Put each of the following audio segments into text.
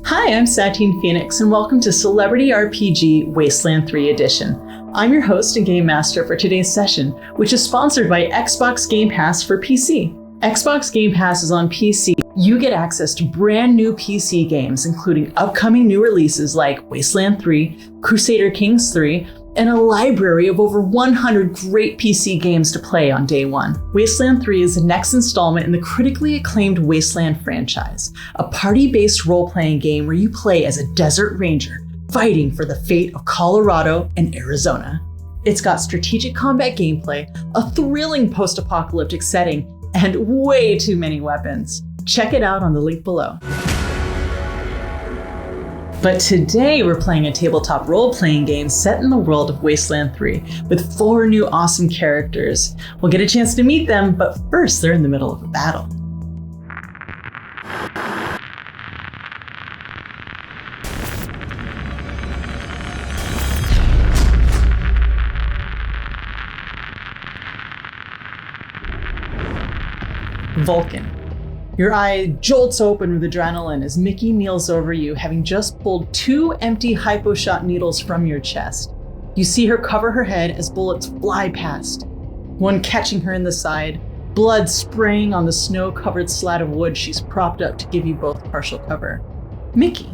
Hi, I'm Satine Phoenix, and welcome to Celebrity RPG Wasteland 3 Edition. I'm your host and game master for today's session, which is sponsored by Xbox Game Pass for PC. Xbox Game Pass is on PC. You get access to brand new PC games, including upcoming new releases like Wasteland 3, Crusader Kings 3, and a library of over 100 great PC games to play on day one. Wasteland 3 is the next installment in the critically acclaimed Wasteland franchise, a party-based role-playing game where you play as a desert ranger, fighting for the fate of Colorado and Arizona. It's got strategic combat gameplay, a thrilling post-apocalyptic setting, and way too many weapons. Check it out on the link below. But today we're playing a tabletop role-playing game set in the world of Wasteland 3 with 4 new awesome characters. We'll get a chance to meet them, but first they're in the middle of a battle. Vulcan. Your eye jolts open with adrenaline as Mickey kneels over you, having just pulled 2 empty hypo-shot needles from your chest. You see her cover her head as bullets fly past, one catching her in the side, blood spraying on the snow-covered slat of wood she's propped up to give you both partial cover. Mickey,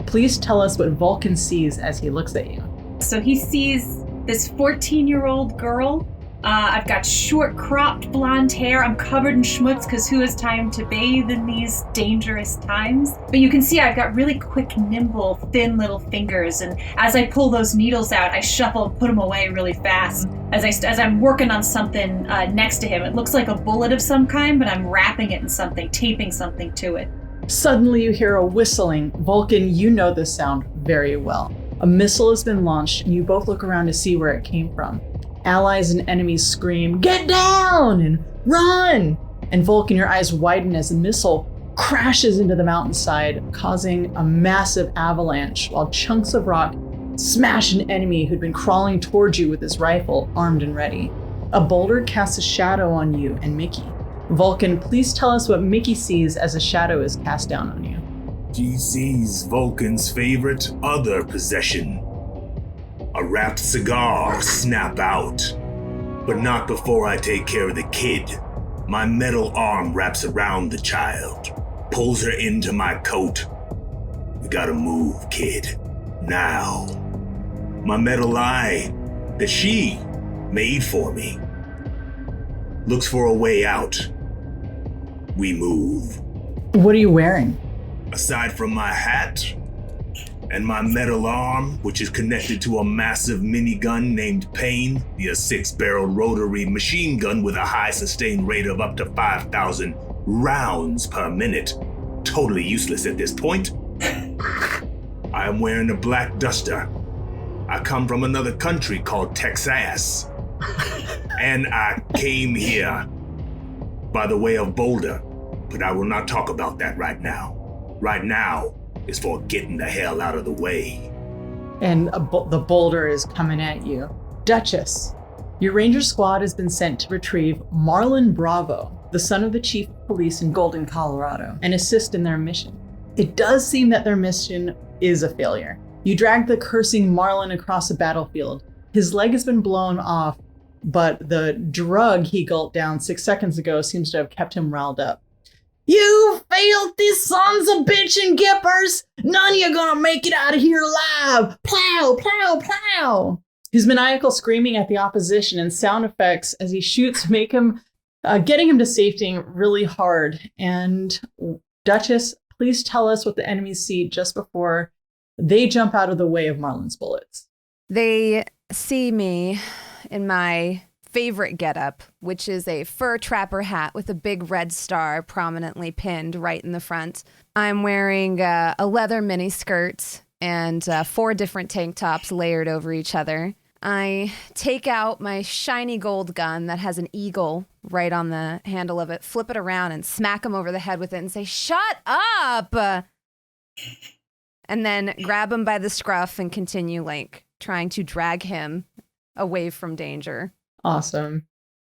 please tell us what Vulcan sees as he looks at you. So he sees this 14-year-old girl. I've got short cropped blonde hair. I'm covered in schmutz because who has time to bathe in these dangerous times? But you can see I've got really quick, nimble, thin little fingers. And as I pull those needles out, I shuffle and put them away really fast. As I'm working on something next to him, it looks like a bullet of some kind, but I'm wrapping it in something, taping something to it. Suddenly you hear a whistling. Vulcan, you know this sound very well. A missile has been launched and you both look around to see where it came from. Allies and enemies scream, "Get down!" and "Run!" And Vulcan, your eyes widen as the missile crashes into the mountainside, causing a massive avalanche while chunks of rock smash an enemy who'd been crawling towards you with his rifle, armed and ready. A boulder casts a shadow on you and Mickey. Vulcan, please tell us what Mickey sees as a shadow is cast down on you. She sees Vulcan's favorite other possession. A wrapped cigar snap out, but not before I take care of the kid. My metal arm wraps around the child, pulls her into my coat. We gotta move, kid. Now. My metal eye that she made for me looks for a way out. We move. What are you wearing? Aside from my hat and my metal arm, which is connected to a massive minigun named Pain, the 6-barreled rotary machine gun with a high sustained rate of up to 5,000 rounds per minute. Totally useless at this point. I am wearing a black duster. I come from another country called Texas. And I came here by the way of Boulder, but I will not talk about that right now. Right now is for getting the hell out of the way. And the boulder is coming at you. Duchess, your ranger squad has been sent to retrieve Marlon Bravo, the son of the chief of police in Golden, Colorado, and assist in their mission. It does seem that their mission is a failure. You drag the cursing Marlon across the battlefield. His leg has been blown off, but the drug he gulped down 6 seconds ago seems to have kept him riled up. "You filthy sons of bitch and gippers! None of you gonna make it out of here alive! Plow, plow, plow!" His maniacal screaming at the opposition and sound effects as he shoots make him, getting him to safety really hard. And Duchess, please tell us what the enemies see just before they jump out of the way of Marlon's bullets. They see me in my favorite getup, which is a fur trapper hat with a big red star prominently pinned right in the front. I'm wearing a leather mini skirt and 4 different tank tops layered over each other. I take out my shiny gold gun that has an eagle right on the handle of it, flip it around and smack him over the head with it and say, "Shut up!" And then grab him by the scruff and continue trying to drag him away from danger. Awesome.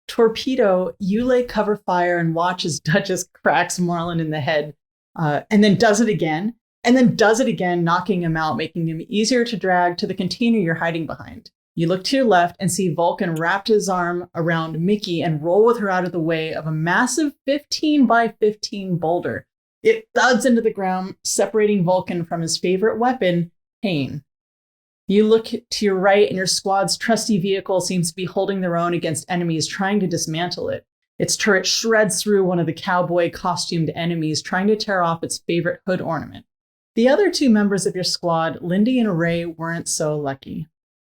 Torpedo, you lay cover fire and watch as Duchess cracks Marlon in the head and then does it again. and then does it again, knocking him out, making him easier to drag to the container you're hiding behind. You look to your left and see Vulcan wrap his arm around Mickey and roll with her out of the way of a massive 15 by 15 boulder. It thuds into the ground, separating Vulcan from his favorite weapon, Pain. You look to your right and your squad's trusty vehicle seems to be holding their own against enemies trying to dismantle it. Its turret shreds through one of the cowboy costumed enemies trying to tear off its favorite hood ornament. The other two members of your squad, Lindy and Ray, weren't so lucky.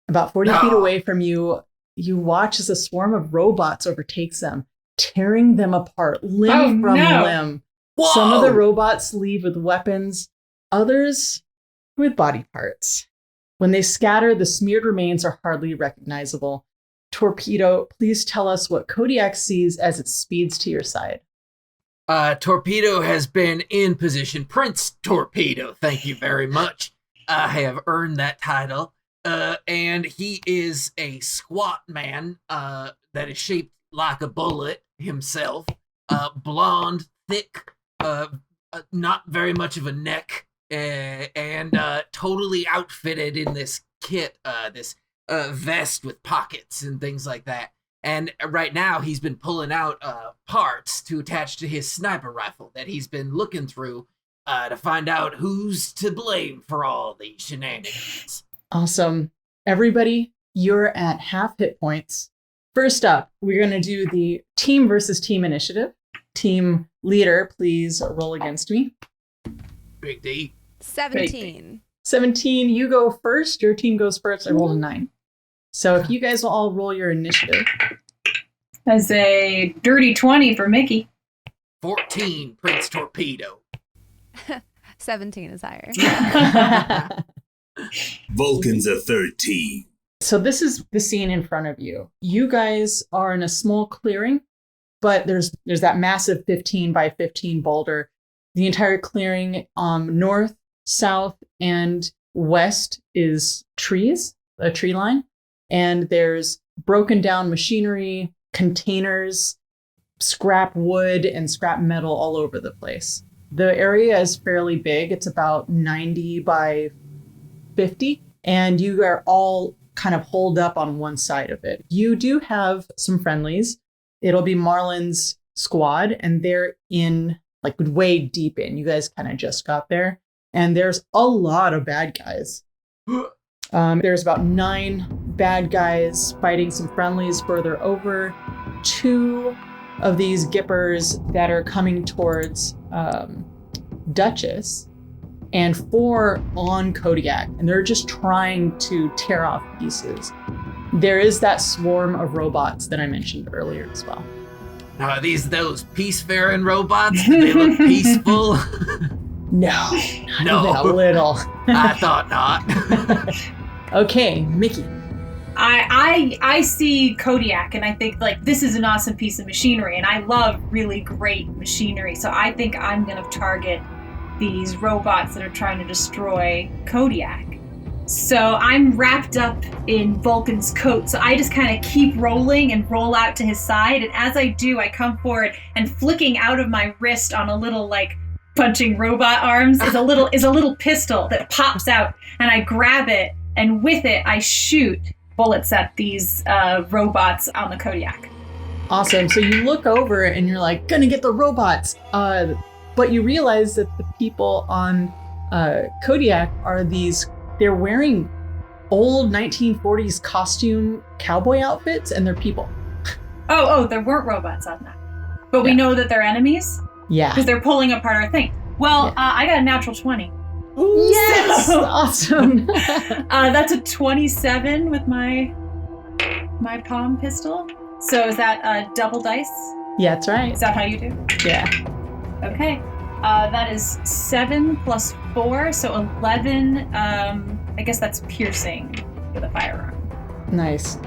About 40 feet away from you, you watch as a swarm of robots overtakes them, tearing them apart, limb from limb. Whoa! Some of the robots leave with weapons, others with body parts. When they scatter, the smeared remains are hardly recognizable. Torpedo, please tell us what Kodiak sees as it speeds to your side. Torpedo has been in position. Prince Torpedo, thank you very much. I have earned that title. And he is a squat man that is shaped like a bullet himself. Blonde, thick, not very much of a neck, and totally outfitted in this kit, this vest with pockets and things like that. And right now he's been pulling out parts to attach to his sniper rifle that he's been looking through to find out who's to blame for all these shenanigans. Awesome. Everybody, you're at half hit points. First up, we're going to do the team versus team initiative. Team leader, please roll against me. Big D. 17. 17, you go first. Your team goes first. I rolled a 9. So if you guys will all roll your initiative. That's a dirty 20 for Mickey. 14, Prince Torpedo. 17 is higher. Vulcan's a 13. So this is the scene in front of you. You guys are in a small clearing, but there's that massive 15 by 15 boulder. The entire clearing, north, south, and west is trees, a tree line. And there's broken down machinery, containers, scrap wood, and scrap metal all over the place. The area is fairly big. It's about 90 by 50, and you are all kind of holed up on one side of it. You do have some friendlies. It'll be Marlon's squad, and they're in like way deep in. You guys kind of just got there, and there's a lot of bad guys. There's about 9 bad guys fighting some friendlies further over. 2 of these gippers that are coming towards Duchess, and 4 on Kodiak, and they're just trying to tear off pieces. There is that swarm of robots that I mentioned earlier as well. Now, are these those peacefaring robots? Do they look peaceful? No, not even a little. I thought not. Okay, Mickey. I see Kodiak and I think like this is an awesome piece of machinery, and I love really great machinery. So I think I'm gonna target these robots that are trying to destroy Kodiak. So I'm wrapped up in Vulcan's coat, so I just kind of keep rolling and roll out to his side, and as I do, I come forward, and flicking out of my wrist on a little like punching robot arms is a little pistol that pops out, and I grab it, and with it I shoot bullets at these robots on the Kodiak. Awesome. So you look over and you're like, gonna get the robots. But you realize that the people on Kodiak are they're wearing old 1940s costume cowboy outfits, and they're people. Oh, there weren't robots on that. But we know that they're enemies? Yeah. Because they're pulling apart our thing. Well, I got a natural 20. Ooh, yes! So, awesome. That's a 27 with my palm pistol. So is that double dice? Yeah, that's right. Is that how you do? Yeah. Okay. That is 7 plus 4, so 11. I guess that's piercing with a firearm. Nice.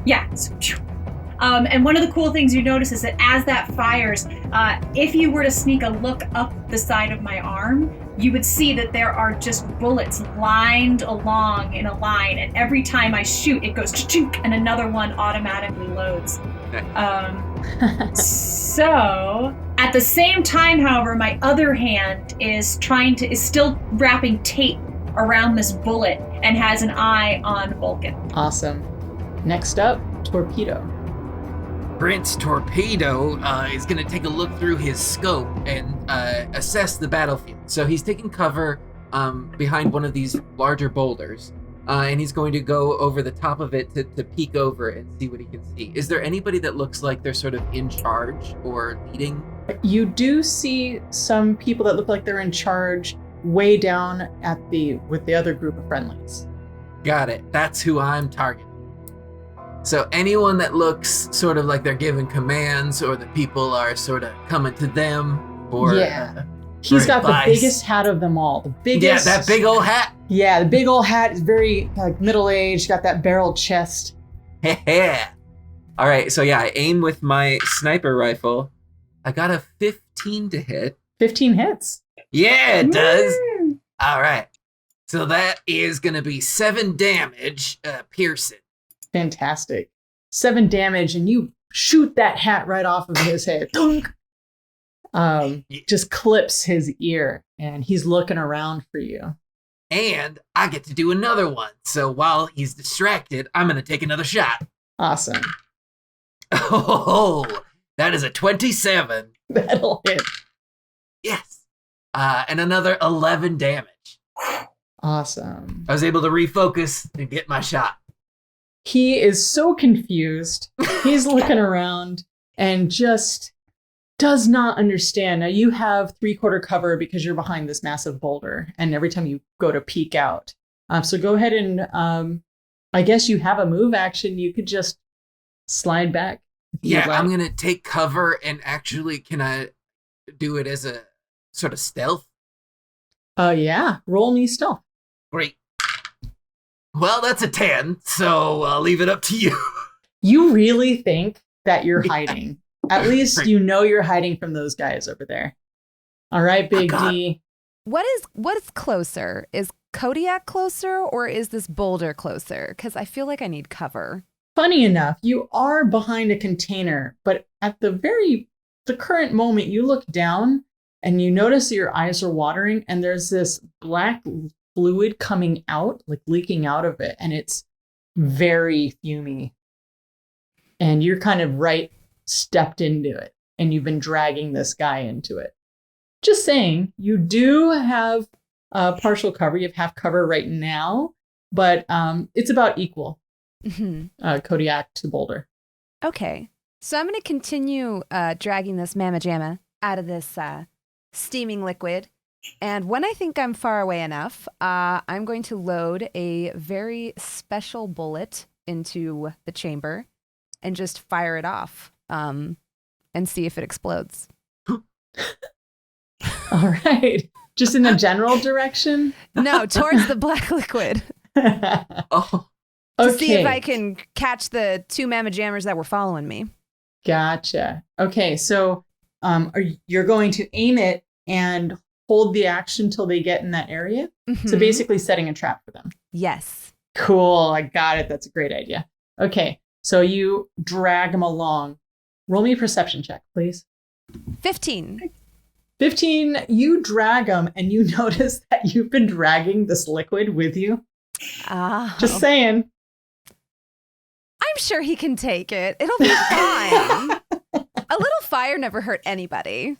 Yeah. And one of the cool things you notice is that as that fires, if you were to sneak a look up the side of my arm, you would see that there are just bullets lined along in a line, and every time I shoot, it goes chink, and another one automatically loads. So At the same time, however, my other hand is still wrapping tape around this bullet and has an eye on Vulcan. Awesome. Next up, Torpedo. Prince Torpedo is going to take a look through his scope and assess the battlefield. So he's taking cover behind one of these larger boulders, and he's going to go over the top of it to peek over it and see what he can see. Is there anybody that looks like they're sort of in charge or leading? You do see some people that look like they're in charge way down with the other group of friendlies. Got it. That's who I'm targeting. So anyone that looks sort of like they're giving commands, or the people are sort of coming to them for He's got advice. the biggest hat of them all. The biggest. Yeah, that big old hat. Yeah, the big old hat is very middle-aged, got that barreled chest. All right, so I aim with my sniper rifle. I got a 15 to hit. 15 hits. Yeah, it does. All right. So that is going to be 7 damage, piercing. Fantastic. 7 damage, and you shoot that hat right off of his head. Dunk! Just clips his ear, and he's looking around for you. And I get to do another one. So while he's distracted, I'm going to take another shot. Awesome. Oh, that is a 27. That'll hit. Yes. And another 11 damage. Awesome. I was able to refocus and get my shot. He is so confused. He's looking around and just does not understand. Now you have 3/4 cover because you're behind this massive boulder, and every time you go to peek out. So go ahead and I guess you have a move action. You could just slide back. Yeah, I'm going to take cover, and actually, can I do it as a sort of stealth? Yeah. Roll me stealth. Great. Well, that's a 10, so I'll leave it up to you. You really think that you're hiding. At least you know you're hiding from those guys over there. All right, Big D. What is closer? Is Kodiak closer, or is this boulder closer? Because I feel like I need cover. Funny enough, you are behind a container, but at the current moment, you look down and you notice your eyes are watering, and there's this black fluid coming out, like leaking out of it, and it's very fumey. And you're kind of stepped into it, and you've been dragging this guy into it. Just saying, you do have partial cover. You have half cover right now, but it's about equal. Kodiak to boulder. Okay, so I'm going to continue dragging this mamma jamma out of this steaming liquid. And when I think I'm far away enough, I'm going to load a very special bullet into the chamber and just fire it off and see if it explodes. All right. Just in the general direction? No, towards the black liquid. Oh. To see if I can catch the 2 mamma jammers that were following me. Gotcha. Okay, so you're going to aim it and hold the action till they get in that area? Mm-hmm. So basically setting a trap for them. Yes. Cool. I got it. That's a great idea. Okay, so you drag them along. Roll me a perception check, please. 15. 15, you drag them, and you notice that you've been dragging this liquid with you. Just saying. I'm sure he can take it. It'll be fine. A little fire never hurt anybody.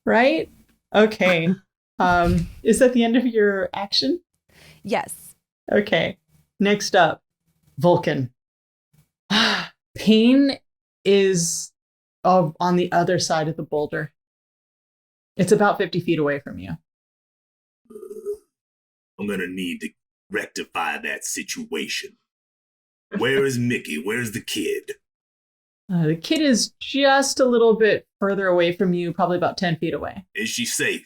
Right? Okay. Is that the end of your action? Yes. Okay. Next up, Vulcan. Pain is on the other side of the boulder. It's about 50 feet away from you. I'm going to need to rectify that situation. Where is Mickey? Where's the kid? The kid is just a little bit further away from you, probably about 10 feet away. Is she safe?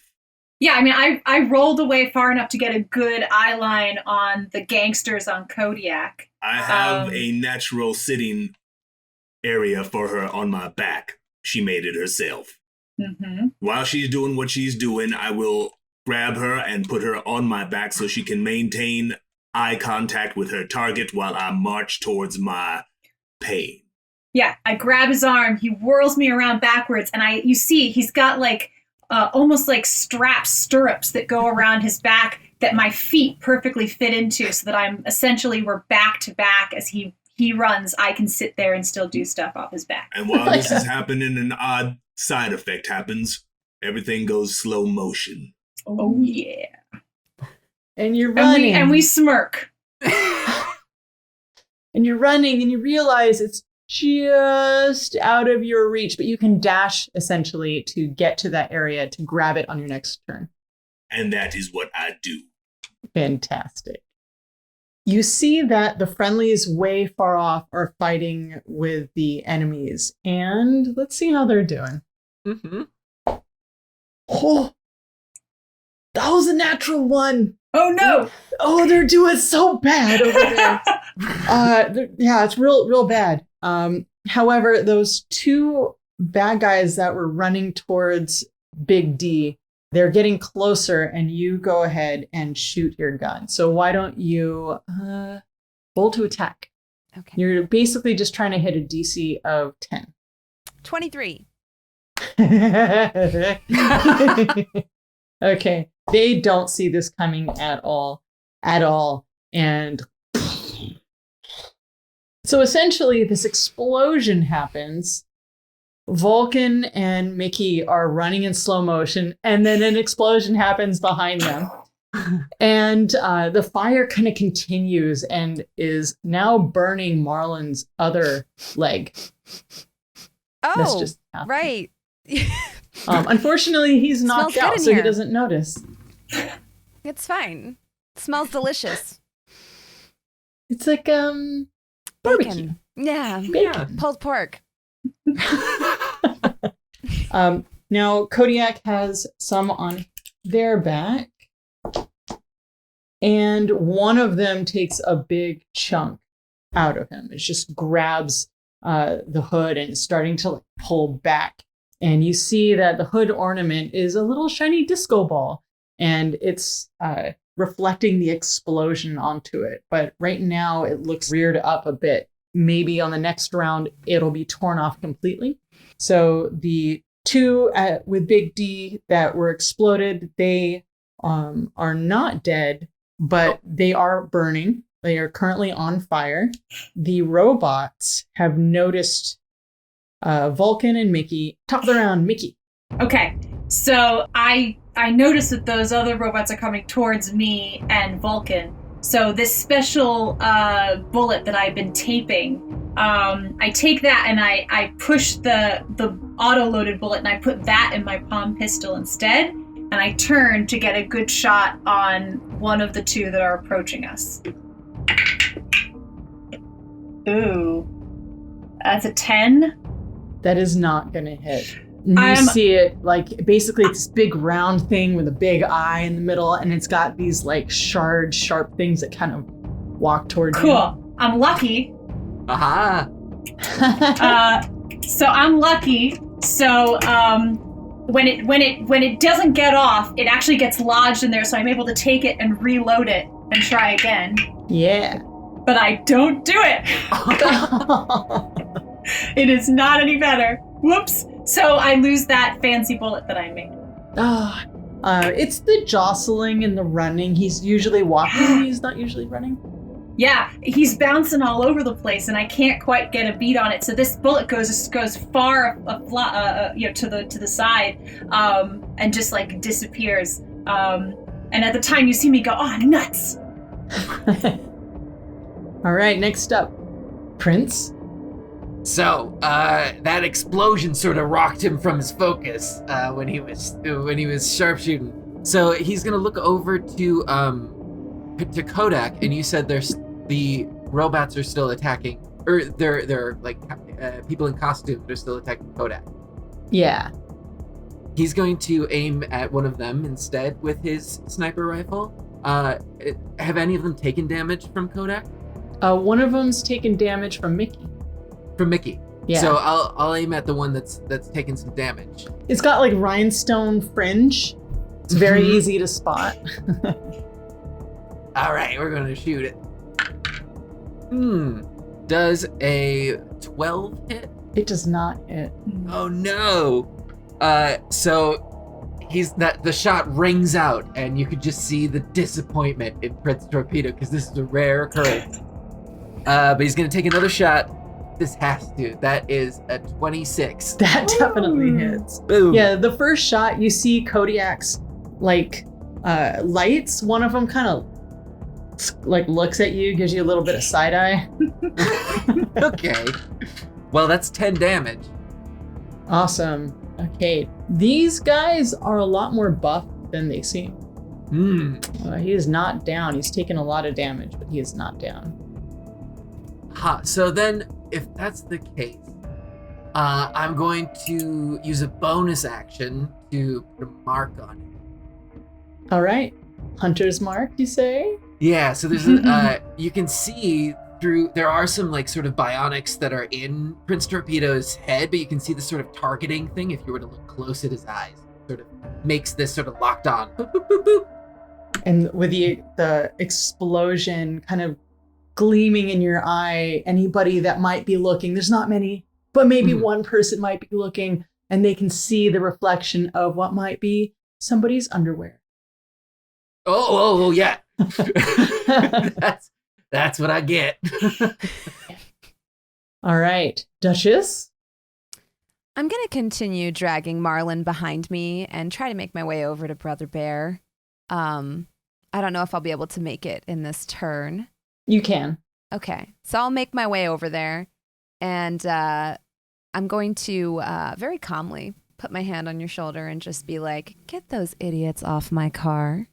Yeah, I mean, I rolled away far enough to get a good eye line on the gangsters on Kodiak. I have a natural sitting area for her on my back. She made it herself. Mm-hmm. While she's doing what she's doing, I will grab her and put her on my back so she can maintain eye contact with her target while I march towards my pain. Yeah, I grab his arm. He whirls me around backwards, and you see he's got like almost like stirrups that go around his back that my feet perfectly fit into, so that we're back to back as he runs. I can sit there and still do stuff off his back. And while this is happening, an odd side effect happens. Everything goes slow motion. Oh yeah. And you're running. And we smirk. And you're running and you realize it's just out of your reach, but you can dash essentially to get to that area to grab it on your next turn. And that is what I do. Fantastic. You see that the friendlies way far off are fighting with the enemies, and let's see how they're doing. Mm-hmm. Oh, that was a natural one. Oh no! Oh, they're doing so bad over there. Yeah, it's real bad. However, those two bad guys that were running towards Big D, they're getting closer, and you go ahead and shoot your gun. So why don't you roll to attack? Okay. You're basically just trying to hit a DC of 10. 23. Okay. They don't see this coming at all. And so essentially this explosion happens. Vulcan and Mickey are running in slow motion, and then an explosion happens behind them. And the fire kind of continues and is now burning Marlon's other leg. That's Oh, just happened. right. Unfortunately, he's knocked Smells good out, in so he here. doesn't notice. It's fine. It smells delicious. It's like barbecue. Bacon. Yeah. Bacon. Pulled pork. Now Kodiak has some on their back, and one of them takes a big chunk out of him. It just grabs the hood and is starting to like pull back. And you see that the hood ornament is a little shiny disco ball, and it's reflecting the explosion onto it. But right now it looks reared up a bit. Maybe on the next round, it'll be torn off completely. So the two with Big D that were exploded, they are not dead, but they are burning. They are currently on fire. The robots have noticed Vulcan and Mickey. Top of the round, Mickey. Okay, so I notice that those other robots are coming towards me and Vulcan. So this special bullet that I've been taping, I take that and I push the auto-loaded bullet and I put that in my palm pistol instead. And I turn to get a good shot on one of the two that are approaching us. Ooh, that's a 10. That is not going to hit. You see it like basically this big round thing with a big eye in the middle, and it's got these like sharp things that kind of walk towards you. Cool. I'm lucky. Aha. So I'm lucky. So when it doesn't get off, it actually gets lodged in there. So I'm able to take it and reload it and try again. Yeah. But I don't do it. It is not any better. Whoops. So I lose that fancy bullet that I made. It's the jostling and the running. He's usually walking. He's not usually running. Yeah, he's bouncing all over the place, and I can't quite get a beat on it. So this bullet goes far, to the side, and just like disappears. And at the time, you see me go, "Oh, nuts!" All right, next up, Prince. So that explosion sort of rocked him from his focus when he was sharpshooting. So he's gonna look over to Kodak, and you said the robots are still attacking, or they're like people in costume. They're still attacking Kodak. Yeah. He's going to aim at one of them instead with his sniper rifle. Have any of them taken damage from Kodak? One of them's taken damage from Mickey. From Mickey. Yeah. So I'll aim at the one that's taken some damage. It's got like rhinestone fringe. It's very easy to spot. All right, we're gonna shoot it. Does a 12 hit? It does not hit. Oh no! So the shot rings out, and you could just see the disappointment in Prince Torpedo because this is a rare occurrence. But he's gonna take another shot. This has to. That is a 26. That definitely hits. Boom. Yeah, the first shot you see Kodiak's lights. One of them kind of looks at you, gives you a little bit of side eye. Okay. Well, that's 10 damage. Awesome. Okay, these guys are a lot more buff than they seem. He is not down. He's taken a lot of damage, but he is not down. So then, if that's the case, I'm going to use a bonus action to put a mark on it. All right. Hunter's mark, you say? Yeah, so there's you can see through, there are some sort of bionics that are in Prince Torpedo's head, but you can see the sort of targeting thing if you were to look close at his eyes. Sort of makes this sort of locked on. Boop, boop, boop, boop. And with the explosion kind of gleaming in your eye, anybody that might be looking, there's not many, but maybe one person might be looking, and they can see the reflection of what might be somebody's underwear. Oh yeah. That's what I get. All right, Duchess. I'm going to continue dragging Marlin behind me and try to make my way over to Brother Bear. I don't know if I'll be able to make it in this turn. You can. Okay, so I'll make my way over there, and I'm going to very calmly put my hand on your shoulder and just be like, get those idiots off my car.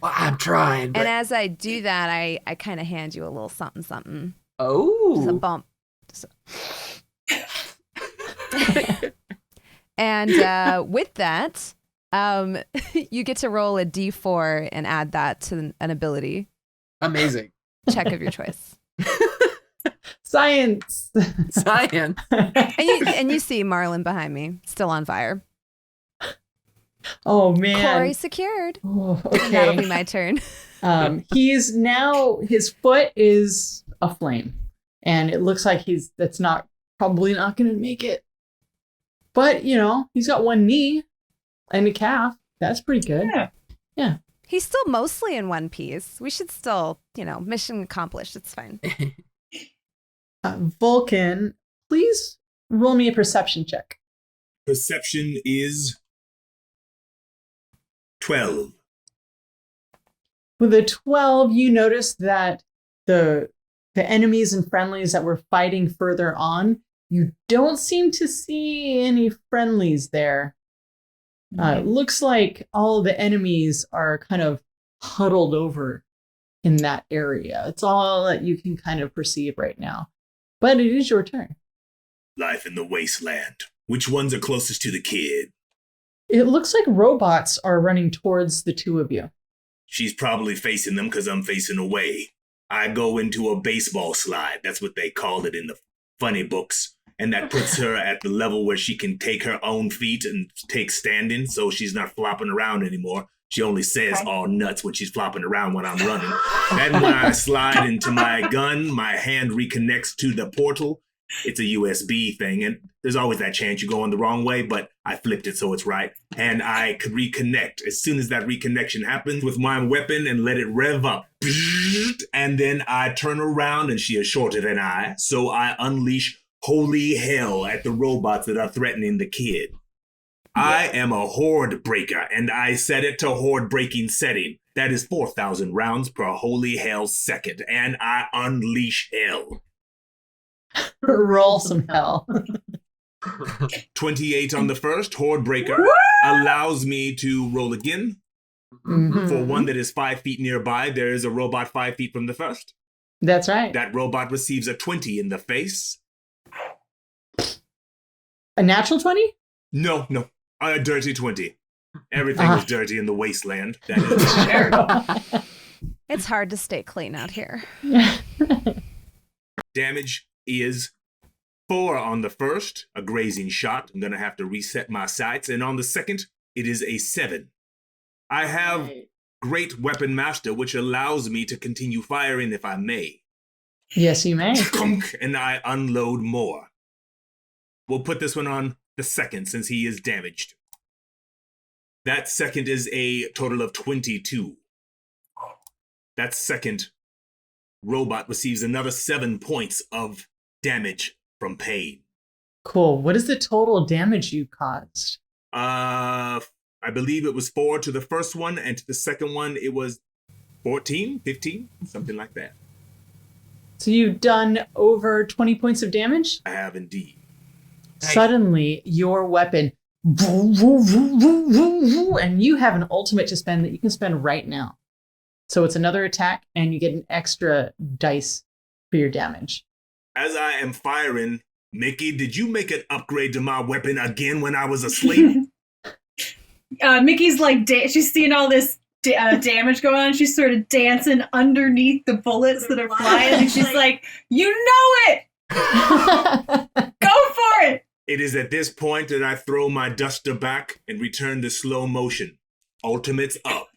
Well, I'm trying. But... And as I do that, I kind of hand you a little something, something. Oh. Just a bump. And with that, you get to roll a d4 and add that to an ability. Amazing. Check of your choice. Science. Science. And you see Marlin behind me, still on fire. Oh, man. Quarry secured. Oh, okay. That'll be my turn. He's now, his foot is aflame. And it looks like that's probably not going to make it. But, he's got one knee and a calf. That's pretty good. Yeah. He's still mostly in one piece. We should still, mission accomplished. It's fine. Vulcan, please roll me a perception check. Perception is 12. With a 12, you notice that the enemies and friendlies that were fighting further on, you don't seem to see any friendlies there. It looks like all the enemies are kind of huddled over in that area. It's all that you can kind of perceive right now. But it is your turn. Life in the Wasteland. Which ones are closest to the kid? It looks like robots are running towards the two of you. She's probably facing them because I'm facing away. I go into a baseball slide. That's what they call it in the funny books. And that puts her at the level where she can take her own feet and take standing, so she's not flopping around anymore. She only says all nuts when she's flopping around when I'm running. And when I slide into my gun, my hand reconnects to the portal. It's a USB thing, and there's always that chance you go on the wrong way, but I flipped it so it's right. And I could reconnect as soon as that reconnection happens with my weapon and let it rev up. And then I turn around, and she is shorter than I, so I unleash holy hell at the robots that are threatening the kid. I am a horde breaker, and I set it to horde breaking setting. That is 4,000 rounds per holy hell second, and I unleash hell. Roll some hell. 28 on the first, horde breaker allows me to roll again. Mm-hmm. For one that is 5 feet nearby, there is a robot 5 feet from the first. That's right. That robot receives a 20 in the face. A natural 20? No. A dirty 20. Everything is dirty in the wasteland. That is shared. It's hard to stay clean out here. Damage is 4 on the first, a grazing shot. I'm going to have to reset my sights. And on the second, it is a 7. I have Great Weapon Master, which allows me to continue firing if I may. Yes, you may. And I unload more. We'll put this one on the second since he is damaged. That second is a total of 22. That second robot receives another 7 points of damage from pain. Cool. What is the total damage you caused? I believe it was 4 to the first one, and to the second one it was 14, 15, something like that. So you've done over 20 points of damage? I have indeed. Nice. Suddenly, your weapon, and you have an ultimate to spend that you can spend right now. So it's another attack, and you get an extra dice for your damage. As I am firing, Mickey, did you make an upgrade to my weapon again when I was asleep? Mickey's like, she's seeing all this damage going on. She's sort of dancing underneath the bullets that are flying, and she's like, "You know it! Go for it!" It is at this point that I throw my duster back and return to slow motion. Ultimates up.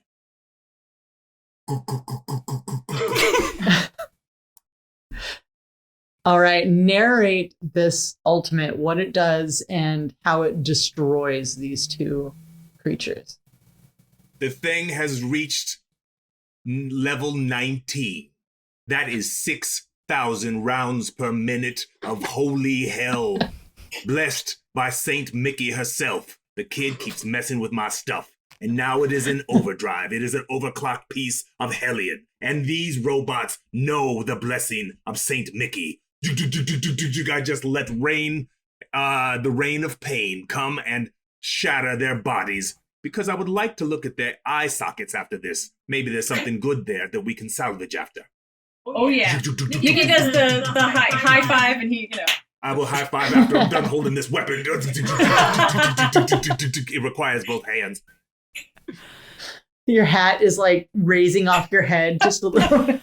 All right, narrate this ultimate, what it does, and how it destroys these two creatures. The thing has reached level 19. That is 6,000 rounds per minute of holy hell. Blessed by Saint Mickey herself. The kid keeps messing with my stuff. And now it is in overdrive. It is an overclocked piece of Hellion. And these robots know the blessing of Saint Mickey. I just let the rain of pain come and shatter their bodies. Because I would like to look at their eye sockets after this. Maybe there's something good there that we can salvage after. Oh, yeah. Yuki does the high five, and he, I will high five after I'm done holding this weapon. It requires both hands. Your hat is like raising off your head just a little.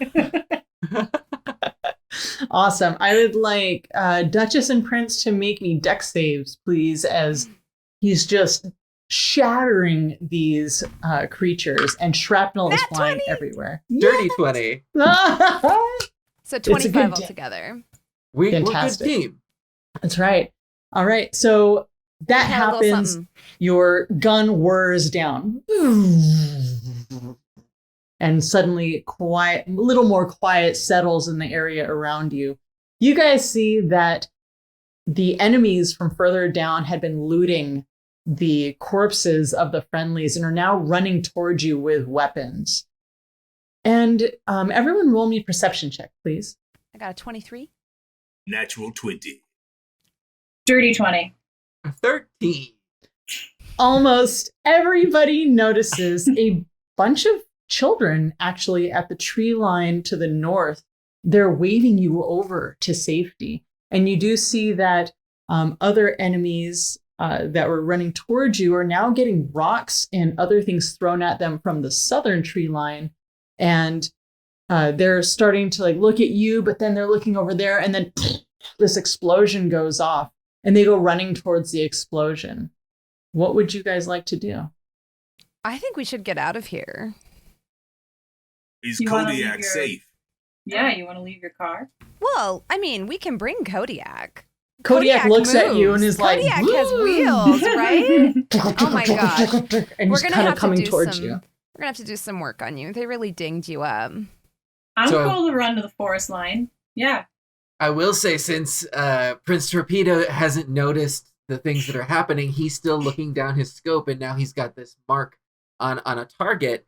Awesome. I would like Duchess and Prince to make me dex saves, please, as he's just shattering these creatures and shrapnel is flying everywhere. Dirty 20. So 25 day. altogether. We're a good Fantastic. team. That's right. All right. So that Had a little happens. something. Your gun whirs down. And suddenly a little more quiet settles in the area around you. You guys see that the enemies from further down had been looting the corpses of the friendlies and are now running towards you with weapons. And everyone roll me perception check, please. I got a 23. Natural 20. dirty 20. 13. Almost everybody notices a bunch of children actually at the tree line to the north. They're waving you over to safety. And you do see that other enemies that were running towards you are now getting rocks and other things thrown at them from the southern tree line. And they're starting to look at you, but then they're looking over there, and then this explosion goes off and they go running towards the explosion. What would you guys like to do? I think we should get out of here. Is You wanna Kodiak leave your- safe? Yeah, you want to leave your car? Well, I mean, we can bring Kodiak. Kodiak looks at you and is like, Kodiak has "Woo!" wheels, right? Oh my gosh. And We're he's gonna kind of have to coming do towards some- you. We're gonna have to do some work on you. They really dinged you up. I'm So- cool to run to the forest line. Yeah. I will say, since Prince Torpedo hasn't noticed the things that are happening, he's still looking down his scope, and now he's got this mark on a target.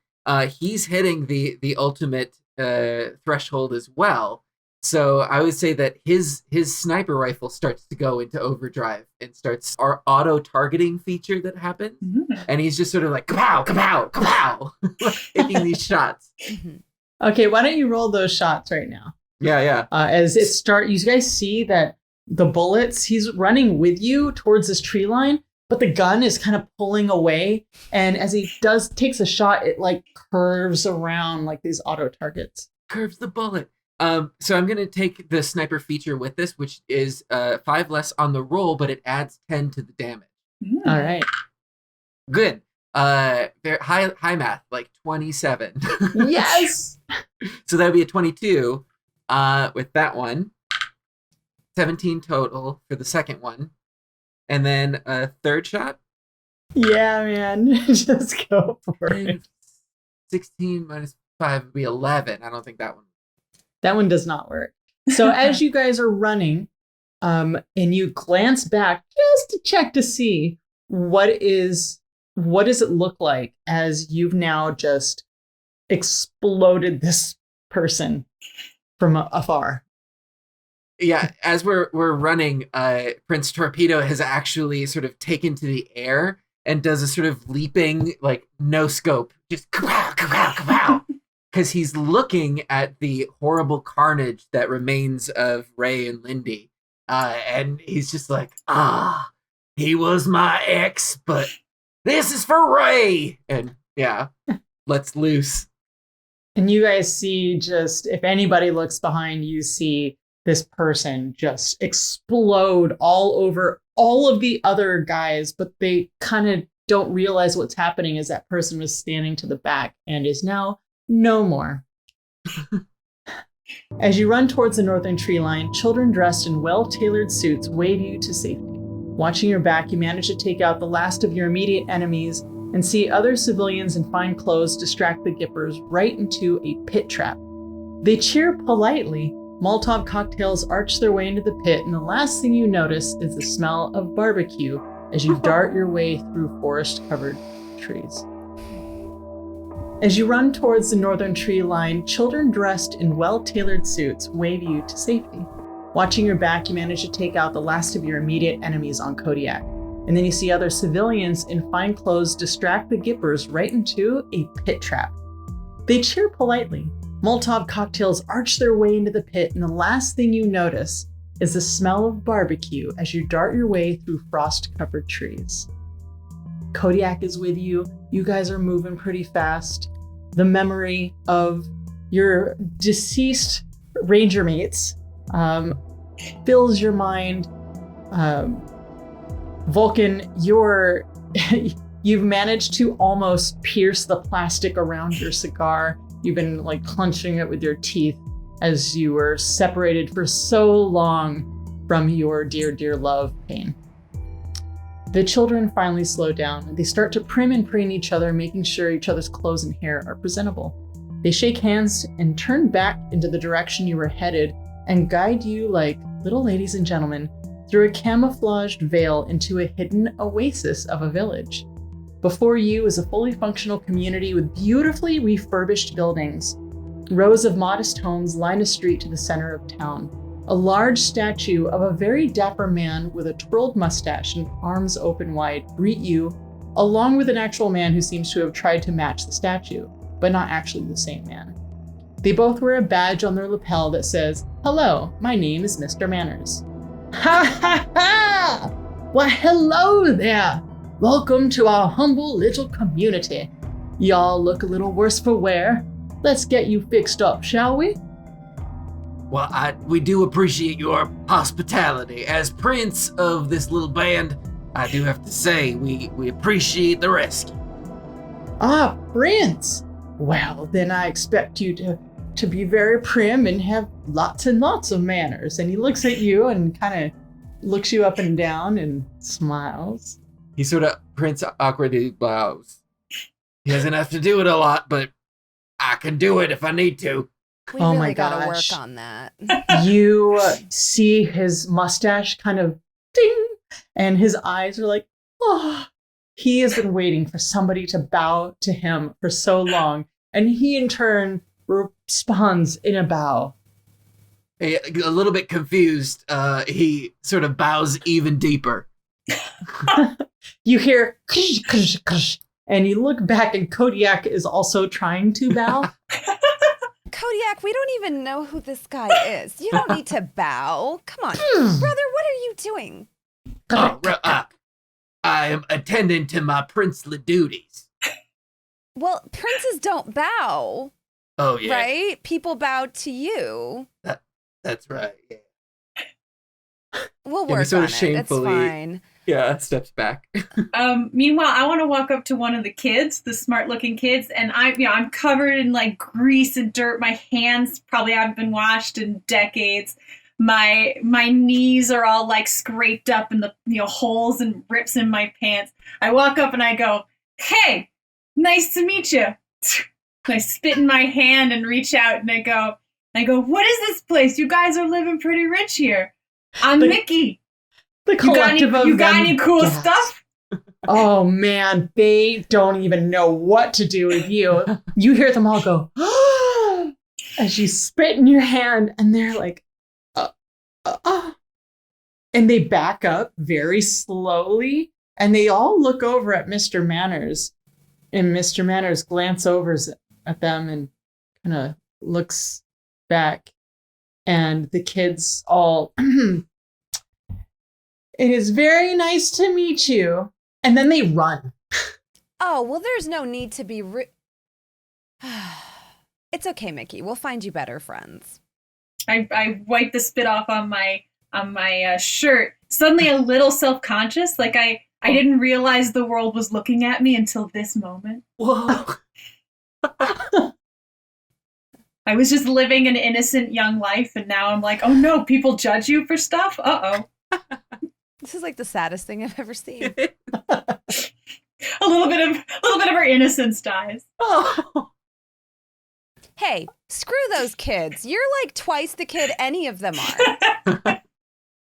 He's hitting the ultimate threshold as well. So I would say that his sniper rifle starts to go into overdrive and starts our auto targeting feature that happens, and he's just sort of like kapow, kapow, kapow, hitting these shots. Okay, why don't you roll those shots right now? Yeah. As it you guys see that the bullets, he's running with you towards this tree line, but the gun is kind of pulling away. And as he takes a shot, it curves around like these auto targets. Curves the bullet. So I'm going to take the sniper feature with this, which is 5 less on the roll, but it adds 10 to the damage. All right. Good. High math, 27. Yes. So that would be a 22. with that one. 17 total for the second one. And then a third shot. Yeah, man. Just go for it. 16 minus 5 would be 11. I don't think that one. That one does not work. So as you guys are running, and you glance back just to check to see what does it look like as you've now just exploded this person from afar. Yeah, as we're running, Prince Torpedo has actually sort of taken to the air and does a sort of leaping, like, no scope, just kapow, kapow, kapow, because he's looking at the horrible carnage that remains of Ray and Lindy. And he's just like, he was my ex, but this is for Ray. And yeah, let's loose. And you guys see, just, if anybody looks behind you, see this person just explode all over all of the other guys, but they kind of don't realize what's happening as that person was standing to the back and is now no more. As you run towards the northern tree line, children dressed in well-tailored suits wave you to safety. Watching your back, you manage to take out the last of your immediate enemies and see other civilians in fine clothes distract the Gippers right into a pit trap. They cheer politely. Molotov cocktails arch their way into the pit, and the last thing you notice is the smell of barbecue as you dart your way through forest-covered trees. As you run towards the northern tree line, children dressed in well-tailored suits wave you to safety. Watching your back, you manage to take out the last of your immediate enemies on Kodiak. And then you see other civilians in fine clothes distract the Gippers right into a pit trap. They cheer politely. Molotov cocktails arch their way into the pit, and the last thing you notice is the smell of barbecue as you dart your way through frost-covered trees. Kodiak is with you. You guys are moving pretty fast. The memory of your deceased ranger mates fills your mind. Vulcan, you've managed to almost pierce the plastic around your cigar. You've been like clenching it with your teeth as you were separated for so long from your dear, dear love, Pain. The children finally slow down. They start to prim and preen each other, making sure each other's clothes and hair are presentable. They shake hands and turn back into the direction you were headed and guide you like little ladies and gentlemen through a camouflaged veil into a hidden oasis of a village. Before you is a fully functional community with beautifully refurbished buildings. Rows of modest homes line a street to the center of town. A large statue of a very dapper man with a twirled mustache and arms open wide greet you, along with an actual man who seems to have tried to match the statue, but not actually the same man. They both wear a badge on their lapel that says, "Hello, my name is Mr. Manners." Ha ha ha! Why, hello there! Welcome to our humble little community. Y'all look a little worse for wear. Let's get you fixed up, shall we? Well, we do appreciate your hospitality. As prince of this little band, I do have to say, we appreciate the rescue. Ah, Prince! Well, then I expect you to be very prim and have lots and lots of manners. And he looks at you and kind of looks you up and down and smiles. He sort of, Prince awkwardly bows. He doesn't have to do it a lot, but I can do it if I need to. We Oh really my gotta gosh. work on that. You see his mustache kind of ding, and his eyes are like, oh. He has been waiting for somebody to bow to him for so long, and he in turn responds in a bow. A little bit confused, he sort of bows even deeper. You hear ksh, ksh, ksh, and you look back, and Kodiak is also trying to bow. Kodiak, we don't even know who this guy is. You don't need to bow. Come on. Brother, what are you doing? I am attending to my princely duties. Well, princes don't bow. Oh, yeah. Right? People bow to you. That's right, yeah. We'll Yeah, work sort on of it. It's shamefully- fine. Yeah, steps back. Meanwhile, I want to walk up to one of the kids, the smart-looking kids, and I'm covered in like grease and dirt. My hands probably haven't been washed in decades. My knees are all like scraped up in the holes and rips in my pants. I walk up and I go, "Hey, nice to meet you." I spit in my hand and reach out and I go, "What is this place? You guys are living pretty rich here. I'm Mickey. The collective you got any cool stuff?" Oh man, they don't even know what to do with you. You hear them all go, "Oh," as you spit in your hand, and they're like, and they back up very slowly, and they all look over at Mr. Manners, and Mr. Manners glance over at them and kind of looks back, and the kids all, "It is very nice to meet you." And then they run. Oh, well, there's no need to be It's okay, Mickey. We'll find you better friends. I wipe the spit off on my shirt. Suddenly a little self-conscious, like I didn't realize the world was looking at me until this moment. Whoa. I was just living an innocent young life, and now I'm like, oh no, people judge you for stuff? Uh-oh. This is like the saddest thing I've ever seen. A little bit of her innocence dies. Oh. Hey, screw those kids. You're like twice the kid any of them are.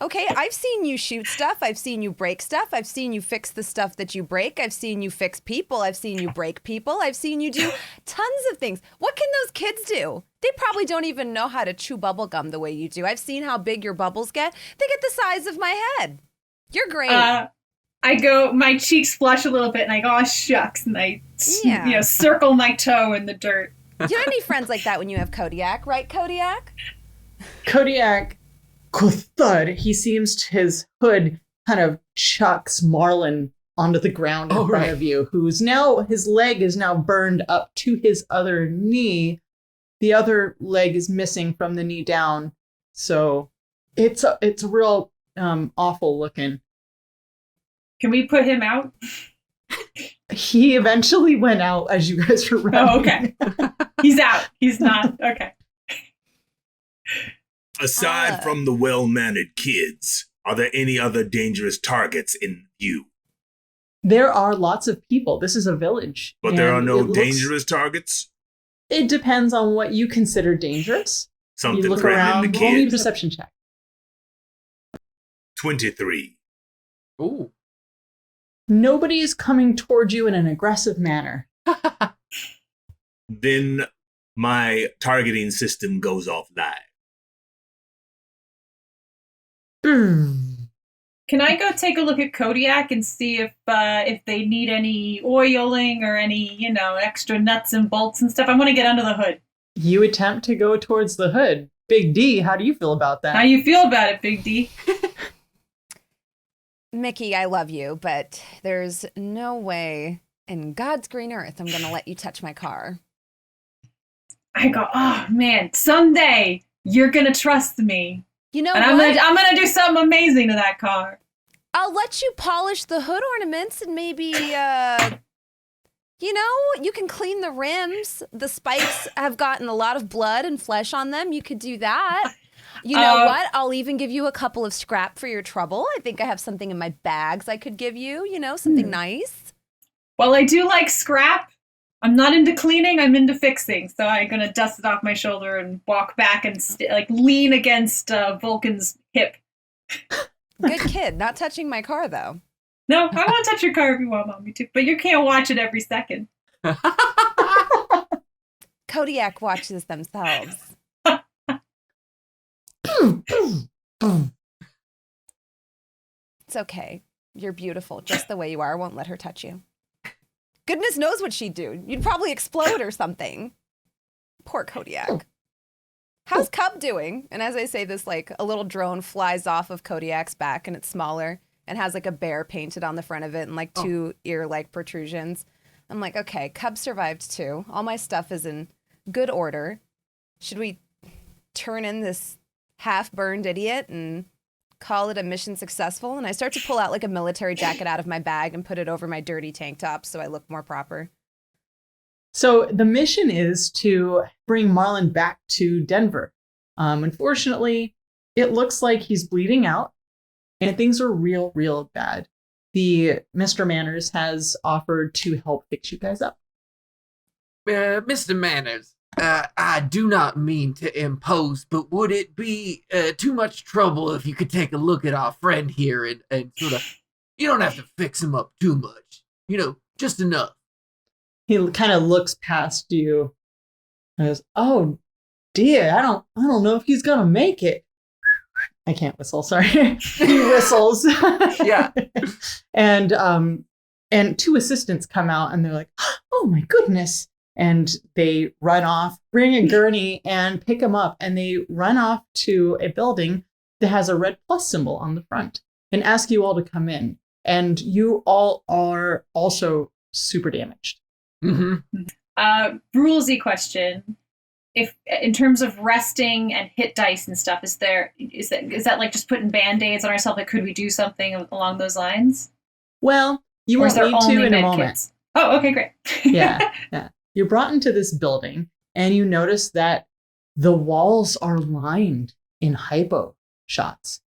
Okay, I've seen you shoot stuff. I've seen you break stuff. I've seen you fix the stuff that you break. I've seen you fix people. I've seen you break people. I've seen you do tons of things. What can those kids do? They probably don't even know how to chew bubble gum the way you do. I've seen how big your bubbles get. They get the size of my head. You're great. I go, my cheeks flush a little bit, and I go, oh, shucks, and I circle my toe in the dirt. You don't have any friends like that when you have Kodiak, right, Kodiak? Kodiak, thud. He seems his hood kind of chucks Marlin onto the ground in front of you, who's now, his leg is now burned up to his other knee. The other leg is missing from the knee down. So it's real awful looking. Can we put him out? He eventually went out as you guys were running. Oh, okay. He's out. He's not. Okay. Aside from the well-mannered kids, are there any other dangerous targets in view? There are lots of people. This is a village. But there are no dangerous targets? It depends on what you consider dangerous. Something you look threatening around, the roll me a kids? perception check. 23. Ooh. Nobody is coming toward you in an aggressive manner. Then my targeting system goes offline. Can I go take a look at Kodiak and see if they need any oiling or any, extra nuts and bolts and stuff? I want to get under the hood. You attempt to go towards the hood. Big D, how do you feel about that? How you feel about it, Big D? Mickey, I love you, but there's no way in God's green earth I'm going to let you touch my car. I go, oh man, someday you're going to trust me. You know and what? I'm gonna do something amazing to that car. I'll let you polish the hood ornaments and maybe, you can clean the rims. The spikes have gotten a lot of blood and flesh on them. You could do that. You know what? I'll even give you a couple of scrap for your trouble. I think I have something in my bags I could give you, something nice. Well, I do like scrap. I'm not into cleaning, I'm into fixing. So I'm going to dust it off my shoulder and walk back and lean against Vulcan's hip. Good kid. Not touching my car, though. No, I won't touch your car if you want me to, but you can't watch it every second. Kodiak watches themselves. It's okay. You're beautiful just the way you are. I won't let her touch you. Goodness knows what she'd do. You'd probably explode or something. Poor Kodiak. How's Cub doing? And as I say this, a little drone flies off of Kodiak's back, and it's smaller and has a bear painted on the front of it and two ear-like protrusions. I'm like, okay, Cub survived too. All my stuff is in good order. Should we turn in this half-burned idiot and call it a mission successful, and I start to pull out like a military jacket out of my bag and put it over my dirty tank top so I look more proper. So the mission is to bring Marlon back to Denver. Unfortunately, it looks like he's bleeding out and things are real bad. The Mr. Manners has offered to help fix you guys up. Mr. Manners, I do not mean to impose, but would it be too much trouble if you could take a look at our friend here and sort of, you don't have to fix him up too much, just enough. He kind of looks past you and goes, "Oh dear, I don't know if he's gonna make it." I can't whistle, sorry. He whistles. Yeah. And two assistants come out and they're like, "Oh my goodness." And they run off, bring a gurney and pick him up. And they run off to a building that has a red plus symbol on the front and ask you all to come in. And you all are also super damaged. Mm-hmm. Rulesy question. If in terms of resting and hit dice and stuff, is that like just putting band-aids on ourselves? Like, could we do something along those lines? Well, you won't need to in a moment. Kits? Oh, okay, great. Yeah. You're brought into this building and you notice that the walls are lined in hypo shots.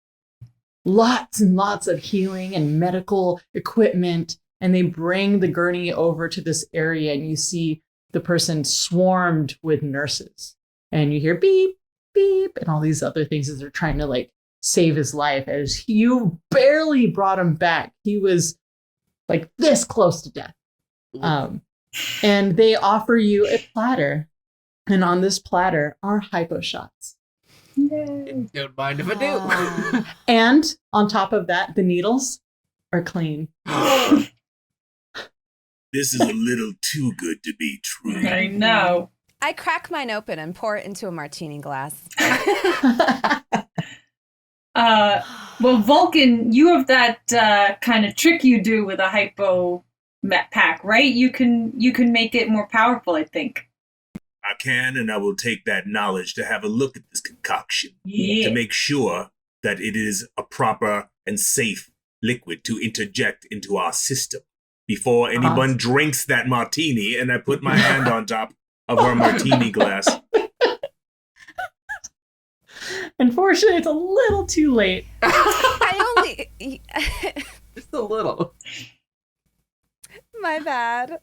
Lots and lots of healing and medical equipment. And they bring the gurney over to this area and you see the person swarmed with nurses. And you hear beep, beep, and all these other things as they're trying to like save his life. As you barely brought him back. He was like this close to death. And they offer you a platter. And on this platter are hypo shots. Yay. Don't mind if I do. And on top of that, the needles are clean. This is a little too good to be true. I know. I crack mine open and pour it into a martini glass. Well, Vulcan, you have that kind of trick you do with a hypo pack, right? You can make it more powerful, I think. I can, and I will take that knowledge to have a look at this concoction Yeah. to make sure that it is a proper and safe liquid to interject into our system before anyone drinks that martini. And I put my hand on top of her martini glass. Unfortunately, it's a little too late. Just a little. My bad.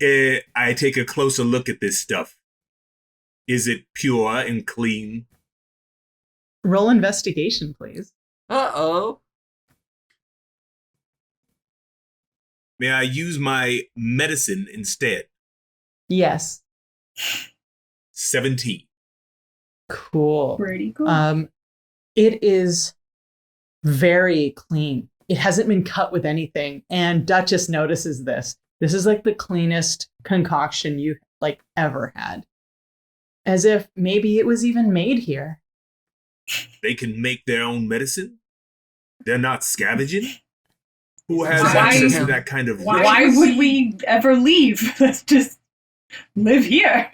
I take a closer look at this stuff. Is it pure and clean? Roll investigation, please. Uh-oh. May I use my medicine instead? Yes. 17. Cool. Pretty cool. It is very clean. It hasn't been cut with anything. And Duchess notices this. This is like the cleanest concoction you like ever had. As if maybe it was even made here. They can make their own medicine? They're not scavenging? Who has Why- access to that kind of... Why would we ever leave? Let's just live here.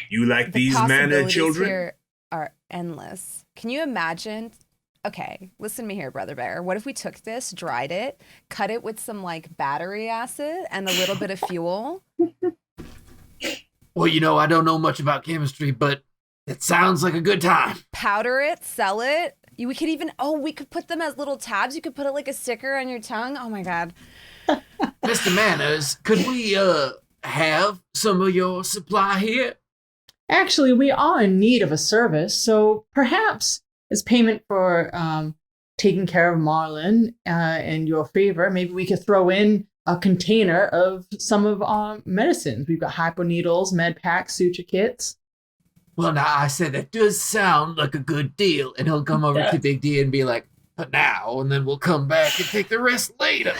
You like The these mannered possibilities children? here are endless. Can you imagine? Okay, listen to me here, Brother Bear. What if we took this, dried it, cut it with some like battery acid and a little bit of fuel? Well, I don't know much about chemistry, but it sounds like a good time. Powder it, sell it. We could even, we could put them as little tabs. You could put it like a sticker on your tongue. Oh my God. Mr. Manners, could we have some of your supply here? Actually, we are in need of a service. So perhaps as payment for taking care of Marlon and your favor, maybe we could throw in a container of some of our medicines. We've got hypo needles, med packs, suture kits. Well, now I said that does sound like a good deal. And he'll come over to Big D and be like, but now, and then we'll come back and take the rest later.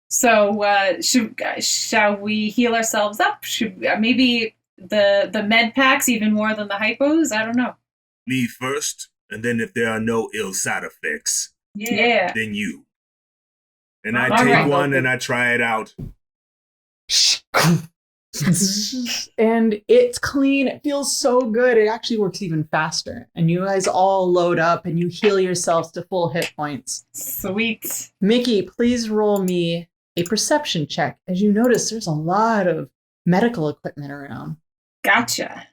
So, shall we heal ourselves up? Should maybe the med packs even more than the hypos? I don't know. Me first, and then if there are no ill side effects, Yeah. then you. And I All take right. one and I try it out. And it's clean. It feels so good. It actually works even faster. And you guys all load up and you heal yourselves to full hit points. Sweet. Mickey, please roll me a perception check. As you notice, there's a lot of medical equipment around. Gotcha.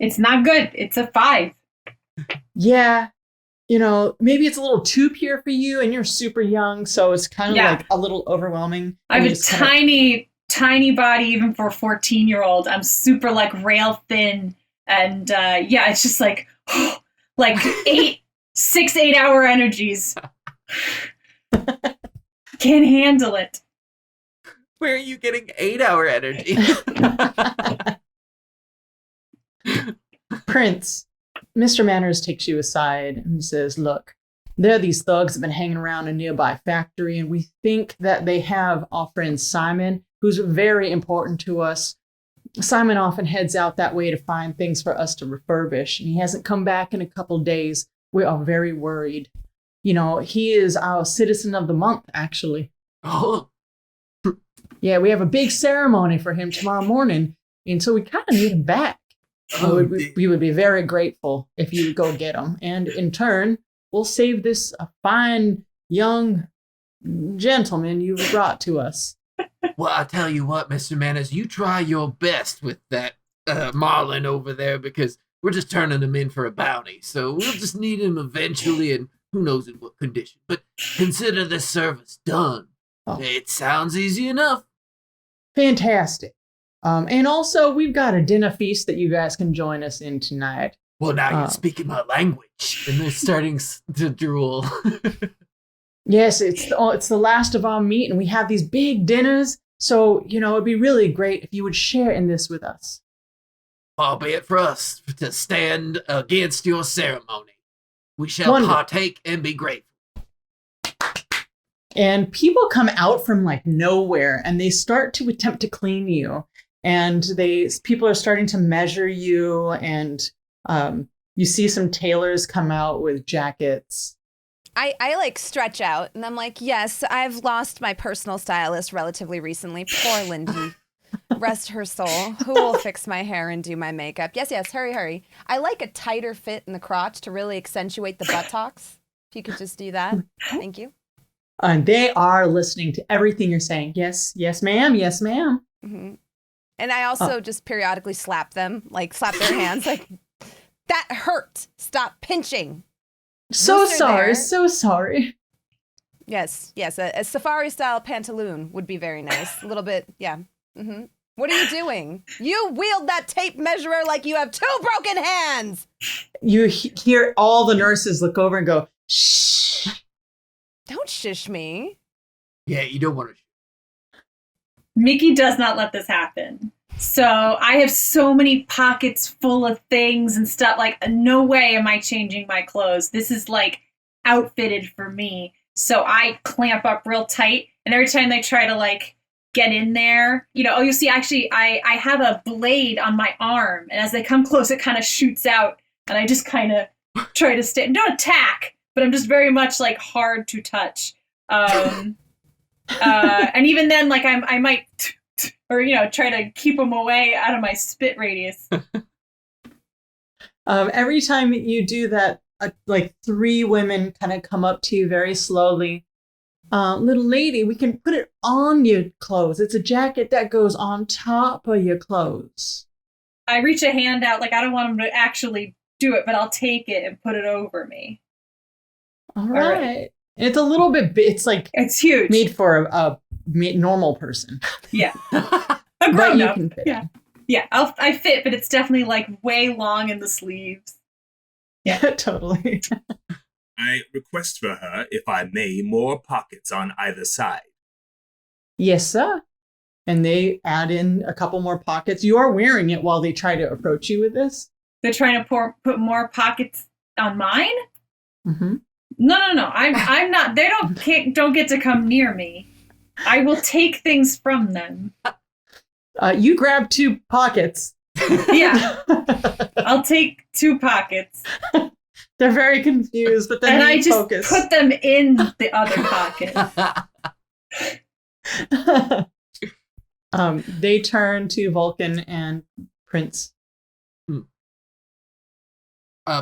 It's not good. It's a 5. Yeah. You know, maybe it's a little too pure for you and you're super young, so it's kind of like a little overwhelming. I have a tiny body even for a 14-year-old. I'm super like rail thin. And it's just like, like 6 8-hour energies. Can't handle it. Where are you getting 8-hour energy? Prince, Mr. Manners takes you aside and says, look, there are these thugs that have been hanging around a nearby factory, and we think that they have our friend Simon, who's very important to us. Simon often heads out that way to find things for us to refurbish, and he hasn't come back in a couple days. We are very worried. You know, he is our citizen of the month, actually. Oh. Yeah, we have a big ceremony for him tomorrow morning, and so we kind of need him back. We would be very grateful if you would go get him. And in turn, we'll save this fine young gentleman you brought to us. Well, I tell you what, Mr. Manners, you try your best with that Marlin over there, because we're just turning him in for a bounty. So we'll just need him eventually, and who knows in what condition. But consider this service done. Oh. It sounds easy enough. Fantastic. And also, we've got a dinner feast that you guys can join us in tonight. Well, now you're speaking my language, and they're starting to drool. Yes, it's the last of our meat, and we have these big dinners. So, you know, it'd be really great if you would share in this with us. Far be it for us to stand against your ceremony. We shall partake and be grateful. And people come out from like nowhere, and they start to attempt to clean you. And people are starting to measure you, and you see some tailors come out with jackets. I like stretch out, and I'm like, yes, I've lost my personal stylist relatively recently. Poor Lindy. Rest her soul. Who will fix my hair and do my makeup? Yes, hurry. I like a tighter fit in the crotch to really accentuate the buttocks. If you could just do that. Thank you. And they are listening to everything you're saying. Yes, ma'am. Yes, ma'am. Mm-hmm. And I also just periodically slap them, like slap their hands, like, that hurt. Stop pinching. So sorry. Yes, a safari-style pantaloon would be very nice. A little bit, yeah. Mm-hmm. What are you doing? You wield that tape measurer like you have 2 broken hands. You hear all the nurses look over and go, shh. Don't shush me. Yeah, you don't want to. Mickey does not let this happen. So I have so many pockets full of things and stuff. Like, no way am I changing my clothes. This is like outfitted for me. So I clamp up real tight. And every time they try to like get in there, you know, you'll see actually I have a blade on my arm. And as they come close, it kind of shoots out. And I just kind of try to stay. Don't attack, but I'm just very much like hard to touch. And even then, like I might, or you know, try to keep them away out of my spit radius. Every time you do that, like 3 women kind of come up to you very slowly. Little lady, we can put it on your clothes. It's a jacket that goes on top of your clothes. I reach a hand out, like I don't want them to actually do it, but I'll take it and put it over me. All right. It's a little bit, it's like, it's huge. Made for a normal person. Yeah. A grown up. Can fit. Yeah. I fit, but it's definitely like way long in the sleeves. Yeah, totally. I request for her, if I may, more pockets on either side. Yes, sir. And they add in a couple more pockets. You are wearing it while they try to approach you with this. They're trying to put more pockets on mine? Mm-hmm. No. I'm not. They don't get to come near me. I will take things from them. You grab 2 pockets. Yeah. I'll take 2 pockets. They're very confused, but then I just focus. Put them in the other pocket. They turn to Vulcan and Prince.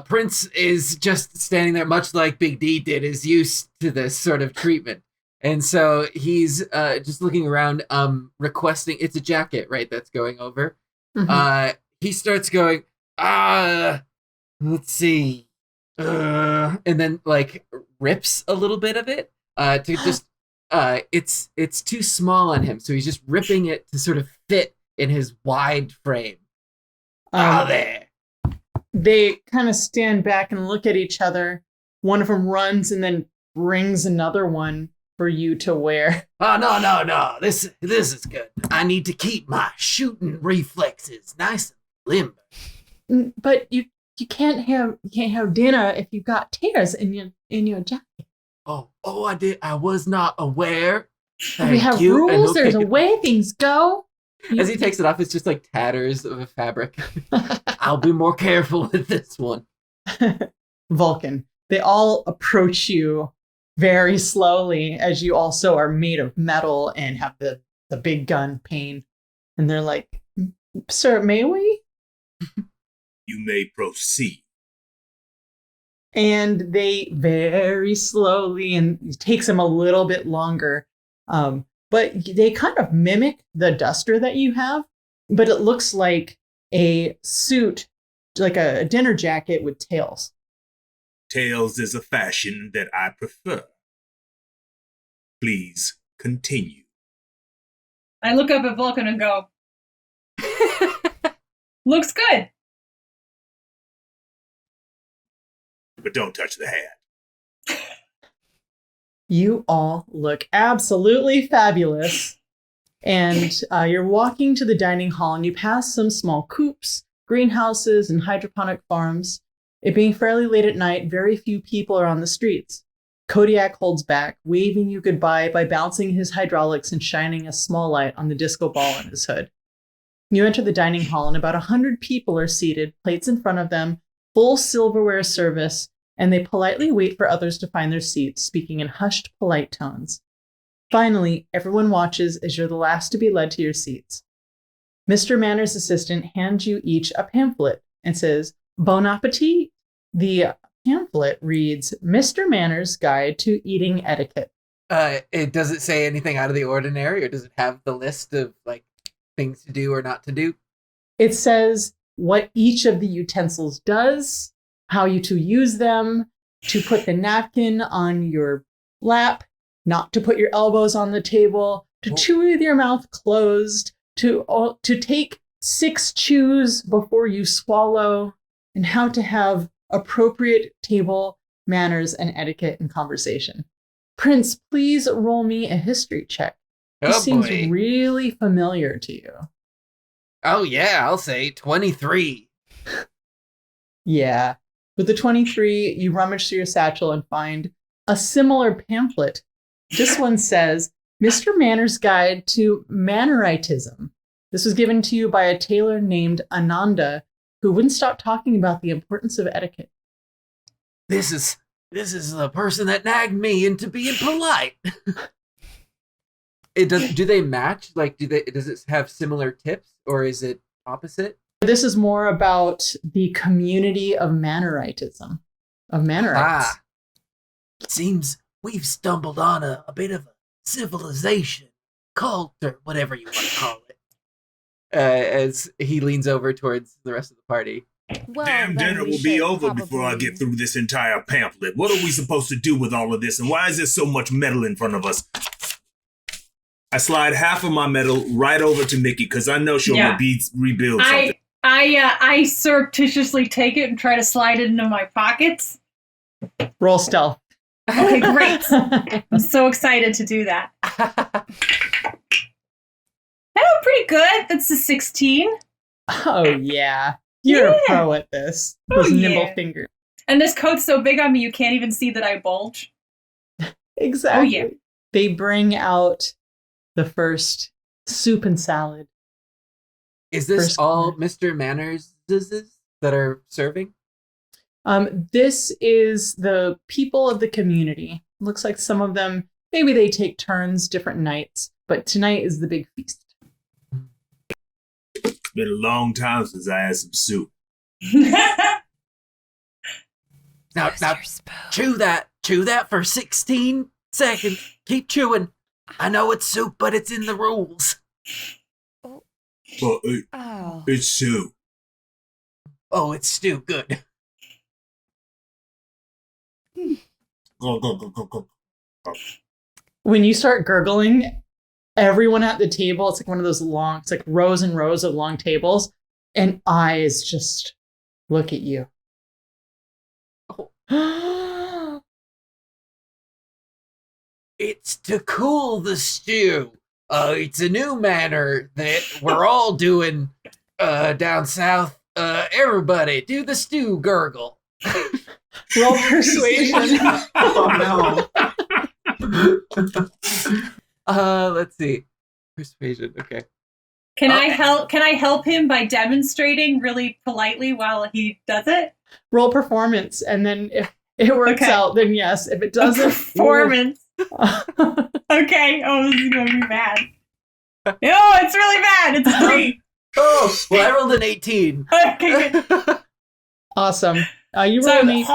Prince is just standing there, much like Big D did, is used to this sort of treatment. And so he's just looking around, requesting, it's a jacket, right, that's going over. Mhm. He starts going, let's see. And then, like, rips a little bit of it to just, it's too small on him. So he's just ripping it to sort of fit in his wide frame. There. They kind of stand back and look at each other. One of them runs and then brings another one for you to wear. Oh, no. This is good. I need to keep my shooting reflexes nice and limber. But you can't have dinner if you've got tears in your jacket. Oh, I was not aware. We have rules. There's a way things go. As he takes it off, it's just like tatters of a fabric. I'll be more careful with this one. Vulcan. They all approach you very slowly, as you also are made of metal and have the big gun Pain. And they're like, "Sir, may we?" You may proceed. And they very slowly, and it takes them a little bit longer, but they kind of mimic the duster that you have, but it looks like a suit, like a dinner jacket with tails. Tails is a fashion that I prefer. Please continue. I look up at Vulcan and go, looks good. But don't touch the hat. You all look absolutely fabulous. And you're walking to the dining hall and you pass some small coops, greenhouses, and hydroponic farms. It being fairly late at night, very few people are on the streets. Kodiak holds back, waving you goodbye by bouncing his hydraulics and shining a small light on the disco ball on his hood. You enter the dining hall and about 100 people are seated, plates in front of them, full silverware service, and they politely wait for others to find their seats, speaking in hushed, polite tones. Finally, everyone watches as you're the last to be led to your seats. Mr. Manners' assistant hands you each a pamphlet and says, "Bon appetit." The pamphlet reads, "Mr. Manners' Guide to Eating Etiquette." Does it say anything out of the ordinary, or does it have the list of, like, things to do or not to do? It says what each of the utensils does, how you to use them, to put the napkin on your lap, not to put your elbows on the table, to chew with your mouth closed, to take 6 chews before you swallow, and how to have appropriate table manners and etiquette in conversation. Prince, please roll me a history check. This seems really familiar to you. Oh, yeah, I'll say 23. Yeah. With the 23, you rummage through your satchel and find a similar pamphlet. This one says, "Mr. Manners' Guide to Manneritism." This was given to you by a tailor named Ananda, who wouldn't stop talking about the importance of etiquette. This is the person that nagged me into being polite. Do they match? Like, does it have similar tips, or is it opposite? This is more about the community of Manneritism, of Mannerites. It seems we've stumbled on a bit of a civilization, cult, or whatever you want to call it. As he leans over towards the rest of the party. Well, Damn dinner will be over before I get through this entire pamphlet. What are we supposed to do with all of this, and why is there so much metal in front of us? I slide half of my metal right over to Mickey because I know she'll rebuild something. I surreptitiously take it and try to slide it into my pockets. Roll stealth. Okay, great. I'm so excited to do that. Oh, pretty good. That's a 16. Oh, yeah. You're a pro at this. Those nimble fingers. And this coat's so big on me, you can't even see that I bulge. Exactly. Oh, yeah. They bring out the first soup and salad. Is this all Mr. Manners that are serving? This is the people of the community. Looks like some of them, maybe they take turns different nights, but tonight is the big feast. been a long time since I had some soup. Now, chew that for 16 seconds. Keep chewing. I know it's soup, but it's in the rules. But it's soup. Oh, it's stew. Good. When you start gurgling, everyone at the table, it's like one of those long, it's like rows and rows of long tables, and eyes just look at you. Oh. It's to cool the stew. It's a new manner that we're all doing down south. Everybody, do the stew gurgle. Roll persuasion. Oh no. Let's see. Persuasion. Okay. Can I help him by demonstrating really politely while he does it? Roll performance, and then if it works out, then yes. If it doesn't, performance. Okay. Oh, this is gonna be bad. No, it's really bad. It's 3. Oh, well, I rolled an 18. Okay, good. Awesome. You rolled an 18.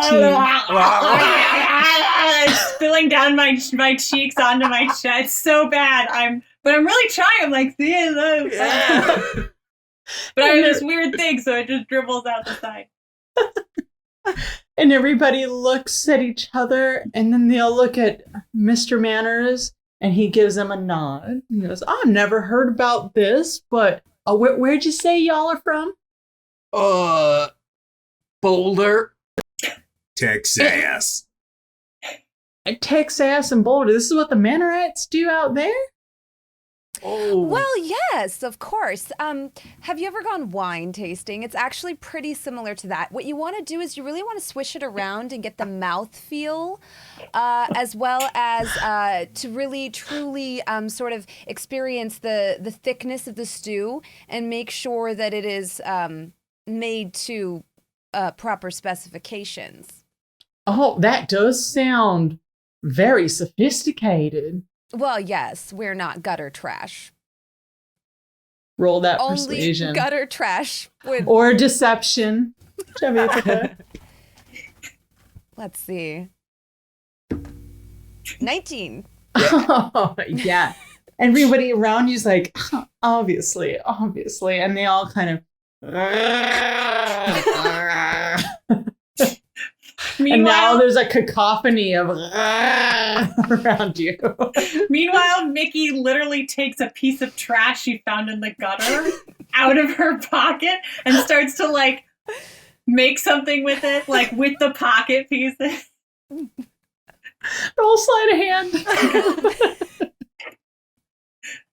Spilling down my cheeks onto my chest. It's so bad. But I'm really trying. I'm like, yeah. But I have this weird thing, so it just dribbles out the side. And everybody looks at each other, and then they'll look at Mr. Manners, and he gives them a nod. He goes, I've never heard about this, but where'd you say y'all are from? Boulder. Texas. Texas and Boulder. This is what the Mannerites do out there? Oh. Well, yes, of course. Have you ever gone wine tasting? It's actually pretty similar to that. What you want to do is you really want to swish it around and get the mouth feel, as well as to really, truly sort of experience the thickness of the stew and make sure that it is made to proper specifications. Oh, that does sound very sophisticated. Well, yes, we're not gutter trash. Roll that Only persuasion. Gutter trash would... Or deception. Let's see. 19. Oh, yeah. Everybody around you's like, obviously. And they all kind of... And now there's a cacophony of around you. Meanwhile, Mickey literally takes a piece of trash she found in the gutter out of her pocket and starts to make something with it, with the pocket pieces. Roll sleight of hand.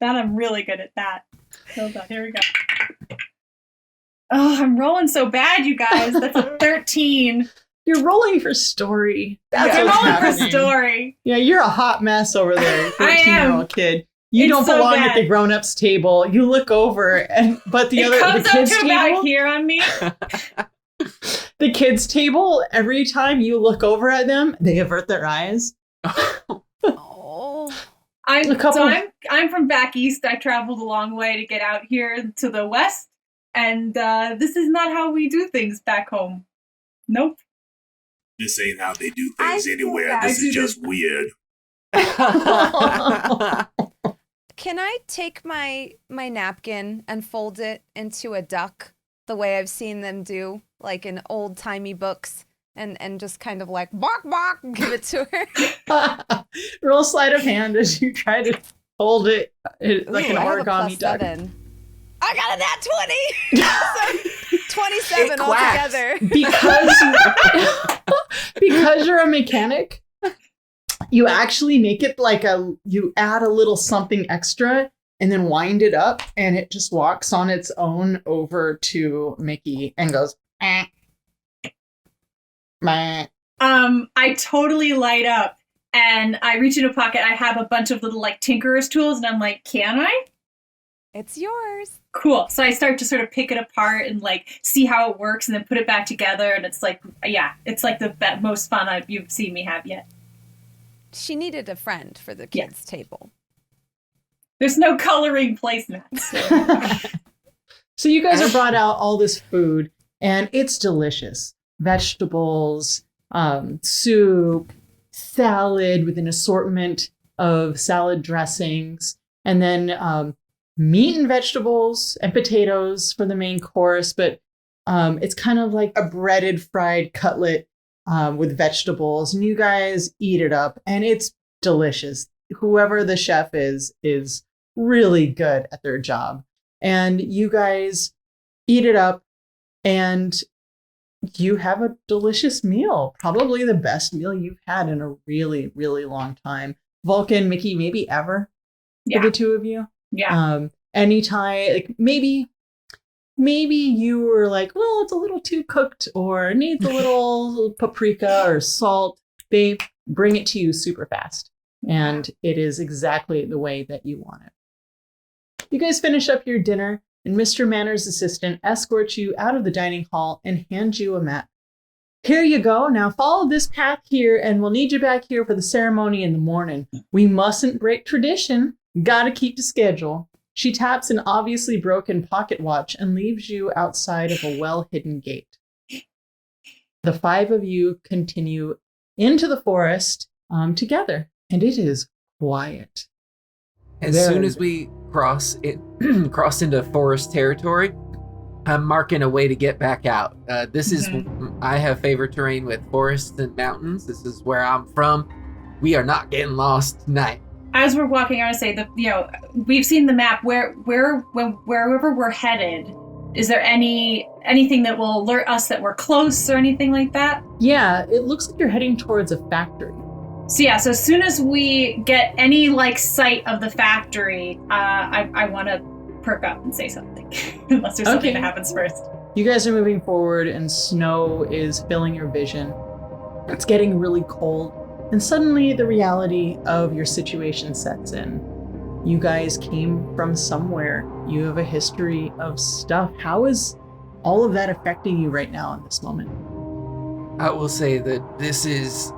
That I'm really good at that. Hold on, here we go. Oh, I'm rolling so bad, you guys. That's a 13. You're rolling for story. That's I'm what's rolling happening. for story. Yeah, you're a hot mess over there, 13-year-old kid. You It's don't so belong bad. at the grown-ups table. You look over, but the Comes kids up to table, about here on me. the kids table. Every time you look over at them, they avert their eyes. Oh. I'm from back east. I traveled a long way to get out here to the west, and this is not how we do things back home. Nope. This ain't how they do things I anywhere. feel This is just weird. Can I take my napkin and fold it into a duck the way I've seen them do, like in old-timey books, and just kind of like bark, bark, give it to her? Roll sleight of hand as you try to hold it like an Ooh, I have a origami duck. +7. I got a nat 20! So 27 It quacks. altogether. Because you're a mechanic, you actually make it you add a little something extra and then wind it up, and it just walks on its own over to Mickey and goes, eh. Meh. I totally light up, and I reach into a pocket. I have a bunch of little tinkerer's tools, and I'm like, can I? It's yours. Cool. So I start to sort of pick it apart and see how it works, and then put it back together. And it's it's the most fun you've seen me have yet. She needed a friend for the kids' table. There's no coloring placemats. So. So you guys are brought out all this food, and it's delicious. Vegetables, soup, salad with an assortment of salad dressings, and then meat and vegetables and potatoes for the main course. But it's kind of like a breaded fried cutlet with vegetables, and you guys eat it up, and it's delicious. Whoever the chef is really good at their job. And you guys eat it up, and you have a delicious meal. Probably the best meal you've had in a really, really long time. Vulcan, Mickey, maybe ever for the two of you. Yeah. Anytime, like maybe you were like, well, it's a little too cooked or needs a little paprika or salt. They bring it to you super fast. And it is exactly the way that you want it. You guys finish up your dinner, and Mr. Manner's assistant escorts you out of the dining hall and hands you a map. Here you go. Now follow this path here, and we'll need you back here for the ceremony in the morning. We mustn't break tradition. Gotta keep to schedule. She taps an obviously broken pocket watch and leaves you outside of a well-hidden gate. The five of you continue into the forest together, and it is quiet. As soon as we cross into forest territory, I'm marking a way to get back out. I have favorite terrain with forests and mountains. This is where I'm from. We are not getting lost tonight. As we're walking, I want to say that we've seen the map. Wherever we're headed, is there anything that will alert us that we're close or anything like that? Yeah, it looks like you're heading towards a factory. So as soon as we get any sight of the factory, I want to perk up and say something, unless there's something that happens first. You guys are moving forward, and snow is filling your vision. It's getting really cold, and suddenly the reality of your situation sets in. You guys came from somewhere. You have a history of stuff. How is all of that affecting you right now in this moment? I will say that this is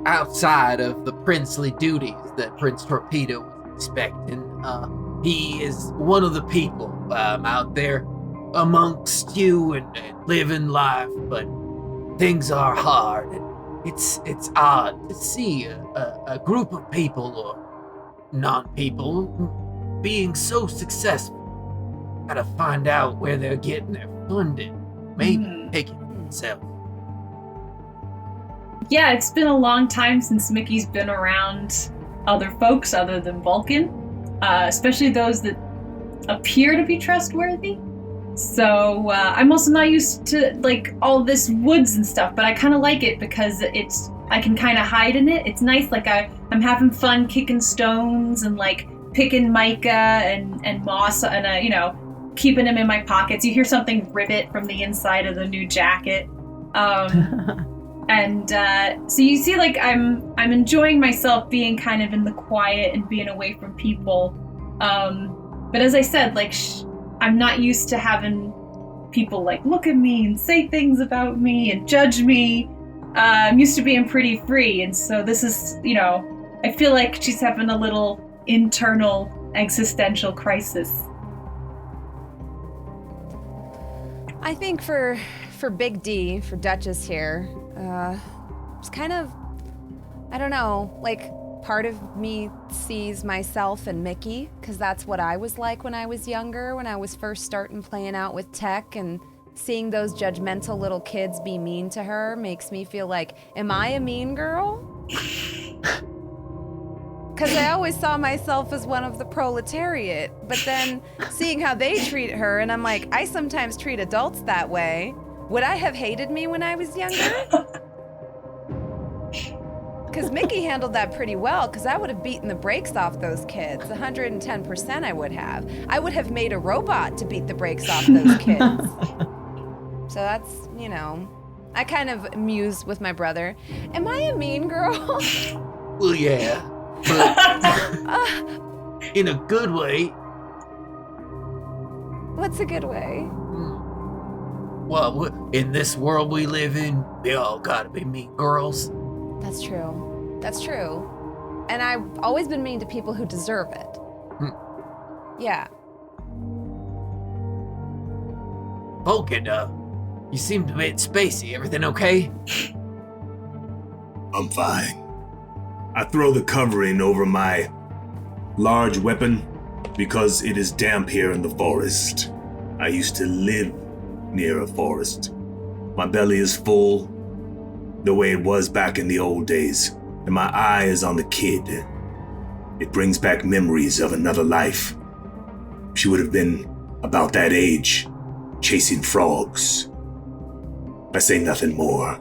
outside of the princely duties that Prince Torpedo was expecting. He is one of the people out there amongst you and living life, but things are hard. And it's odd to see a group of people or non-people being so successful. Gotta find out where they're getting their funding. Maybe take it for themselves. Yeah, it's been a long time since Mickey's been around other folks other than Vulcan, especially those that appear to be trustworthy. So I'm also not used to all this woods and stuff, but I kind of like it because I can kind of hide in it. It's nice, I'm having fun kicking stones and picking mica and moss and keeping them in my pockets. You hear something rivet from the inside of the new jacket. And so you see, I'm enjoying myself being kind of in the quiet and being away from people. But as I said, I'm not used to having people look at me and say things about me and judge me. I'm used to being pretty free, and so this is, I feel like she's having a little internal existential crisis. I think for Big D, for Duchess here, it's kind of, I don't know, part of me sees myself in Mickey, because that's what I was like when I was younger, when I was first starting playing out with tech, and seeing those judgmental little kids be mean to her makes me feel like, am I a mean girl? Because I always saw myself as one of the proletariat, but then seeing how they treat her, and I'm like, I sometimes treat adults that way. Would I have hated me when I was younger? Because Mickey handled that pretty well, because I would have beaten the brakes off those kids. 110% I would have. I would have made a robot to beat the brakes off those kids. So that's, I kind of muse with my brother. Am I a mean girl? Well, yeah, but in a good way. What's a good way? Well, in this world we live in, we all gotta be mean girls. That's true. That's true. And I've always been mean to people who deserve it. Yeah. Vulcan, you seem a bit spacey. Everything okay? I'm fine. I throw the covering over my large weapon because it is damp here in the forest. I used to live near a forest. My belly is full, the way it was back in the old days, and my eye is on the kid. It brings back memories of another life. She would have been about that age, chasing frogs. I say nothing more.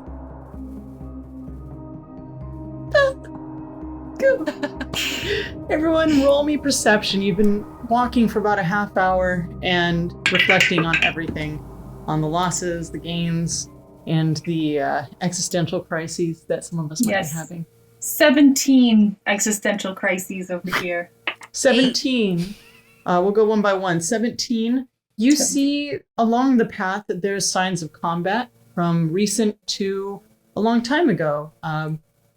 Everyone roll me perception. You've been walking for about a half hour and reflecting on everything. On the losses, the gains, and the existential crises that some of us might be having. 17 existential crises over here. 17. We'll go one by one. 17. You see along the path that there's signs of combat from recent to a long time ago.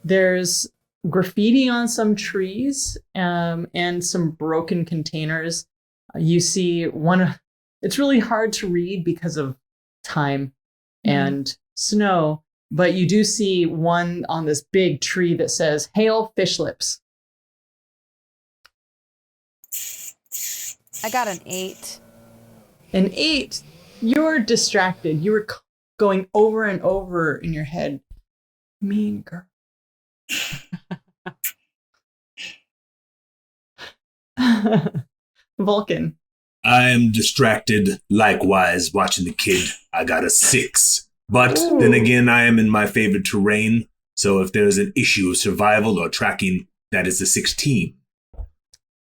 There's graffiti on some trees and some broken containers. You see one. It's really hard to read because of time and snow, but you do see one on this big tree that says, "Hail Fish Lips." I got an 8. An 8. You're distracted. You were going over and over in your head. Mean girl. Vulcan. I am distracted, likewise, watching the kid. I got a 6. But then again, I am in my favorite terrain, so if there's an issue of survival or tracking, that is a 16.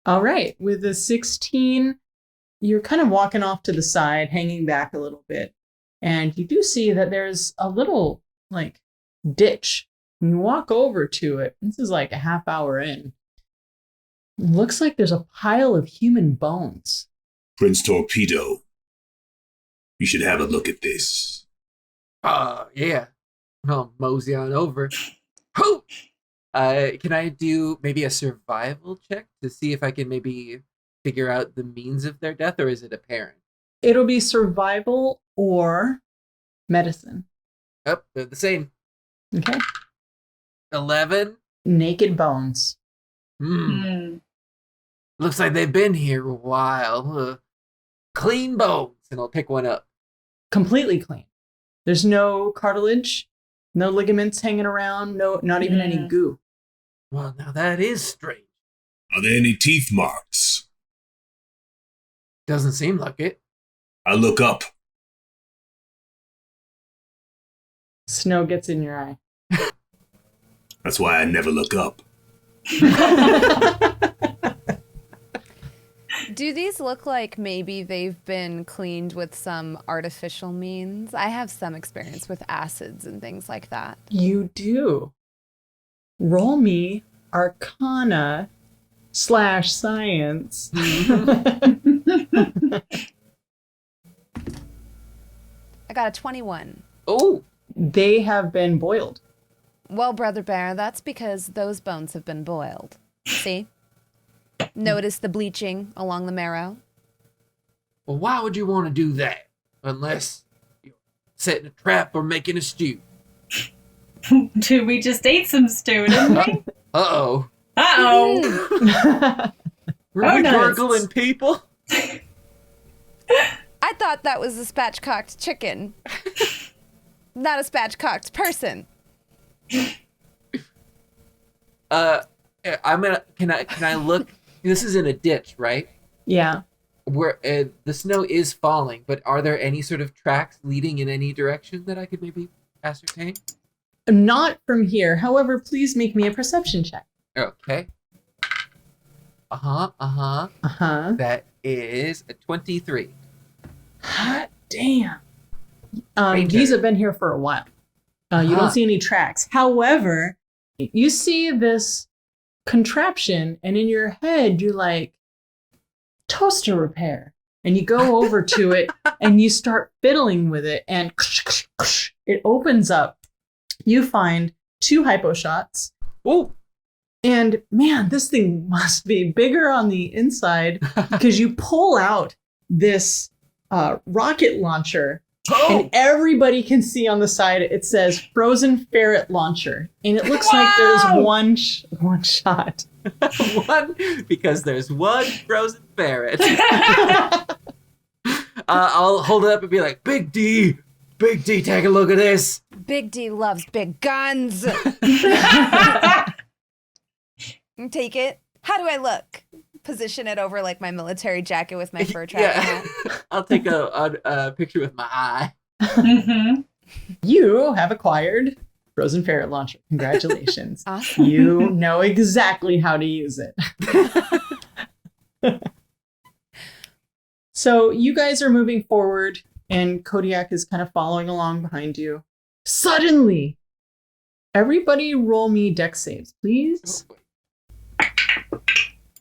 All right. With a 16, you're kind of walking off to the side, hanging back a little bit. And you do see that there's a little, ditch. You walk over to it. This is like a half hour in. Looks like there's a pile of human bones. Prince Torpedo, you should have a look at this. Yeah. I'll mosey on over. Whoo! Can I do maybe a survival check to see if I can maybe figure out the means of their death, or is it apparent? It'll be survival or medicine. Oh, they're the same. Okay. 11. Naked bones. Looks like they've been here a while. Clean bones. And I'll pick one up. Completely clean. There's no cartilage, no ligaments hanging around, not even any goo. Well, now that is strange. Are there any teeth marks? Doesn't seem like it. I look up. Snow gets in your eye. That's why I never look up. Do these look like maybe they've been cleaned with some artificial means? I have some experience with acids and things like that. You do. Roll me Arcana/Science. I got a 21. Oh! They have been boiled. Well, Brother Bear, that's because those bones have been boiled. See? Notice the bleaching along the marrow? Well, why would you want to do that? Unless you're setting a trap or making a stew. Dude, we just ate some stew, didn't we? Uh-oh. Uh-oh. Were we gargling people? I thought that was a spatchcocked chicken. Not a spatchcocked person. Can I look? This is in a ditch, right? Yeah. Where the snow is falling, but are there any sort of tracks leading in any direction that I could maybe ascertain? Not from here. However, please make me a perception check. Okay. That is a 23. Hot damn. Ranger. These have been here for a while. You don't see any tracks. However, you see this contraption, and in your head, you're like, toaster repair. And you go over to it, and you start fiddling with it, and it opens up. You find 2 hypo shots. Oh! And man, this thing must be bigger on the inside because you pull out this rocket launcher And everybody can see on the side, it says Frozen Ferret Launcher. And it looks like there's one shot. One, because there's one frozen ferret. I'll hold it up and be like, Big D, take a look at this. Big D loves big guns. Take it. How do I look? Position it over like my military jacket with my fur trapper hat. I'll take a picture with my eye. Mm-hmm. You have acquired Frozen Ferret Launcher. Congratulations. Awesome. You know exactly how to use it. So you guys are moving forward, and Kodiak is kind of following along behind you. Suddenly, everybody roll me dex saves, please.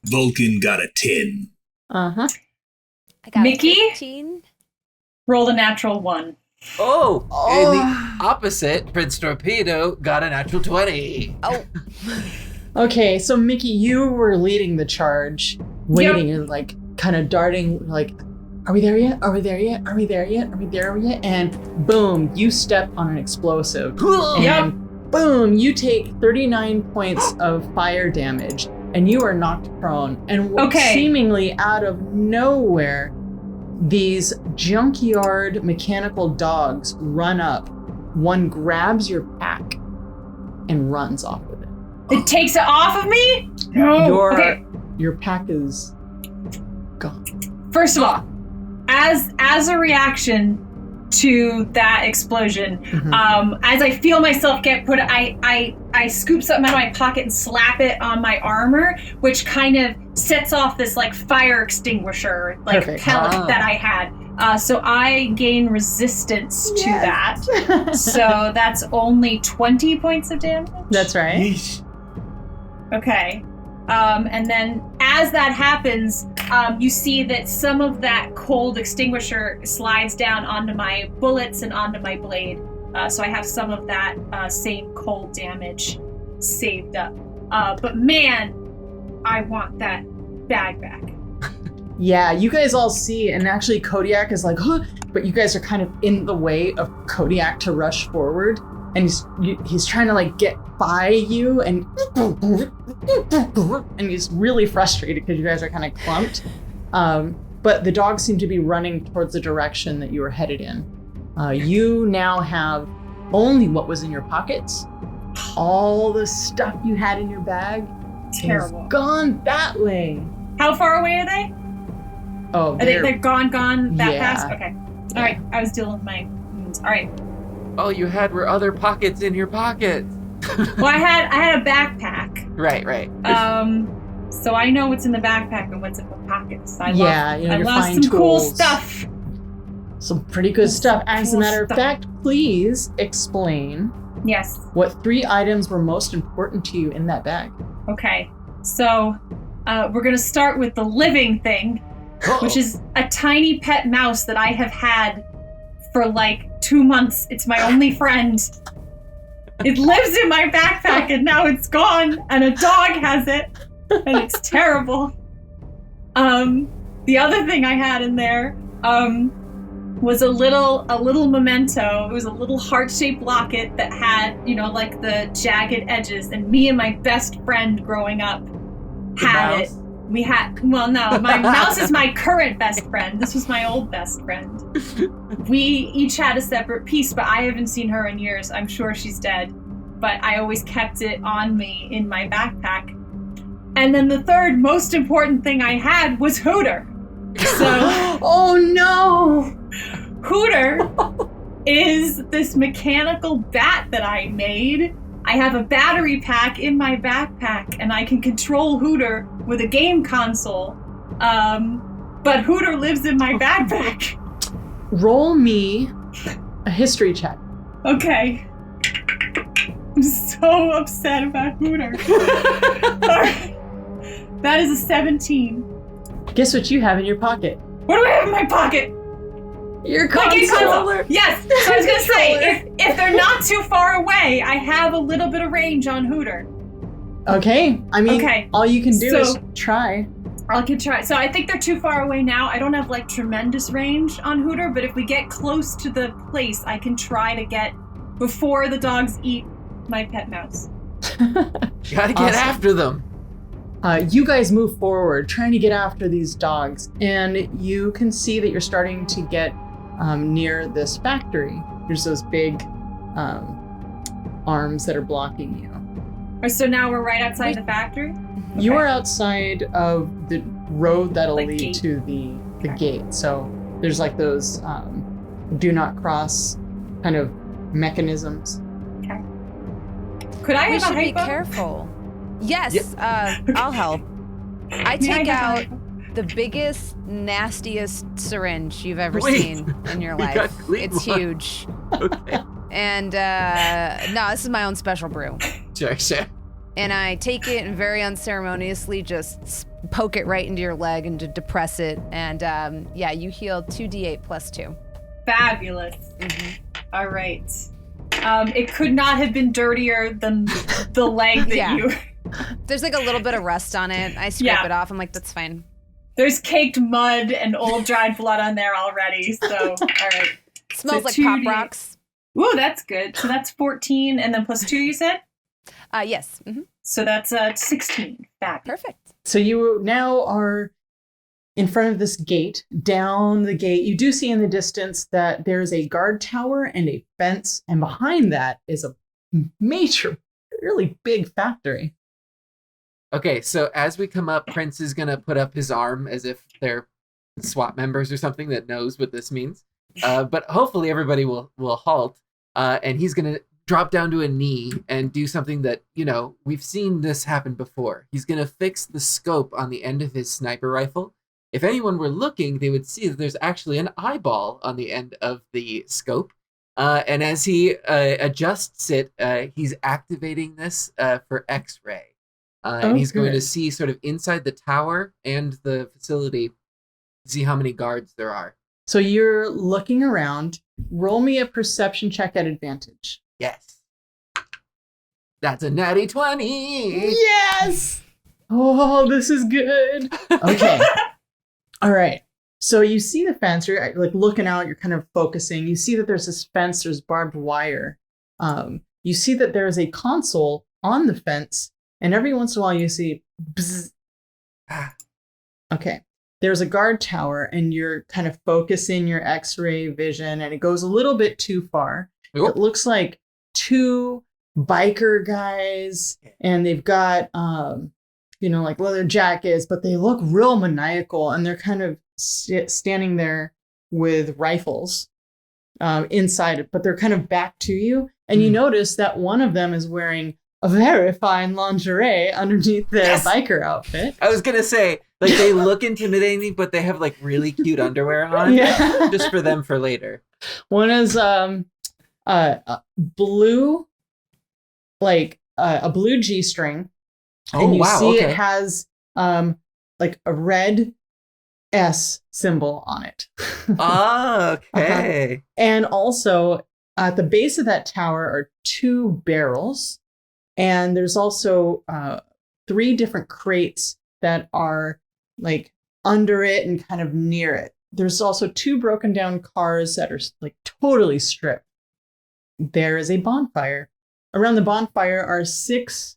Vulcan got a 10. Uh-huh. I got Mickey? 15. Rolled a natural 1. Oh, and the opposite, Prince Torpedo got a natural 20. Oh. Okay, so Mickey, you were leading the charge, waiting and like kind of darting, like, are we there yet? Are we there yet? Are we there yet? Are we there yet? And boom, you step on an explosive. And boom, you take 39 points of fire damage, and you are knocked prone. And seemingly out of nowhere, these junkyard mechanical dogs run up. One grabs your pack and runs off with it. It takes it off of me? No. Your pack is gone. First of all, as a reaction to that explosion, as I feel myself get put, I scoop something out of my pocket and slap it on my armor, which kind of sets off this like fire extinguisher pellet that I had. So I gain resistance to that. So that's only 20 points of damage. That's right. Yeesh. Okay. And then as that happens, you see that some of that cold extinguisher slides down onto my bullets and onto my blade. So I have some of that same cold damage saved up. But man, I want that bag back. Yeah, you guys all see, and actually Kodiak is like, huh, but you guys are kind of in the way of Kodiak to rush forward, and he's trying to like get by you, and he's really frustrated because you guys are kind of clumped. But the dogs seem to be running towards the direction that you were headed in. You now have only what was in your pockets. All the stuff you had in your bag is gone that way. How far away are they? Oh, they're gone that Yeah. fast? Okay. All right. I was dealing with my wounds. All right. All you had were other pockets in your pocket. Well, I had a backpack. Right. So I know what's in the backpack and what's in the pockets. I your lost fine some tools. cool stuff. Some pretty good stuff. As a cool matter of stuff. fact, please explain Yes. what 3 items were most important to you in that bag. Okay. So we're gonna start with the living thing, which is a tiny pet mouse that I have had for like 2 months. It's my only friend. It lives in my backpack and now it's gone, and a dog has it, and it's terrible. The other thing I had in there was a little memento. It was a little heart-shaped locket that had, like the jagged edges, and me and my best friend growing up had it. We had, my mouse is my current best friend. This was my old best friend. We each had a separate piece, but I haven't seen her in years. I'm sure she's dead, but I always kept it on me in my backpack. And then the third most important thing I had was Hooter. So, oh no! Hooter is this mechanical bat that I made. I have a battery pack in my backpack, and I can control Hooter with a game console. But Hooter lives in my backpack. Roll me a history check. Okay. I'm so upset about Hooter. Alright. That is a 17. Guess what you have in your pocket? What do I have in my pocket? Your My game console. controller. Yes. So I was gonna say, if they're not too far away, I have a little bit of range on Hooter. Okay. I mean, all you can do is try. I can try. So I think they're too far away now. I don't have like tremendous range on Hooter, but if we get close to the place, I can try to get before the dogs eat my pet mouse. Gotta get after them. You guys move forward, trying to get after these dogs, and you can see that you're starting to get near this factory. There's those big arms that are blocking you. So now we're right outside the factory? You are outside of the road that'll Like lead gate. to the gate. So there's like those do not cross kind of mechanisms. Okay. Could I We have a should be hypo? careful. Yes, I'll help. I May I take have a out hypo? the biggest, nastiest syringe you've ever Wait. seen in your We life. got clean It's one. huge. Okay. And no, this is my own special brew. Sure. And I take it and very unceremoniously just poke it right into your leg and to depress it. And yeah, you heal 2d8 plus 2. Fabulous. Mm-hmm. All right. It could not have been dirtier than the leg that Yeah. you... There's like a little bit of rust on it. I scrape Yeah. it off. I'm like, that's fine. There's caked mud and old dried blood on there already, so, all right. It smells So like Pop 2D. Rocks. Ooh, that's good. So that's 14, and then plus 2, you said? Yes. Mm-hmm. So that's 16. Fabulous. Perfect. So you now are in front of this gate. Down the gate, you do see in the distance that there's a guard tower and a fence, and behind that is a major, really big factory. Okay, so as we come up, Prince is gonna put up his arm as if they're SWAT members or something that knows what this means. But hopefully everybody will halt, and he's gonna drop down to a knee and do something that, you know, we've seen this happen before. He's gonna fix the scope on the end of his sniper rifle. If anyone were looking, they would see that there's actually an eyeball on the end of the scope. And as he adjusts it, he's activating this for X-ray. And he's going to Okay. see sort of inside the tower and the facility, see how many guards there are. So you're looking around. Roll me a perception check at advantage. Yes. That's a natty 20. Yes! Oh, this is good. Okay. All right. So you see the fence, you're like looking out, you're kind of focusing. You see that there's this fence, there's barbed wire. You see that there's a console on the fence, and every once in a while you see bzzz. Okay. There's a guard tower, and you're kind of focusing your X-ray vision, and it goes a little bit too far. Oh. It looks like two biker guys, and they've got like leather jackets, but they look real maniacal, and they're kind of standing there with rifles inside it, but they're kind of back to you. And you notice that one of them is wearing a very fine lingerie underneath their biker outfit. I was going to say, like, they look intimidating, but they have, like, really cute underwear on. Yeah. Just for them for later. One is blue, like a blue G-string. Oh, And you wow, see okay. it has like a red S symbol on it. Ah, okay. And also at the base of that tower are two barrels. And there's also 3 different crates that are like under it and kind of near it. There's also 2 broken down cars that are like totally stripped. There is a bonfire. Around the bonfire are 6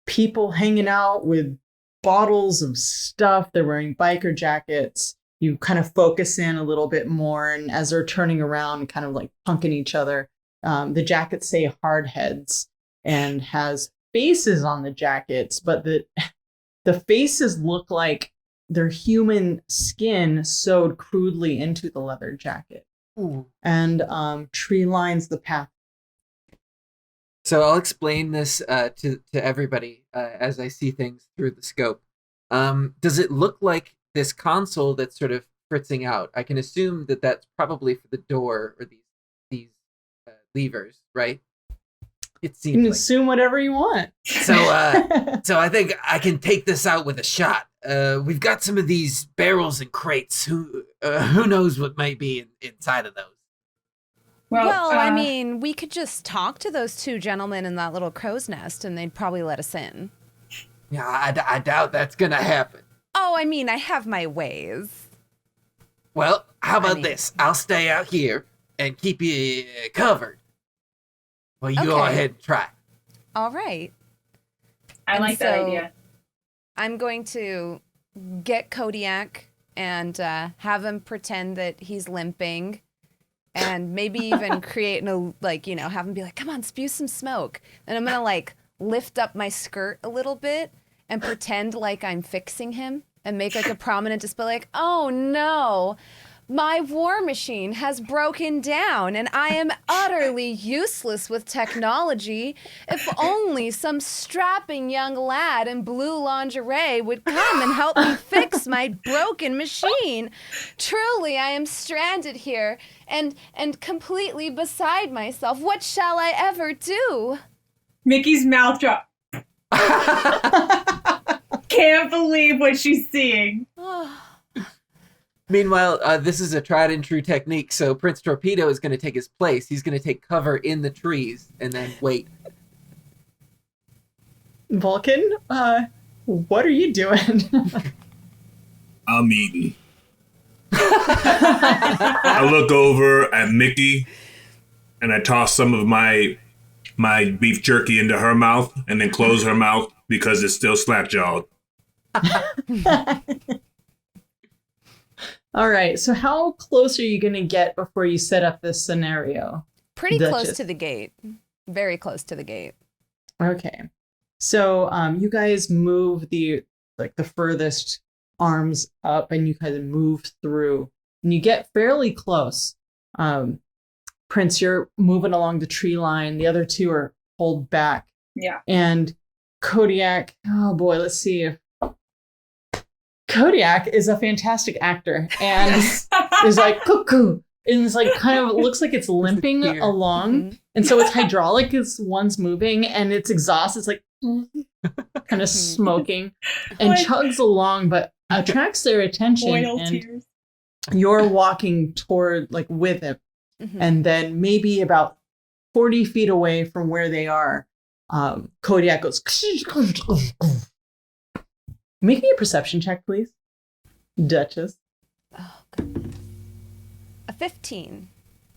people hanging out with bottles of stuff. They're wearing biker jackets. You kind of focus in a little bit more, and as they're turning around, kind of like punking each other, the jackets say hard heads and has faces on the jackets, but the faces look like they're human skin sewed crudely into the leather jacket. Ooh. And tree lines the path. So I'll explain this to everybody as I see things through the scope. Does it look like this console that's sort of fritzing out? I can assume that that's probably for the door or these levers, right? It You seems can like. assume whatever you want. So I think I can take this out with a shot. We've got some of these barrels and crates. Who knows what might be inside of those? Well, I mean, we could just talk to those 2 gentlemen in that little crow's nest, and they'd probably let us in. Yeah, I doubt that's gonna happen. Oh, I mean, I have my ways. Well, how about this? I'll stay out here and keep you covered. Well, you go ahead and try. All right. I like that idea. I'm going to get Kodiak and have him pretend that he's limping, and maybe even create have him be like, "Come on, spew some smoke." And I'm gonna lift up my skirt a little bit and pretend like I'm fixing him, and make a prominent display, like, "Oh no, my war machine has broken down and I am utterly useless with technology. If only some strapping young lad in blue lingerie would come and help me fix my broken machine. Truly, I am stranded here and completely beside myself. What shall I ever do?" Mickey's mouth drop. Can't believe what she's seeing. Meanwhile, this is a tried and true technique, so Prince Torpedo is going to take his place. He's going to take cover in the trees and then wait. Vulcan, what are you doing? I'm eating. I look over at Mickey and I toss some of my beef jerky into her mouth and then close her mouth because it's still slack-jawed. All right, so how close are you going to get before you set up this scenario? Pretty close to the gate. Very close to the gate. Okay. So you guys move the furthest arms up and you kind of move through and you get fairly close. Prince, you're moving along the tree line. The other two are pulled back. Yeah. And Kodiak, oh boy, let's see if Kodiak is a fantastic actor and is like cuckoo and it's kind of looks like it's limping along, and so it's hydraulic as one's moving and its exhaust is kind of smoking and chugs along, but attracts their attention. And tears. You're walking toward with it, and then maybe about 40 feet away from where they are, Kodiak goes. Make me a perception check, please. Duchess. Oh, God. A 15.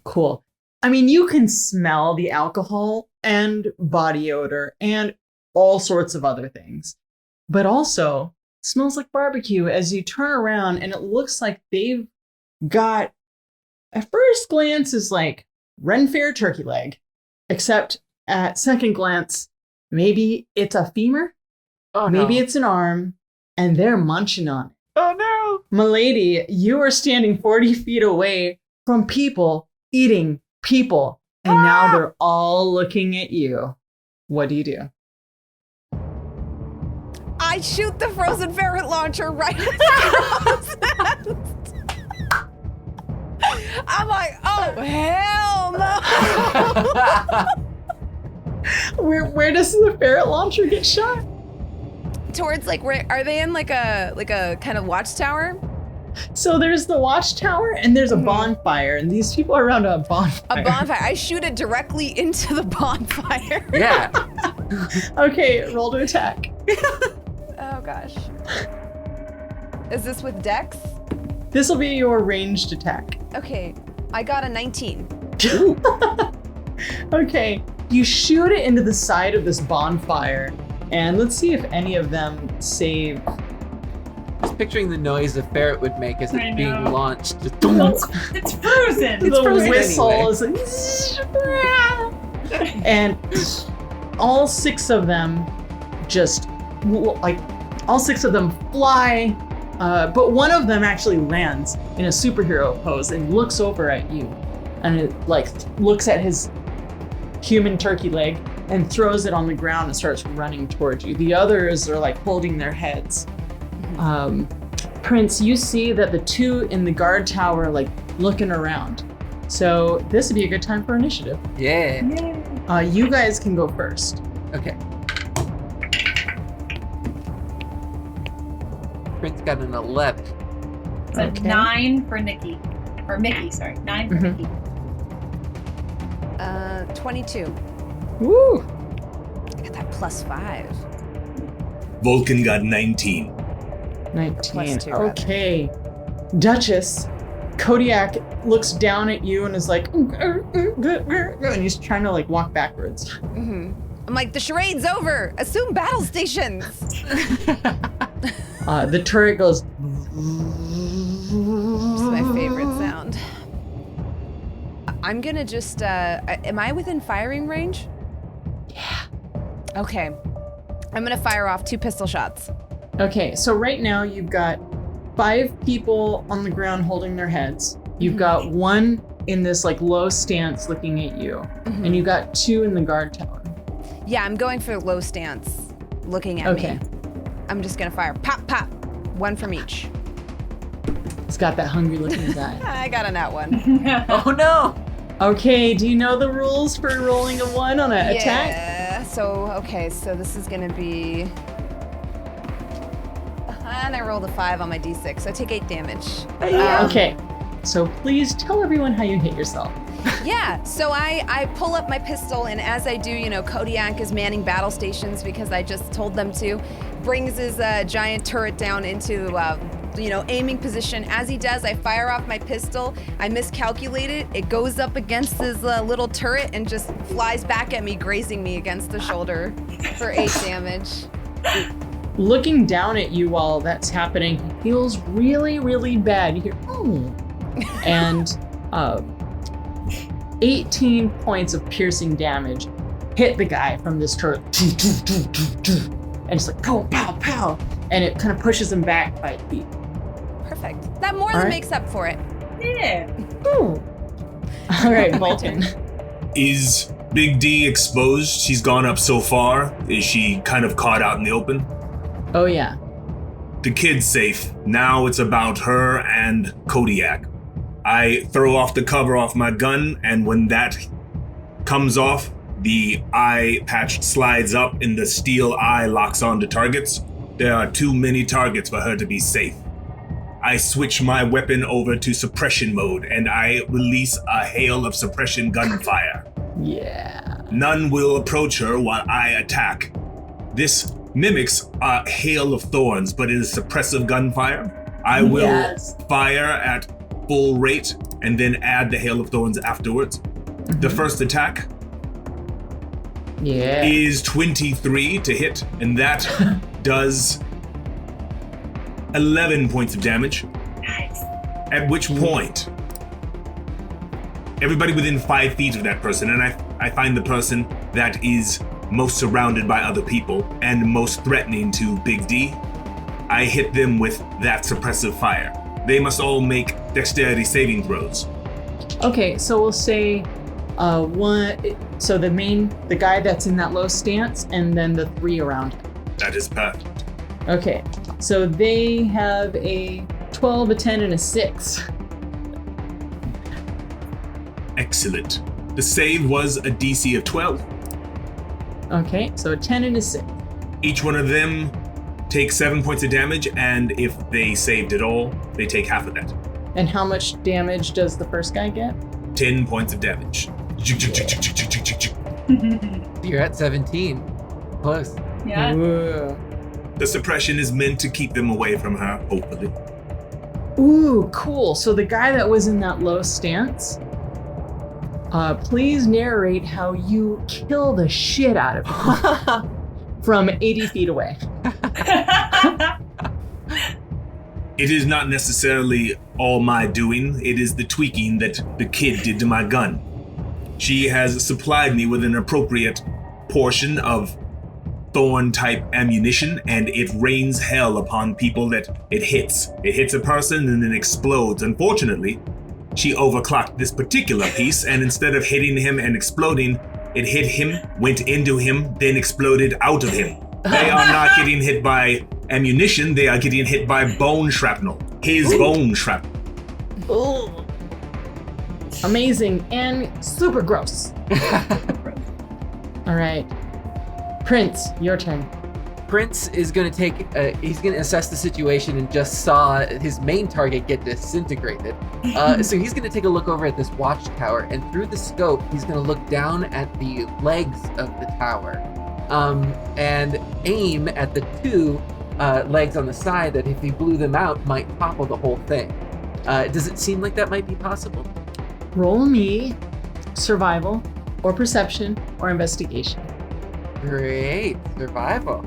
Cool. I mean, you can smell the alcohol and body odor and all sorts of other things. But also, smells like barbecue as you turn around and it looks like they've got, at first glance, is Ren Fair turkey leg. Except at second glance, maybe it's a femur. Oh, maybe it's an arm. And they're munching on it. Oh, no. Milady, you are standing 40 feet away from people eating people. And now they're all looking at you. What do you do? I shoot the frozen ferret launcher right at the crow's nest. I'm like, oh, hell no. Where does the ferret launcher get shot? Towards where are they in a kind of watchtower? So there's the watchtower and there's a bonfire, and these people are around a bonfire. A bonfire. I shoot it directly into the bonfire. Yeah. Okay, roll to attack. Oh gosh. Is this with Dex? This will be your ranged attack. Okay, I got a 19. Okay, you shoot it into the side of this bonfire. And let's see if any of them save. Just picturing the noise a ferret would make as it's being launched. Just it's frozen. The frozen whistle anyway. is and all six of them fly, but one of them actually lands in a superhero pose and looks over at you, and it looks at his human turkey leg and throws it on the ground and starts running towards you. The others are holding their heads. Prince, you see that the two in the guard tower are looking around. So this would be a good time for initiative. Yeah. You guys can go first. Okay. Prince got an 11. It's a 9 for Nikki. Or Mickey, sorry. 9 for Mickey. 22. Woo! I got that +5. Vulcan got 19. 19. +2, rather. Okay. Duchess, Kodiak looks down at you and is like, and he's trying to like walk backwards. Mm-hmm. I'm like, the charade's over. Assume battle stations. The turret goes. It's my favorite sound. I'm gonna just, am I within firing range? Yeah. Okay. I'm gonna fire off 2 pistol shots. Okay, so right now you've got 5 people on the ground holding their heads. You've got 1 in this like low stance looking at you, and you've got 2 in the guard tower. Yeah, I'm going for low stance, looking at me. I'm just gonna fire. Pop, pop. 1 from each. It's got that hungry look in his eye. I got a nat 1. Oh no! Okay, do you know the rules for rolling a 1 on an attack? Yeah, so this is gonna be... And I rolled a 5 on my d6, so I take 8 damage. Okay, so please tell everyone how you hit yourself. Yeah, so I pull up my pistol, and as I do, Kodiak is manning battle stations because I just told them to. Brings his giant turret down into, aiming position. As he does, I fire off my pistol. I miscalculate it. It goes up against his little turret and just flies back at me, grazing me against the shoulder for 8 damage. Looking down at you while that's happening, he feels really, really bad. You hear, oh. And 18 points of piercing damage hit the guy from this turret. And it's like, pow, pow, pow. And it kind of pushes him back 5 feet. Perfect. That more than makes up for it. Yeah. Ooh. All right, Vulcan. Is Big D exposed? She's gone up so far. Is she kind of caught out in the open? Oh, yeah. The kid's safe. Now it's about her and Kodiak. I throw off the cover off my gun, and when that comes off, the eye patch slides up and the steel eye locks onto targets. There are too many targets for her to be safe. I switch my weapon over to suppression mode, and I release a hail of suppression gunfire. Yeah. None will approach her while I attack. This mimics a hail of thorns, but it is suppressive gunfire. I will fire at full rate and then add the hail of thorns afterwards. The first attack is 23 to hit, and that does 11 points of damage. Nice. At which point, everybody within 5 feet of that person, and I find the person that is most surrounded by other people and most threatening to Big D, I hit them with that suppressive fire. They must all make dexterity saving throws. Okay, so we'll say so the guy that's in that low stance, and then the 3 around him. That is perfect. Okay, so they have a 12, a 10, and a 6. Excellent. The save was a DC of 12. Okay, so a 10 and a 6. Each one of them takes 7 points of damage, and if they saved at all, they take half of that. And how much damage does the first guy get? 10 points of damage. You're at 17. Close. Yeah. Ooh. The suppression is meant to keep them away from her, hopefully. Ooh, cool. So the guy that was in that low stance, please narrate how you kill the shit out of him from 80 feet away. It is not necessarily all my doing. It is the tweaking that the kid did to my gun. She has supplied me with an appropriate portion of thorn-type ammunition, and it rains hell upon people that it hits. It hits a person and then explodes. Unfortunately, she overclocked this particular piece, and instead of hitting him and exploding, it hit him, went into him, then exploded out of him. They are not getting hit by ammunition, they are getting hit by bone shrapnel. His bone shrapnel. Ooh. Amazing and super gross. All right. Prince, your turn. Prince is going to he's going to assess the situation and just saw his main target get disintegrated. So he's going to take a look over at this watchtower, and through the scope, he's going to look down at the legs of the tower and aim at the 2 legs on the side that if he blew them out might topple the whole thing. Does it seem like that might be possible? Roll me survival or perception or investigation. Great. Survival.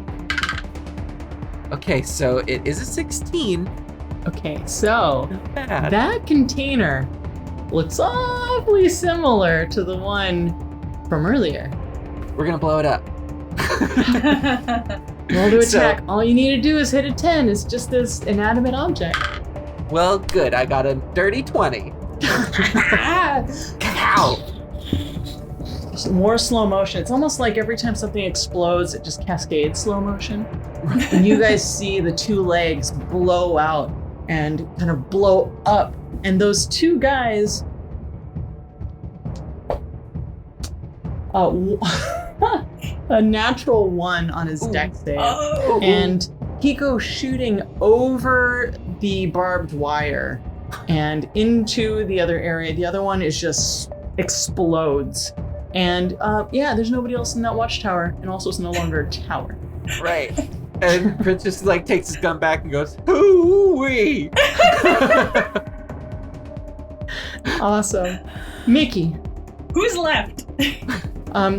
Okay, so it is a 16. Okay, so Not bad. that container looks awfully similar to the one from earlier. We're gonna blow it up. Roll to So- attack. All you need to do is hit a 10. It's just this inanimate object. Well, good. I got a dirty 20. Ow! More slow motion. It's almost like every time something explodes, it just cascades slow motion. And you guys see the two legs blow out and kind of blow up. And those two guys, a natural 1 on his dex save. Oh. And he goes shooting over the barbed wire and into the other area. The other one is just explodes. And there's nobody else in that watchtower, and also it's no longer a tower. Right. And Prince just like takes his gun back and goes, hoo-wee! Awesome. Mickey, Who's left?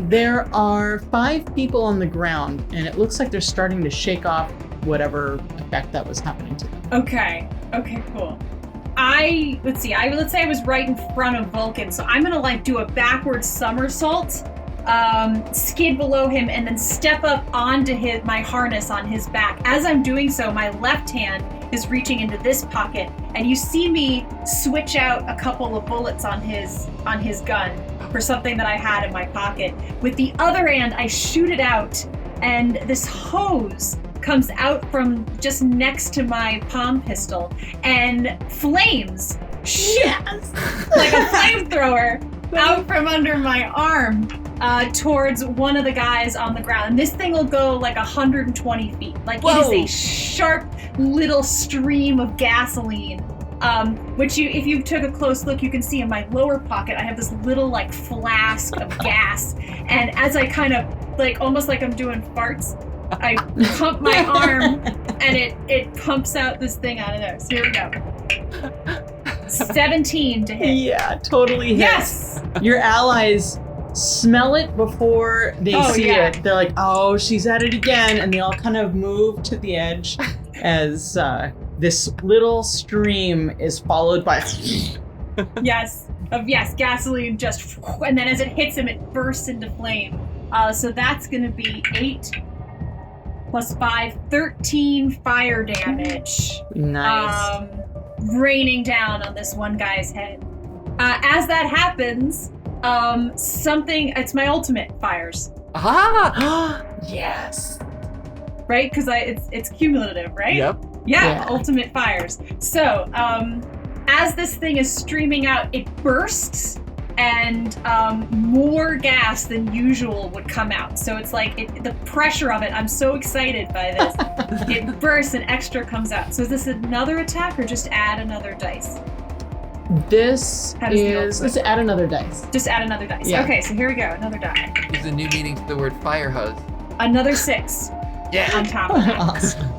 there are 5 people on the ground, and it looks like they're starting to shake off whatever effect that was happening to them. Okay, cool. Let's say I was right in front of Vulcan, so I'm gonna like do a backward somersault, skid below him, and then step up onto my harness on his back. As I'm doing so, my left hand is reaching into this pocket, and you see me switch out a couple of bullets on his gun for something that I had in my pocket. With the other hand, I shoot it out, and this hose comes out from just next to my palm pistol, and flames shoot like a flamethrower out from under my arm towards one of the guys on the ground. And this thing will go like 120 feet. Like, Whoa. It is a sharp little stream of gasoline. Which if you took a close look, you can see in my lower pocket, I have this little like flask of gas. And as I kind of like, almost like I'm doing farts, I pump my arm and it pumps out this thing out of there. So here we go. 17 to hit. Yeah, totally hits. Yes! Your allies smell it before they see it. They're like, oh, she's at it again. And they all kind of move to the edge as this little stream is followed by... Yes, gasoline just, and then as it hits him, it bursts into flame. So that's going to be 8 plus 5, 13 fire damage. Nice. Raining down on this one guy's head. As that happens, it's my ultimate fires. Ah! Yes. Right? Because it's cumulative, right? Yep. Yeah, ultimate fires. So, as this thing is streaming out, it bursts, and more gas than usual would come out. So it's like the pressure of it. I'm so excited by this. It bursts and extra comes out. So is this another attack or just add another dice? This How does the is... ultimate- Let's add another dice. Just add another dice. Yeah. Okay, so here we go. Another die. There's a new meaning to the word fire hose. Another 6 Yeah. on top of that. Awesome.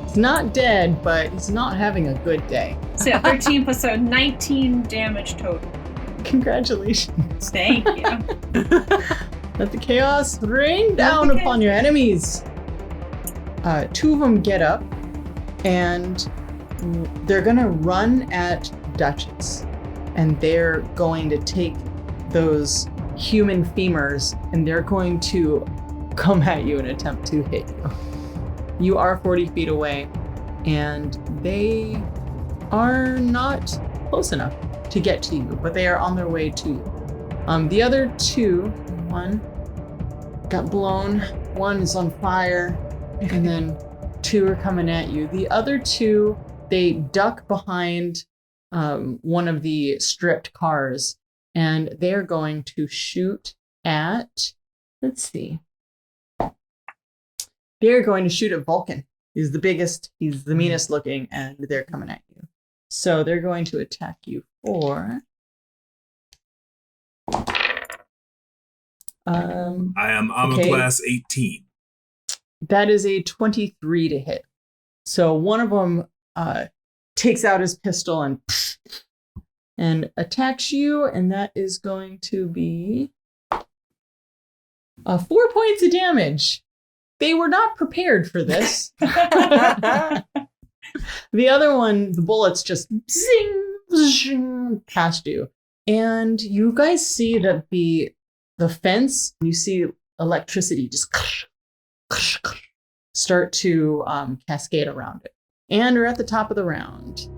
He's not dead, but he's not having a good day. So 13 plus 19 damage total. Congratulations. Thank you. Let the chaos rain down Okay. upon your enemies. 2 of them get up, and they're gonna run at Duchess, and they're going to take those human femurs, and they're going to come at you and attempt to hit you. You are 40 feet away, and they are not close enough to get to you, but they are on their way to you. The other 2, one got blown, one is on fire, and then 2 are coming at you. The other 2, they duck behind one of the stripped cars, and they're going to shoot at, let's see. They're going to shoot at Vulcan. He's the biggest, he's the meanest looking, and they're coming at you. So they're going to attack you for... I am armor Okay. class 18. That is a 23 to hit. So one of them takes out his pistol and attacks you, and that is going to be 4 points of damage. They were not prepared for this. The other one, the bullets just zing past you. And you guys see that the fence, you see electricity just start to cascade around it. And we're at the top of the round.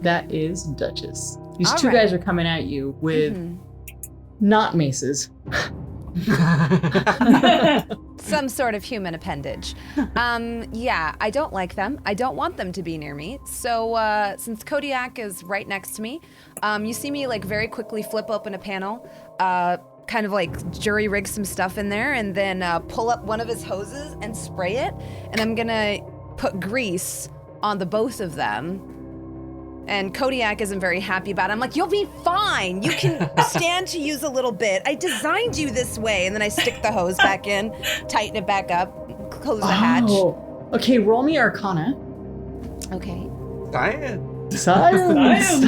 That is Duchess. These two guys are coming at you with not maces. Some sort of human appendage. Yeah, I don't like them. I don't want them to be near me. So since Kodiak is right next to me, you see me like very quickly flip open a panel, kind of like jury rig some stuff in there, and then pull up one of his hoses and spray it. And I'm gonna put grease on the both of them. And Kodiak isn't very happy about it. I'm like, you'll be fine. You can stand to use a little bit. I designed you this way. And then I stick the hose back in, tighten it back up, close the hatch. Okay, roll me Arcana. Okay. Science.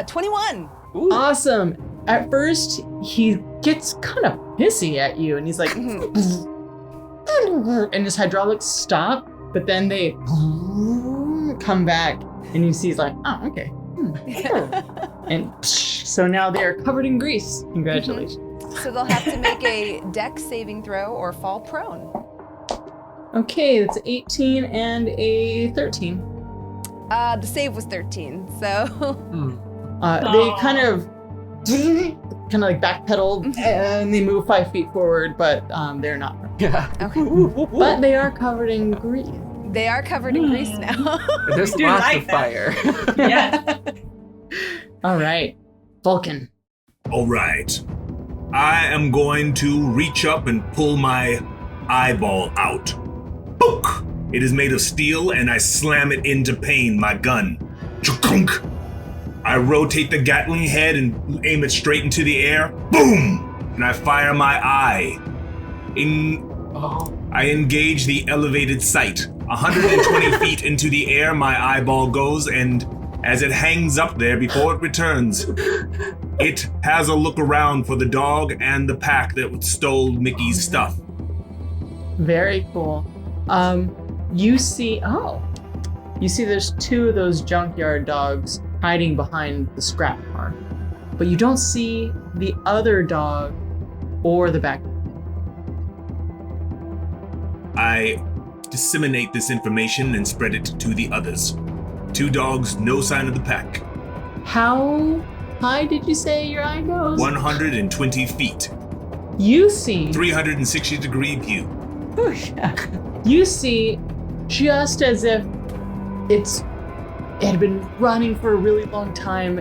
21. Ooh. Awesome. At first, he gets kind of pissy at you, and he's like, and his hydraulics stop, but then they come back, and you see he's like, oh, okay. And so now they are covered in grease. Congratulations. So they'll have to make a dex saving throw or fall prone. Okay, that's 18 and a 13. The save was 13, so... They kind of like backpedal and they move 5 feet forward, but they're not. Yeah. Okay. But they are covered in grease. They are covered in grease now. There's do lots like of that. fire. Yeah. All right, Vulcan. All right. I am going to reach up and pull my eyeball out. Book! It is made of steel, and I slam it into Pain, my gun. Chukunk! I rotate the Gatling head and aim it straight into the air. Boom! And I fire my eye. I engage the elevated sight. 120 feet into the air, my eyeball goes, and as it hangs up there before it returns, it has a look around for the dog and the pack that stole Mickey's stuff. Very cool. You see there's 2 of those junkyard dogs hiding behind the scrap car, but you don't see the other dog or the back. I disseminate this information and spread it to the others. 2 dogs, no sign of the pack. How high did you say your eye goes? 120 feet. You see 360-degree view. You see, just as if it had been running for a really long time,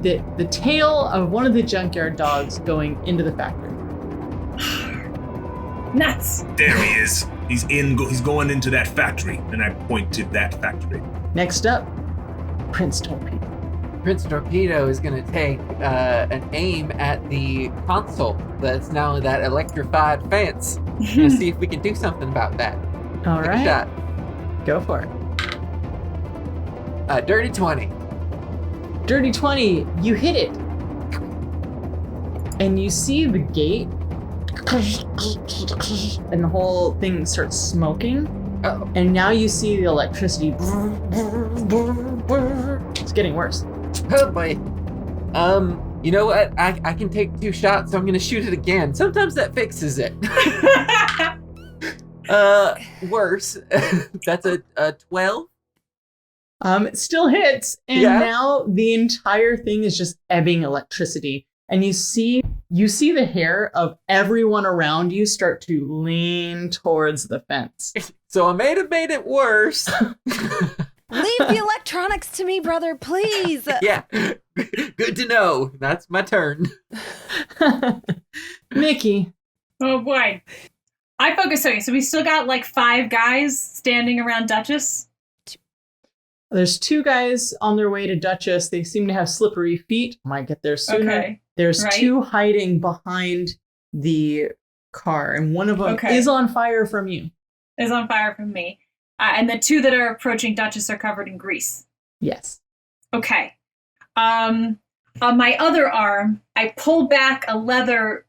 the tail of one of the junkyard dogs going into the factory. Nuts. There he is. He's going into that factory, and I point to that factory. Next up, Prince Torpedo. Prince Torpedo is going to take an aim at the console that's now that electrified fence. To see if we can do something about that. All Take right, a shot. go for it. Dirty 20. Dirty 20, you hit it. And you see the gate, and the whole thing starts smoking. Uh-oh. And now you see the electricity. It's getting worse. Oh boy. You know what? I can take 2 shots, so I'm gonna shoot it again. Sometimes that fixes it. Worse. That's a 12. It still hits, and Yeah. now the entire thing is just ebbing electricity. And you see the hair of everyone around you start to lean towards the fence. So I may have made it worse. Leave the electronics to me, brother, please. Yeah. Good to know. That's my turn. Mickey, Oh boy. I focus. Okay, so we still got like 5 guys standing around Duchess. there's 2 guys on their way to Duchess. They seem to have slippery feet. Might get there sooner. Okay. There's Right. 2 hiding behind the car, and one of them Okay. is on fire from you. Is on fire from me. And the two that are approaching Duchess are covered in grease. Yes. Okay. On my other arm, I pull back a leather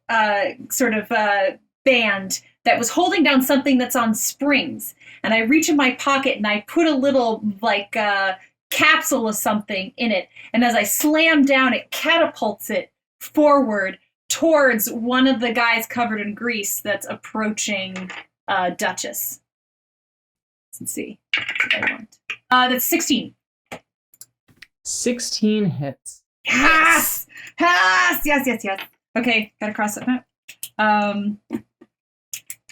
band that was holding down something that's on springs. And I reach in my pocket and I put a little capsule of something in it. And as I slam down, it catapults it forward towards one of the guys covered in grease that's approaching Duchess. Let's see. What I want. That's 16. 16 hits. Yes! Yes. Okay, gotta cross that map.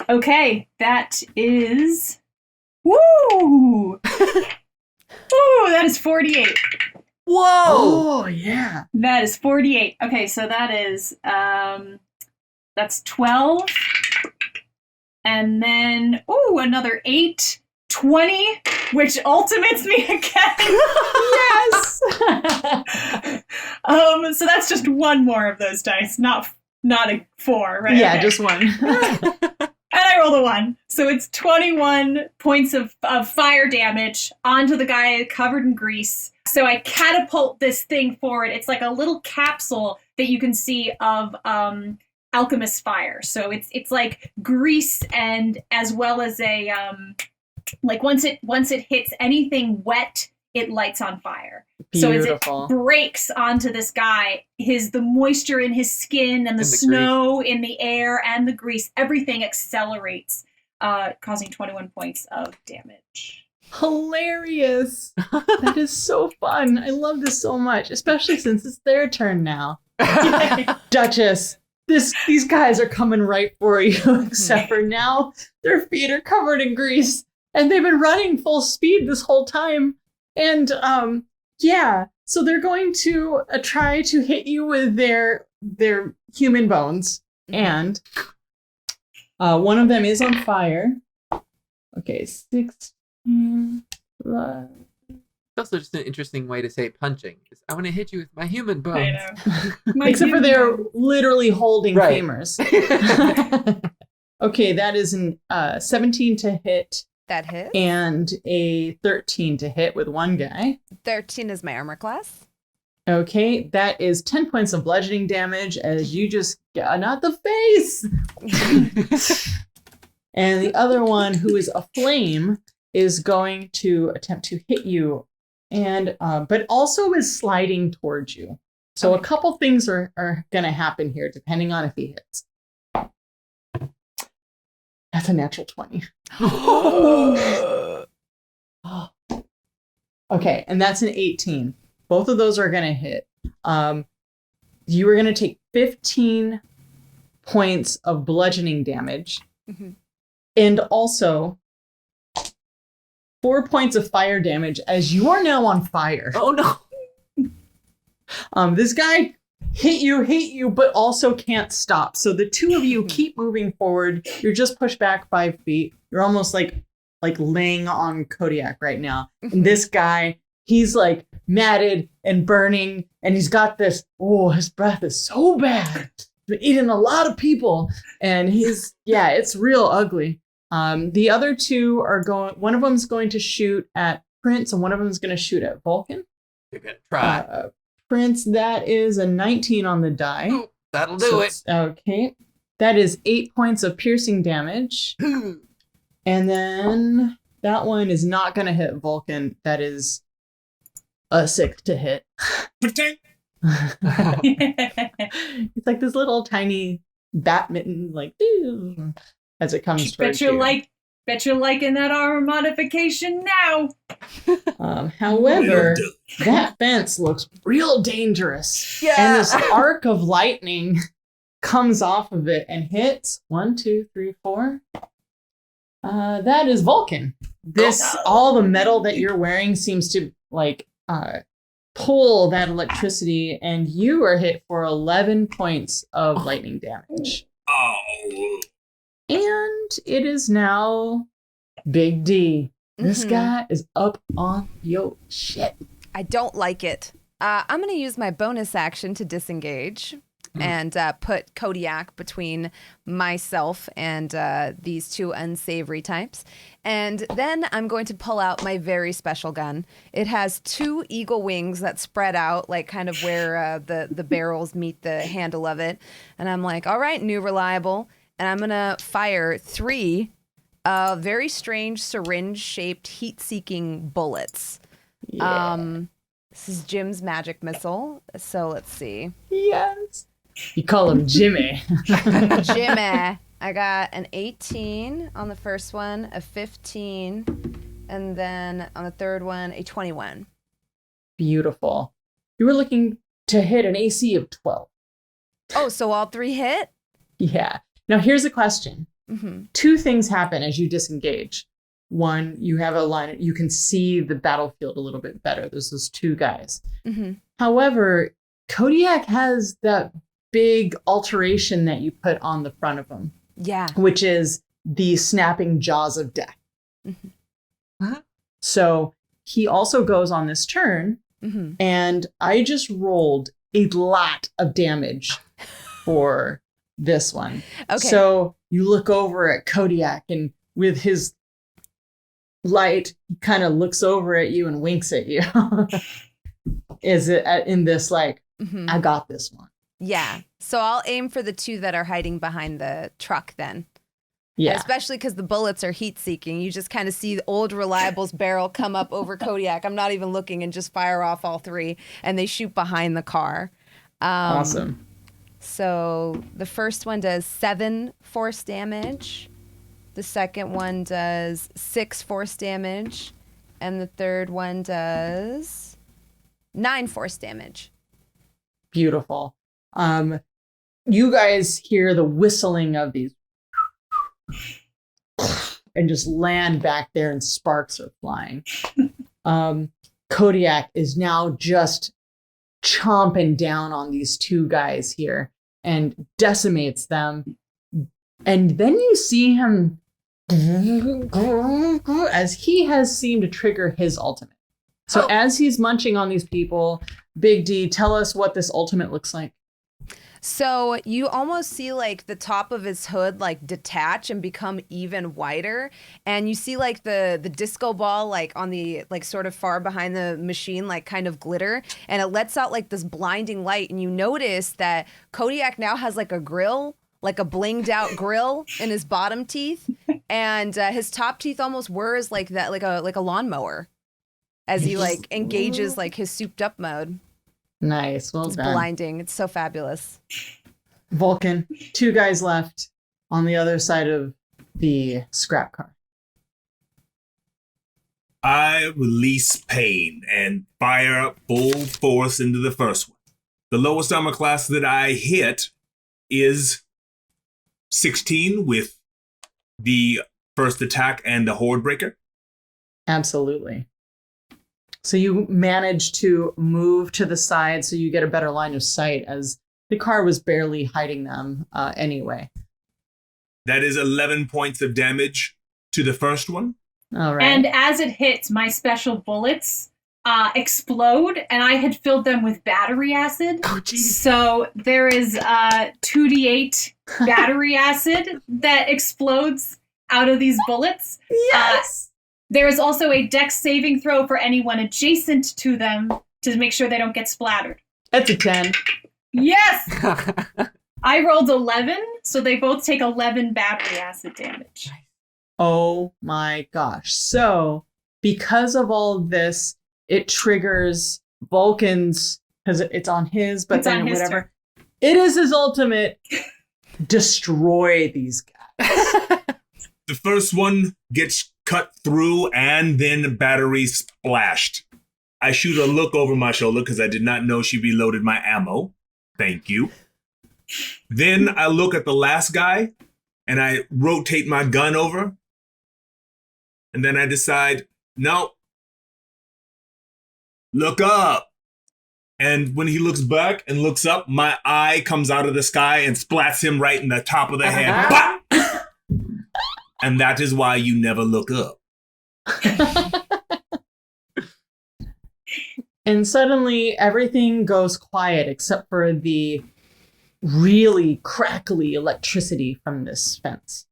Okay, that is... Woo! Woo, that is 48. Whoa! Oh, yeah. That is 48. Okay, so that is, that's 12. And then, another 8. 20, which ultimates me again. Yes! So that's just one more of those dice, not a 4, right? Yeah, Okay. just one. And I rolled a 1. So it's 21 points of fire damage onto the guy covered in grease. So I catapult this thing forward. It's like a little capsule that you can see of alchemist fire. So it's like grease, and as well as a once it hits anything wet, it lights on fire. Beautiful. So as it breaks onto this guy, the moisture in his skin and the snow in the air and the grease, everything accelerates, causing 21 points of damage. Hilarious. That is so fun. I love this so much, especially since it's their turn now. Duchess, these guys are coming right for you, except for now their feet are covered in grease. And they've been running full speed this whole time. And so they're going to try to hit you with their human bones. And one of them is on fire. Okay, 16 plus. It's also just an interesting way to say punching. I want to hit you with my human bones. I know. Except for they're literally holding Right. femurs. Okay, that is an 17 to hit. That hits. And a 13 to hit with one guy. 13 is my armor class. Okay, that is 10 points of bludgeoning damage as you just got not the face. And the other one, who is a flame, is going to attempt to hit you, and but also is sliding towards you. So a couple things are going to happen here, depending on if he hits. That's a natural 20. Okay, and that's an 18. Both of those are going to hit. You are going to take 15 points of bludgeoning damage. Mm-hmm. And also 4 points of fire damage as you are now on fire. Oh no. This guy hit you, but also can't stop. So the two of you keep moving forward. You're just pushed back 5 feet. You're almost like laying on Kodiak right now. And this guy, he's like matted and burning, and he's got this, his breath is so bad. He's been eating a lot of people, and it's real ugly. The other two are one of them's going to shoot at Prince, and one of them is going to shoot at Vulcan. You're going to try. Prince, that is a 19 on the die. Oh, that'll do it. Okay. That is 8 points of piercing damage. And then that one is not going to hit Vulcan. That is a 6 to hit. It's like this little tiny bat mitten, like, as it comes towards you. Bet you're liking that armor modification now. However, that fence looks real dangerous. Yeah. And this arc of lightning comes off of it and hits 1, 2, 3, 4. That is Vulcan. All the metal that you're wearing seems to pull that electricity, and you are hit for 11 points of lightning damage. Oh. And it is now Big D. This guy is up on your shit. I don't like it. I'm going to use my bonus action to disengage. and put Kodiak between myself and these two unsavory types. And then I'm going to pull out my very special gun. It has 2 eagle wings that spread out, like kind of where the barrels meet the handle of it. And I'm like, all right, new reliable. And I'm going to fire 3 very strange syringe-shaped heat-seeking bullets. Yeah. This is Jim's magic missile. So let's see. Yes. You call him Jimmy. Jimmy. I got an 18 on the first one, a 15, and then on the third one, a 21. Beautiful. You were looking to hit an AC of 12. Oh, so all 3 hit? Yeah. Now here's a question. Mm-hmm. 2 things happen as you disengage. One, you have a line, you can see the battlefield a little bit better. There's those 2 guys. Mm-hmm. However, Kodiak has that big alteration that you put on the front of him. Yeah. Which is the snapping jaws of death. Mm-hmm. Huh? So he also goes on this turn, and I just rolled a lot of damage for this one. Okay. So you look over at Kodiak, and with his light, he kind of looks over at you and winks at you. Is it in this like, I got this one? Yeah. So I'll aim for the 2 that are hiding behind the truck then. Yeah. Especially because the bullets are heat-seeking. You just kind of see the old Reliable's barrel come up over Kodiak. I'm not even looking, and just fire off all 3, and they shoot behind the car. Awesome. So the first one does 7 force damage. The second one does 6 force damage. And the third one does 9 force damage. Beautiful. You guys hear the whistling of these and just land back there, and sparks are flying. Kodiak is now just chomping down on these 2 guys here and decimates them. And then you see him as he has seemed to trigger his ultimate. So as he's munching on these people, Big D, tell us what this ultimate looks like. So you almost see like the top of his hood like detach and become even wider, and you see like the disco ball like on the like sort of far behind the machine like kind of glitter, and it lets out like this blinding light, and you notice that Kodiak now has like a grill, like a blinged out grill in his bottom teeth, and his top teeth almost whirs like that, like a lawnmower, as he like engages like his souped up mode. Nice. Well It's done. blinding. It's so fabulous. Vulcan, 2 guys left on the other side of the scrap car. I release pain and fire full force into the first one. The lowest armor class that I hit is 16 with the first attack and the horde breaker. Absolutely. So you manage to move to the side so you get a better line of sight, as the car was barely hiding them anyway. That is 11 points of damage to the first one. All right. And as it hits, my special bullets explode, and I had filled them with battery acid. Oh, geez. So there is 2d8 battery acid that explodes out of these bullets. Yes! There is also a dex saving throw for anyone adjacent to them to make sure they don't get splattered. That's a 10. Yes! I rolled 11, so they both take 11 battery acid damage. Oh my gosh. So because of all of this, it triggers Vulcan's, because it's on his, but It's then on his whatever. It is his ultimate. Destroy these guys. The first one gets cut through and then battery splashed. I shoot a look over my shoulder because I did not know she reloaded my ammo. Thank you. Then I look at the last guy and I rotate my gun over. And then I decide, no, look up. And when he looks back and looks up, my eye comes out of the sky and splats him right in the top of the head. Bop! And that is why you never look up. And suddenly everything goes quiet except for the really crackly electricity from this fence.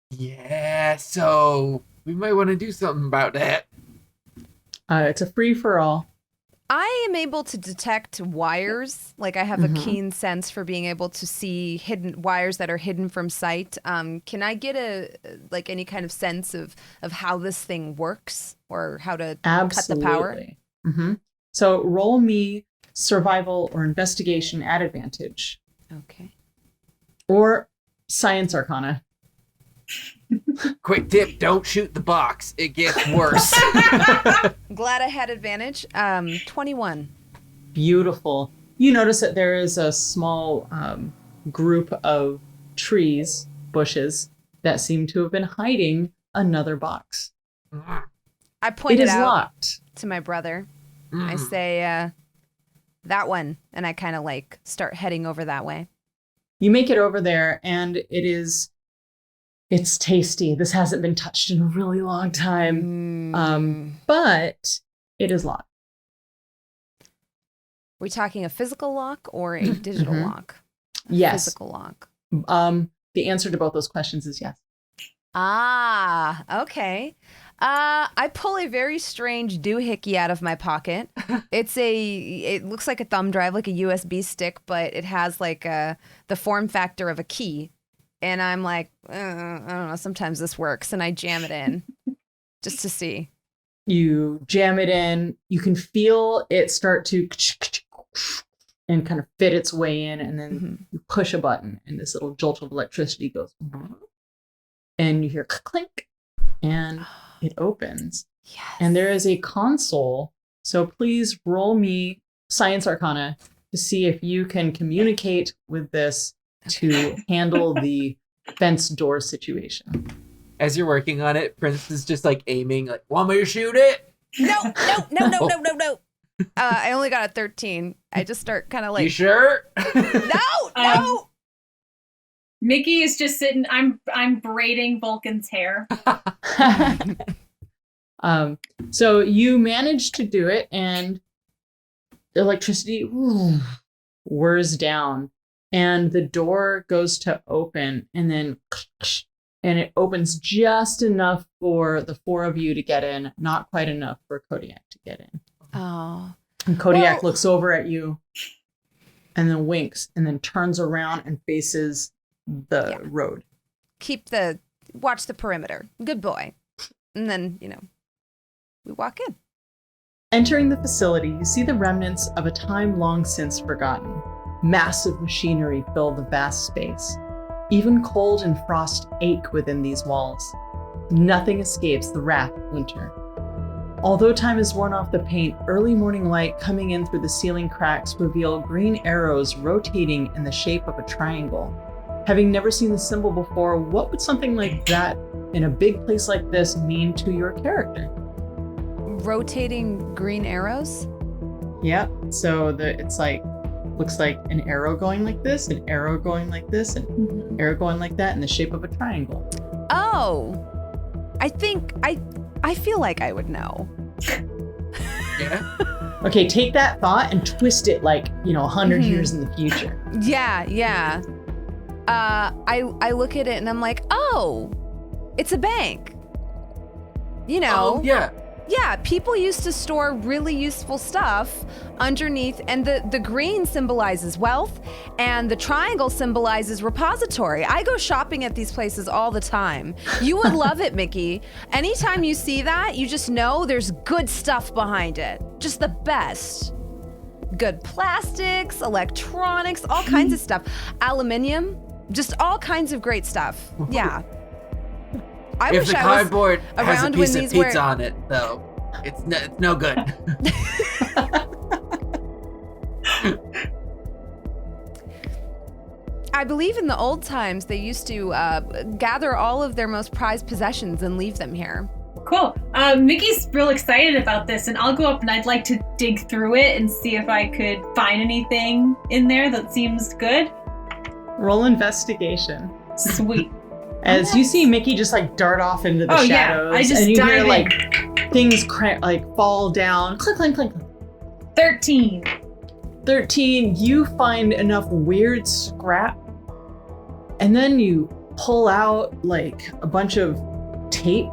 Yeah, so we might want to do something about that. It's a free-for-all. I am able to detect wires. Like I have a keen sense for being able to see hidden wires that are hidden from sight. Can I get any kind of sense of how this thing works or how to cut the power? Mm-hmm. So roll me survival or investigation at advantage. Okay. Or science arcana. Quick tip, don't shoot the box. It gets worse. Glad I had advantage. 21. Beautiful. You notice that there is a small group of trees, bushes, that seem to have been hiding another box. I point it out locked. to my brother. I say, that one. And I kind of like start heading over that way. You make it over there and it's tasty. This hasn't been touched in a really long time. But it is locked. Are we talking a physical lock or a digital lock? Yes. Physical lock. The answer to both those questions is yes. Ah, okay. I pull a very strange doohickey out of my pocket. It looks like a thumb drive, like a USB stick, but it has like the form factor of a key. And I'm like, I don't know, sometimes this works. And I jam it in just to see. You jam it in. You can feel it start to and kind of fit its way in. And then you push a button and this little jolt of electricity goes. And you hear clink. And it opens. Yes. And there is a console. So please roll me Science Arcana to see if you can communicate with this to handle the fence door situation. As you're working on it, Prince is just like aiming, like, want me to shoot it? No. I only got a 13. I just start kind of like, you sure? No. Mickey is just sitting. I'm braiding Vulcan's hair. So you manage to do it, and the electricity whirs down, and the door goes to open, and then it opens just enough for the four of you to get in, not quite enough for Kodiak to get in. Oh. And Kodiak looks over at you, and then winks, and then turns around and faces the road. Watch the perimeter. Good boy. And then, we walk in. Entering the facility, you see the remnants of a time long since forgotten. Massive machinery fill the vast space. Even cold and frost ache within these walls. Nothing escapes the wrath of winter. Although time has worn off the paint, early morning light coming in through the ceiling cracks reveal green arrows rotating in the shape of a triangle. Having never seen the symbol before, what would something like that in a big place like this mean to your character? Rotating green arrows? Yeah, so it's like, looks like an arrow going like this, an arrow going like this, an arrow going like that in the shape of a triangle. Oh, I think, I feel like I would know. Yeah. Okay, take that thought and twist it like, 100 years in the future. Yeah. I look at it and I'm like, oh, it's a bank. Oh, yeah. Yeah, people used to store really useful stuff underneath, and the green symbolizes wealth, and the triangle symbolizes repository. I go shopping at these places all the time. You would love it, Mickey. Anytime you see that, you just know there's good stuff behind it. Just the best. Good plastics, electronics, all kinds of stuff. Aluminium, just all kinds of great stuff. Yeah. I If wish the I was cardboard has a around piece when of these were. pizza on it, though, it's no good. I believe in the old times they used to gather all of their most prized possessions and leave them here. Cool. Mickey's real excited about this, and I'll go up and I'd like to dig through it and see if I could find anything in there that seems good. Roll investigation. Sweet. As you see Mickey just like dart off into the shadows, I just and you dive hear in. like things fall down, clink, clink, clink. 13. 13, you find enough weird scrap, and then you pull out like a bunch of tape,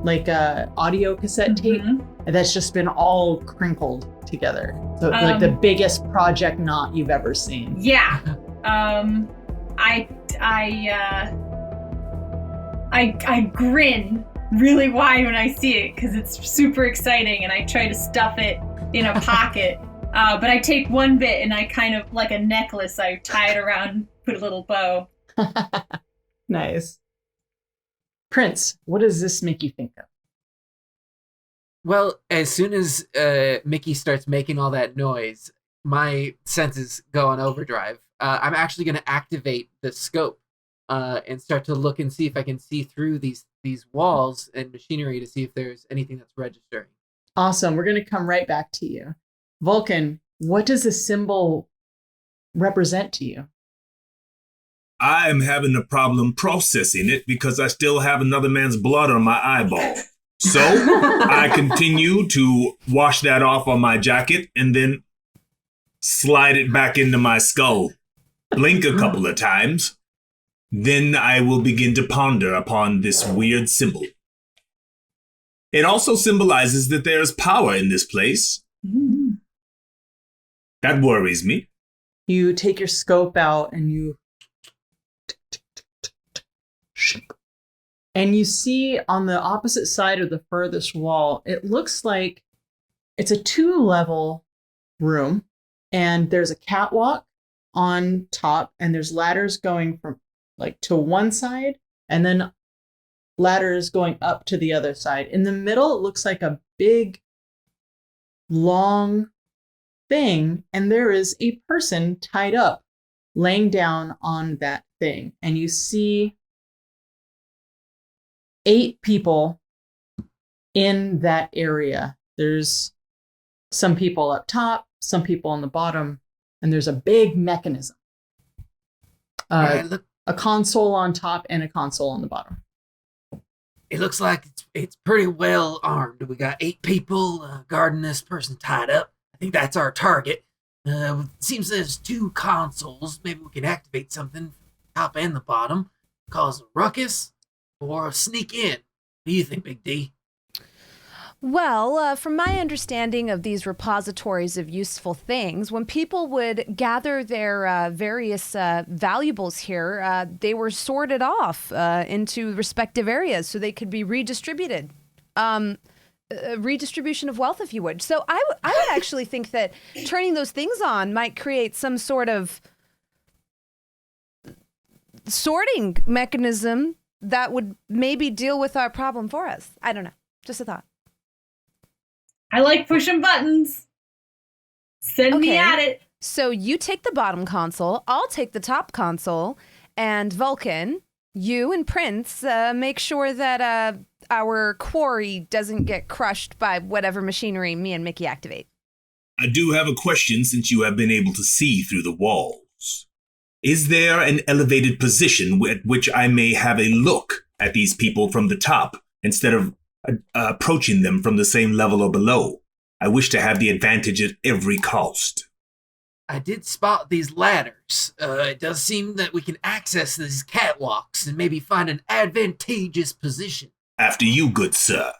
like audio cassette tape, and that's just been all crinkled together. So like the biggest project knot you've ever seen. Yeah. I grin really wide when I see it because it's super exciting, and I try to stuff it in a pocket. But I take one bit and I kind of, like a necklace, I tie it around, put a little bow. Nice. Prince, what does this make you think of? Well, as soon as Mickey starts making all that noise, my senses go on overdrive. I'm actually going to activate the scope and start to look and see if I can see through these walls and machinery to see if there's anything that's registering. Awesome. We're going to come right back to you. Vulcan, what does this symbol represent to you? I am having a problem processing it because I still have another man's blood on my eyeball. So I continue to wash that off on my jacket and then slide it back into my skull. Blink a couple of times. Then I will begin to ponder upon this weird symbol. It also symbolizes that there is power in this place. That worries me. You take your scope out and you see on the opposite side of the furthest wall, it looks like it's a 2-level room, and there's a catwalk on top, and there's ladders going from like to one side, and then ladders going up to the other side. In the middle, it looks like a big, long thing, and there is a person tied up, laying down on that thing, and you see 8 people in that area. There's some people up top, some people on the bottom, and there's a big mechanism. A console on top and a console on the bottom. It looks like it's pretty well armed. We got 8 people guarding this person tied up. I think that's our target. Seems there's 2 consoles. Maybe we can activate something, top and the bottom, cause a ruckus, or sneak in. What do you think, Big D? Well, from my understanding of these repositories of useful things, when people would gather their various valuables here, they were sorted off into respective areas so they could be redistributed. Redistribution of wealth, if you would. So I would actually think that turning those things on might create some sort of sorting mechanism that would maybe deal with our problem for us. I don't know. Just a thought. I like pushing buttons. Send me at it. So you take the bottom console, I'll take the top console, and Vulcan, you and Prince make sure that our quarry doesn't get crushed by whatever machinery me and Mickey activate. I do have a question since you have been able to see through the walls. Is there an elevated position at which I may have a look at these people from the top instead of approaching them from the same level or below? I wish to have the advantage at every cost. I did spot these ladders. It does seem that we can access these catwalks and maybe find an advantageous position. After you, good sir.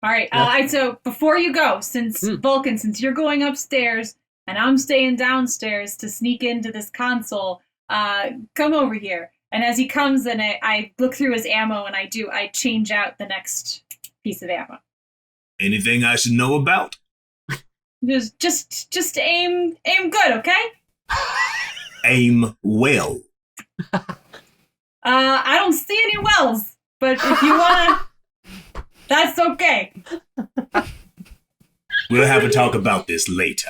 All right. So before you go, since Vulcan, since you're going upstairs and I'm staying downstairs to sneak into this console, come over here. And as he comes in, I look through his ammo and I change out the next piece of ammo. Anything I should know about? Just aim good, okay? Aim well. I don't see any wells, but if you wanna, that's okay. We'll have a talk about this later.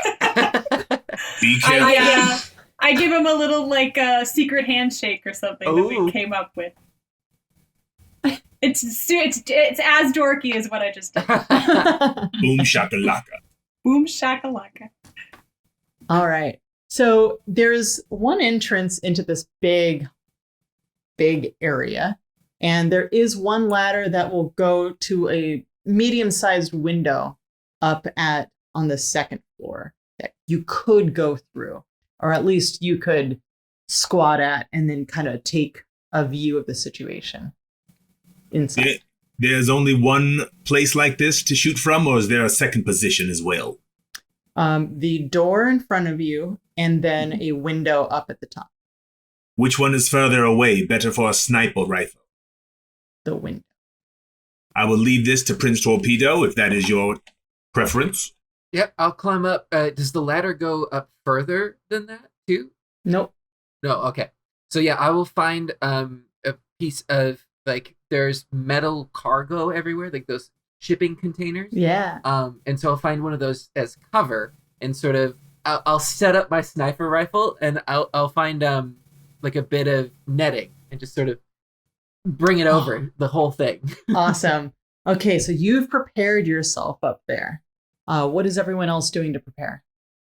Be careful. I give him a little secret handshake or something that we came up with. It's as dorky as what I just did. Boom shakalaka. Boom shakalaka. All right. So there's one entrance into this big area, and there is one ladder that will go to a medium-sized window up on the second floor that you could go through, or at least you could squat at and then kind of take a view of the situation inside. There's only one place like this to shoot from, or is there a second position as well? The door in front of you, and then a window up at the top. Which one is further away, better for a sniper rifle? The window. I will leave this to Prince Torpedo, if that is your preference. Yep, I'll climb up. Does the ladder go up further than that, too? Nope. No, okay. So yeah, I will find a piece of, like, there's metal cargo everywhere, like those shipping containers. Yeah. And so I'll find one of those as cover, and sort of, I'll set up my sniper rifle, and I'll find like a bit of netting, and just sort of bring it over the whole thing. Awesome. Okay, so you've prepared yourself up there. What is everyone else doing to prepare?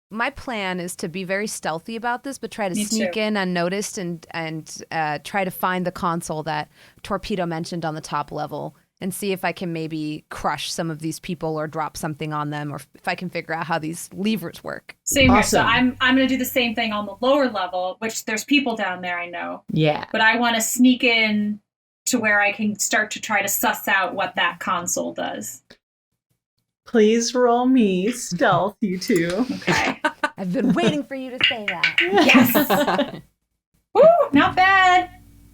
My plan is to be very stealthy about this, but try to Me sneak too. in unnoticed and try to find the console that Torpedo mentioned on the top level and see if I can maybe crush some of these people or drop something on them, or if I can figure out how these levers work. Same here. So Awesome. I'm going to do the same thing on the lower level, which there's people down there, I know. Yeah. But I want to sneak in to where I can start to try to suss out what that console does. Please roll me stealth, you two. Okay. I've been waiting for you to say that. Yes. Woo, not bad.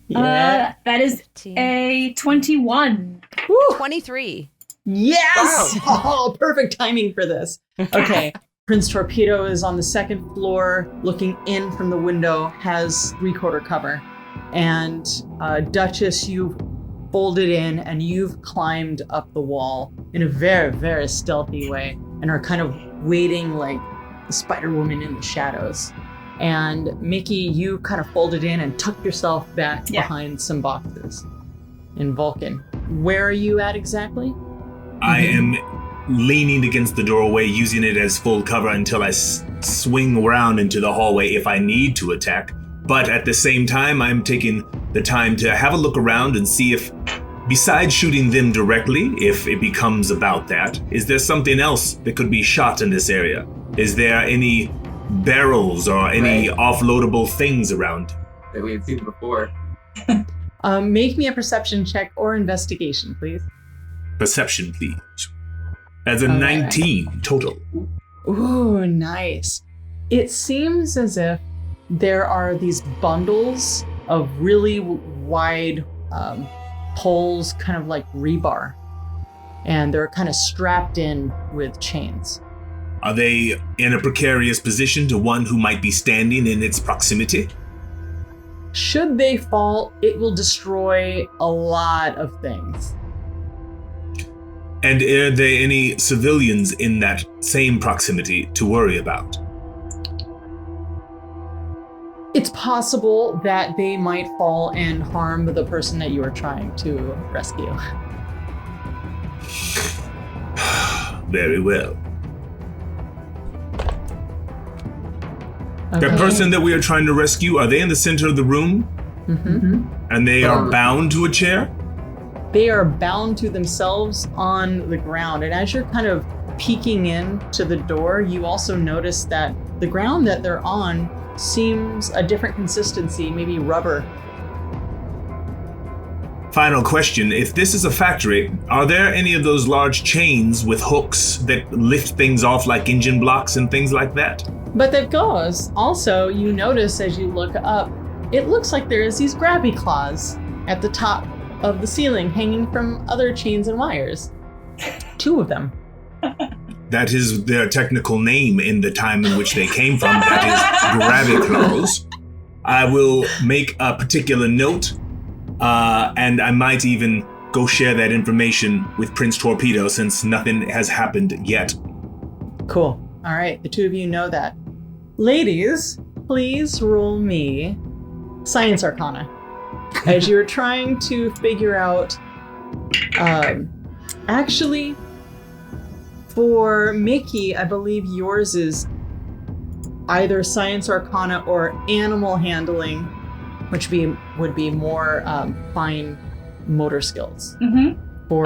Yeah. That is 15. a 21. Woo. 23. Yes! Wow. Oh, perfect timing for this. Okay. Prince Torpedo is on the second floor, looking in from the window, has 3/4 cover. And Duchess, you've folded in and you've climbed up the wall in a very, very stealthy way and are kind of waiting like the Spider-Woman in the shadows. And Mickey, you kind of folded in and tucked yourself back behind some boxes. And Vulcan, where are you at exactly? I am leaning against the doorway, using it as full cover until I swing around into the hallway if I need to attack. But at the same time, I'm taking the time to have a look around and see if, besides shooting them directly, if it becomes about that, is there something else that could be shot in this area? Is there any barrels or any offloadable things around? That we had seen before. Make me a perception check or investigation, please. Perception, please. As a All right. 19 total. Ooh, nice. It seems as if there are these bundles of really wide poles, kind of like rebar, and they're kind of strapped in with chains. Are they in a precarious position to one who might be standing in its proximity? Should they fall, it will destroy a lot of things. And are there any civilians in that same proximity to worry about? It's possible that they might fall and harm the person that you are trying to rescue. Very well. Okay. The person that we are trying to rescue, are they in the center of the room? Mm-hmm. And they are bound to a chair? They are bound to themselves on the ground. And as you're kind of peeking in to the door, you also notice that the ground that they're on seems a different consistency, maybe rubber. Final question. If this is a factory, are there any of those large chains with hooks that lift things off like engine blocks and things like that? But that goes. Also, you notice as you look up, it looks like there's these grabby claws at the top of the ceiling hanging from other chains and wires. 2 of them. That is their technical name in the time in which they came from. That is graviclaws. I will make a particular note, and I might even go share that information with Prince Torpedo since nothing has happened yet. Cool. All right, the 2 of you know that. Ladies, please roll me Science Arcana. As you're trying to figure out, actually, for Mickey, I believe yours is either Science Arcana or Animal Handling, which would be more fine motor skills. Mm-hmm. For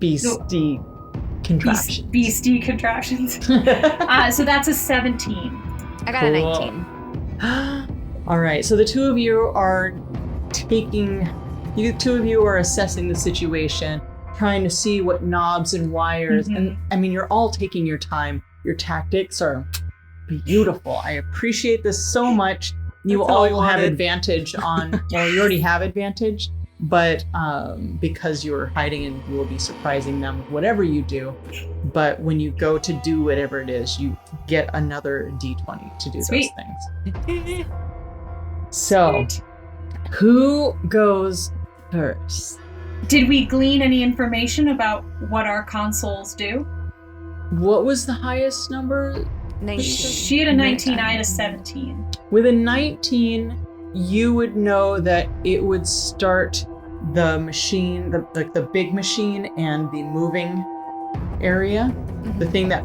Beastie. contraptions. Beastie contraptions. So that's a 17. I got a 19. All right. So the two of you are assessing the situation, trying to see what knobs and wires. And I mean, you're all taking your time. Your tactics are beautiful. I appreciate this so much. You That's all all I will have wanted. advantage on, well, you already have advantage, but because you're hiding and you will be surprising them with whatever you do. But when you go to do whatever it is, you get another D20 to do Sweet. those things. So, who goes first? Did we glean any information about what our consoles do? What was the highest number? 19. She had a 19, I had a 17. With a 19, you would know that it would start the machine, the big machine and the moving area, the thing that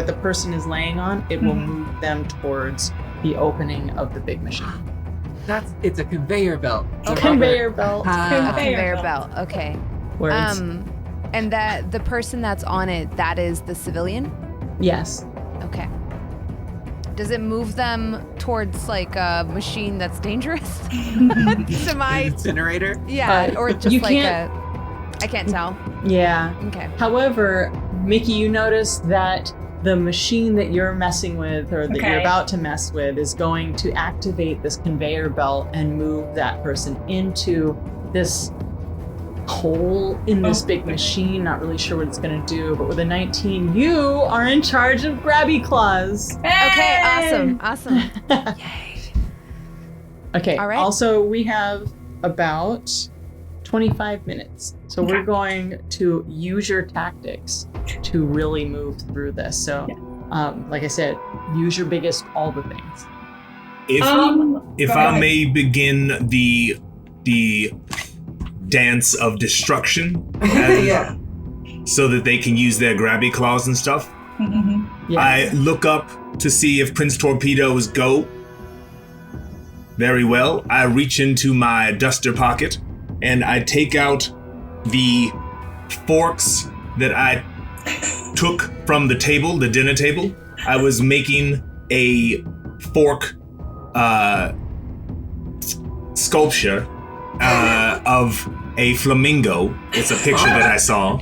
the person is laying on, it will move them towards the opening of the big machine. It's a conveyor belt. It's a Conveyor rubber- belt. A conveyor belt. Okay. Words. And that the person that's on it, that is the civilian? Yes. Okay. Does it move them towards like a machine that's dangerous? To my Incinerator? yeah, or just you like can't- I can't tell. Yeah. Okay. However, Mickey, you notice that the machine that you're messing with or that you're Okay. about to mess with is going to activate this conveyor belt and move that person into this hole in this big machine. Not really sure what it's going to do, but with a 19, you are in charge of grabby claws. Okay, awesome. Okay, All right. also we have about 25 minutes. So we're going to use your tactics to really move through this. So, like I said, use your biggest all the things. If go I ahead. may begin the dance of destruction, Yeah. so that they can use their grabby claws and stuff. Yes. I look up to see if Prince Torpedo's go. Very well. I reach into my duster pocket and I take out the forks that I took from the table, the dinner table. I was making a fork sculpture of a flamingo. It's a picture that I saw.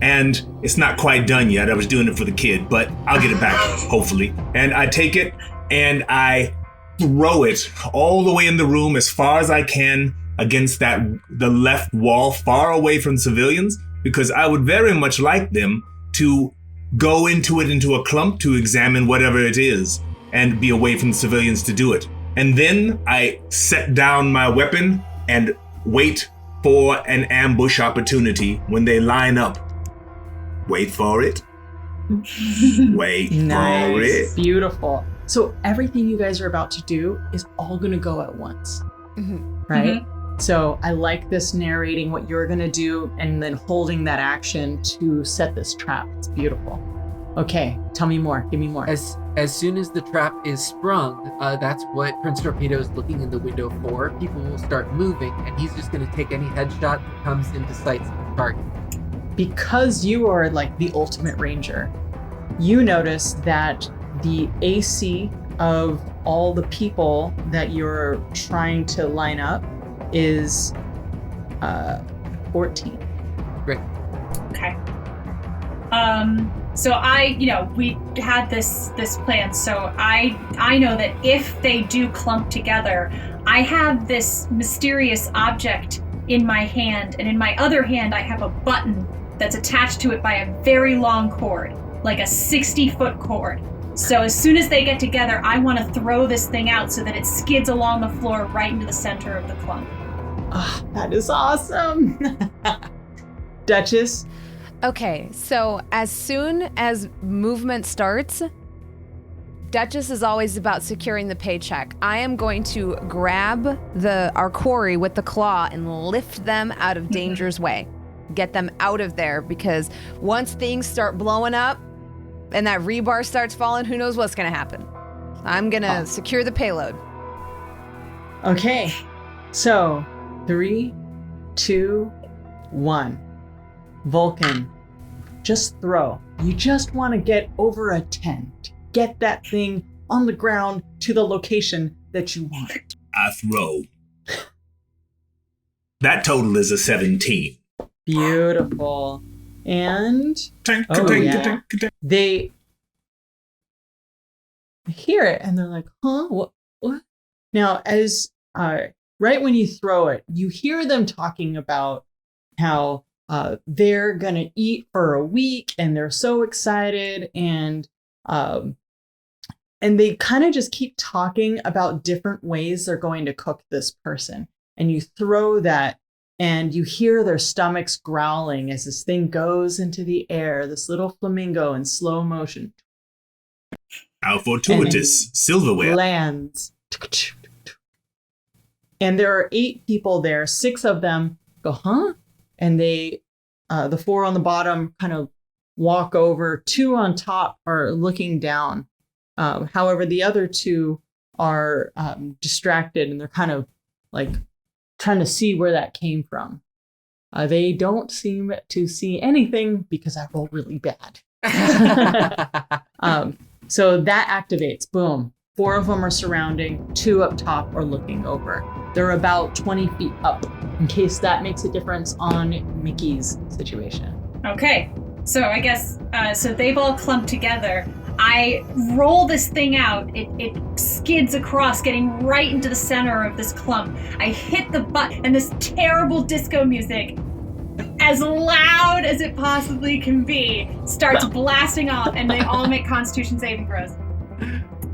And it's not quite done yet. I was doing it for the kid, but I'll get it back, hopefully. And I take it and I throw it all the way in the room as far as I can against the left wall, far away from civilians, because I would very much like them to go into a clump to examine whatever it is and be away from the civilians to do it. And then I set down my weapon and wait for an ambush opportunity when they line up. Wait for it. Wait for it. Beautiful. So everything you guys are about to do is all going to go at once, right? So I like this narrating what you're going to do and then holding that action to set this trap. It's beautiful. Okay, tell me more. Give me more. As soon as the trap is sprung, that's what Prince Torpedo is looking in the window for. People will start moving, and he's just going to take any headshot that comes into sight of the target. Because you are like the ultimate ranger, you notice that the AC of all the people that you're trying to line up is 14. Great. Okay. So we had this plan. So I know that if they do clump together, I have this mysterious object in my hand, and in my other hand, I have a button that's attached to it by a very long cord, like a 60-foot cord. So as soon as they get together, I want to throw this thing out so that it skids along the floor right into the center of the clump. Oh, that is awesome. Duchess? Okay, so as soon as movement starts, Duchess is always about securing the paycheck. I am going to grab our quarry with the claw and lift them out of danger's way. Get them out of there, because once things start blowing up and that rebar starts falling, who knows what's going to happen. I'm going to secure the payload. Okay, so 3, 2, 1. Vulcan, just throw. You just want to get over a 10. Get that thing on the ground to the location that you want. I throw. That total is a 17. Beautiful. And they hear it and they're like, huh? What? Now, as right when you throw it, you hear them talking about how they're gonna eat for a week and they're so excited, and they kind of just keep talking about different ways they're going to cook this person. And you throw that and you hear their stomachs growling as this thing goes into the air, this little flamingo in slow motion. How fortuitous. Silverware. Lands. And there are 8 people there. 6 of them go, huh? And they, the 4 on the bottom kind of walk over. 2 on top are looking down. However, the other 2 are distracted and they're kind of like trying to see where that came from. They don't seem to see anything because I rolled really bad. So that activates. Boom. 4 of them are surrounding. 2 up top are looking over. They're about 20 feet up, in case that makes a difference on Mickey's situation. Okay. So I guess, so they've all clumped together. I roll this thing out. It skids across, getting right into the center of this clump. I hit the button, and this terrible disco music, as loud as it possibly can be, starts blasting off, and they all make Constitution saving throws.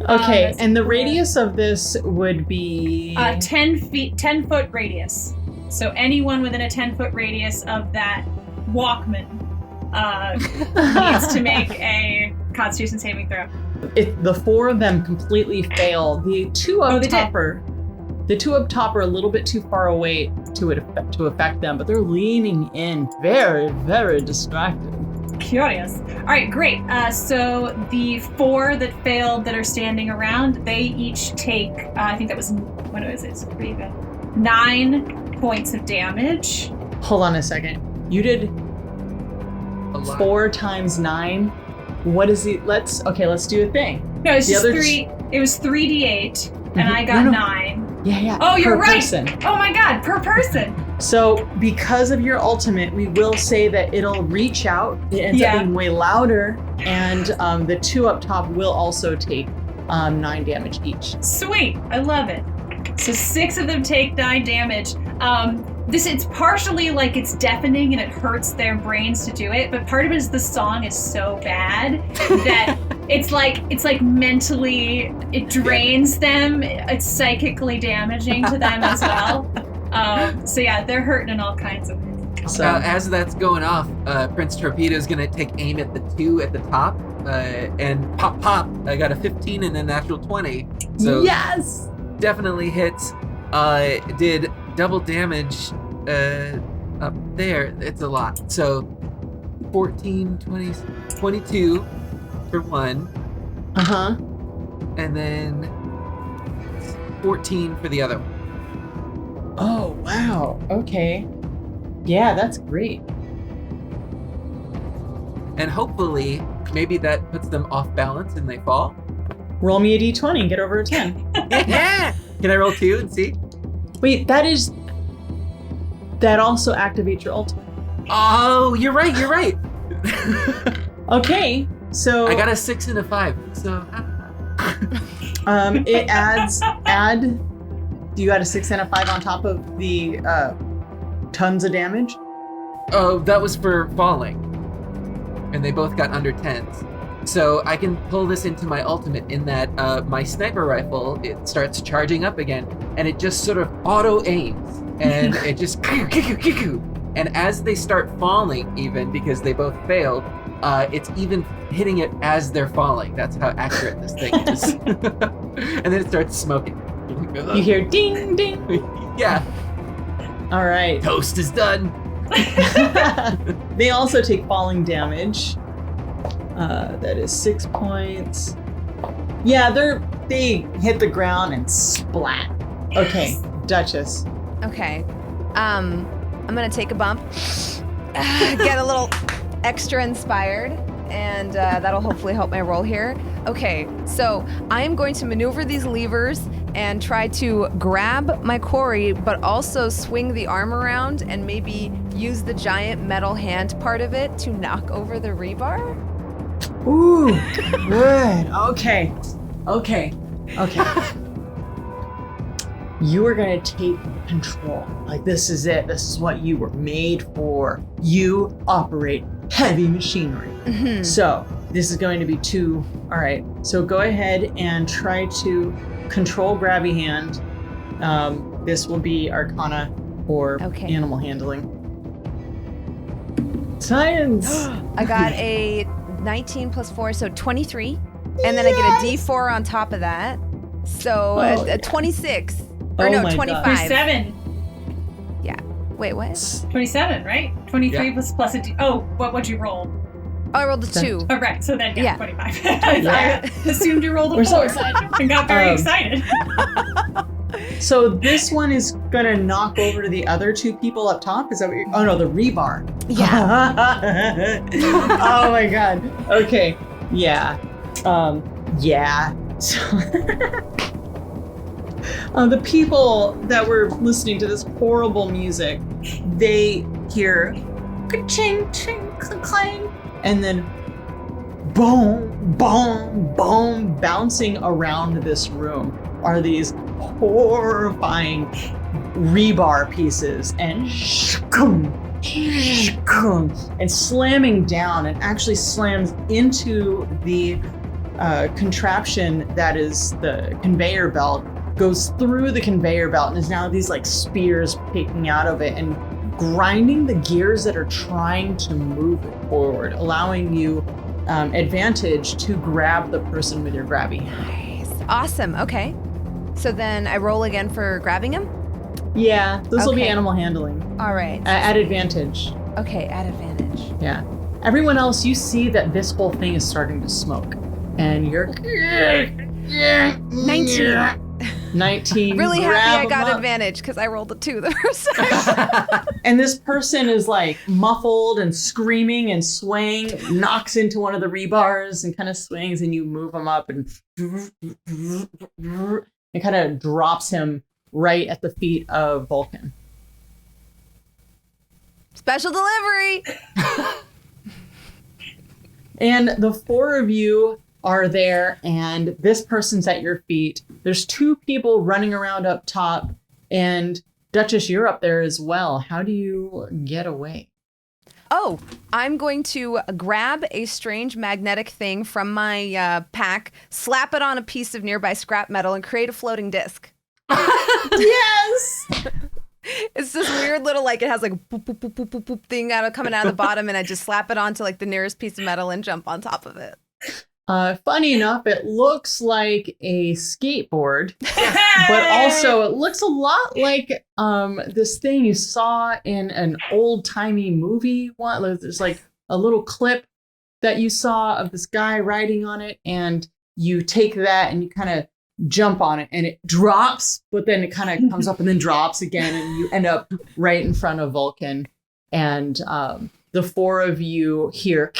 Okay, and the radius of this would be 10 foot radius. So anyone within a 10-foot radius of that Walkman needs to make a Constitution saving throw. If the 4 of them completely fail, the 2 up top are a little bit too far away to affect them, but they're leaning in, very, very distracted. Curious. All right, great. So the 4 that failed that are standing around, they each take, I think that was, what is it? 9 points of damage. Hold on a second. You did 4 times 9. What is it? Let's do a thing. No, it's just 3. It was 3d8, and I got 9. Yeah. Oh, you're right. Person. Oh my God, per person. So because of your ultimate, we will say that it'll reach out. It ends up being way louder, and the 2 up top will also take 9 damage each. Sweet, I love it. So 6 of them take 9 damage. It's partially like it's deafening and it hurts their brains to do it, but part of it is the song is so bad that it's like mentally it drains them. It's psychically damaging to them as well. So yeah, they're hurting in all kinds of ways. So as that's going off, Prince Torpedo is going to take aim at the 2 at the top, and pop. I got a 15 and a natural 20. So yes, definitely hits. Did double damage up there. It's a lot. So 14, 20, 22 for 1. Uh-huh. And then 14 for the other one. Oh, wow. Okay. Yeah, that's great. And hopefully, maybe that puts them off balance and they fall. Roll me a d20 and get over a 10. Yeah! Can I roll 2 and see? Wait, that also activates your ultimate. Oh, you're right. Okay, so I got a 6 and a 5, so... it adds... You got a 6 and a 5 on top of the tons of damage? Oh, that was for falling. And they both got under 10s. So I can pull this into my ultimate in that my sniper rifle, it starts charging up again, and it just sort of auto-aims. And it just... And as they start falling, even, because they both failed, it's even hitting it as they're falling. That's how accurate this thing is. And then it starts smoking. You hear ding, ding. Yeah. All right. Toast is done. They also take falling damage. That is 6 points. Yeah, they hit the ground and splat. Okay, Duchess. Okay. I'm gonna take a bump. Get a little extra inspired, and that'll hopefully help my roll here. Okay, so I am going to maneuver these levers and try to grab my quarry, but also swing the arm around and maybe use the giant metal hand part of it to knock over the rebar. Ooh, good. Okay. You are going to take control. Like, this is it. This is what you were made for. You operate heavy machinery. Mm-hmm. So this is going to be all right. So go ahead and try to control grabby hand. This will be Arcana or animal handling. Science! I got a 19 plus 4, so 23. And then I get a D4 on top of that. So a 26. Or no, 25. 27. Yeah. Wait, what? 27, right? 23 plus a D. Oh, what'd you roll? Oh, I rolled a 2. Oh, right. So then, 25. Yeah. I assumed you rolled a 4 so excited. and got very excited. So this one is going to knock over the other two people up top? Is that what you're... Oh, no, the rebar. Yeah. Oh, my God. Okay. Yeah. Yeah. So... the people that were listening to this horrible music, they hear ka-ching, ching, clang, and then boom, boom, boom, bouncing around this room are these horrifying rebar pieces and and slamming down, and actually slams into the contraption that is the conveyor belt, goes through the conveyor belt, and is now these like spears peeking out of it and grinding the gears that are trying to move it forward, allowing you advantage to grab the person with your grabby. Nice. Awesome. Okay. So then I roll again for grabbing him? Yeah, this will be animal handling. All right. At advantage. Okay, at advantage. Yeah. Everyone else, you see that this whole thing is starting to smoke. And you're 19. 19. Really happy I got up. advantage because I rolled a 2 the first time. And this person is like muffled and screaming and swaying, knocks into one of the rebars and kind of swings, and you move him up and it kind of drops him right at the feet of Vulcan. Special delivery. And the four of you are there, and this person's at your feet. There's two people running around up top, and Duchess, you're up there as well. How do you get away? Oh, I'm going to grab a strange magnetic thing from my pack, slap it on a piece of nearby scrap metal, and create a floating disc. Yes! It's this weird little, like, it has like a boop, boop, boop, boop, boop, boop thing coming out of the bottom, and I just slap it onto like the nearest piece of metal and jump on top of it. Funny enough, it looks like a skateboard, but also it looks a lot like this thing you saw in an old-timey movie. There's like a little clip that you saw of this guy riding on it, and you take that and you kind of jump on it, and it drops, but then it kind of comes up and then drops again, and you end up right in front of Vulcan. And the four of you hear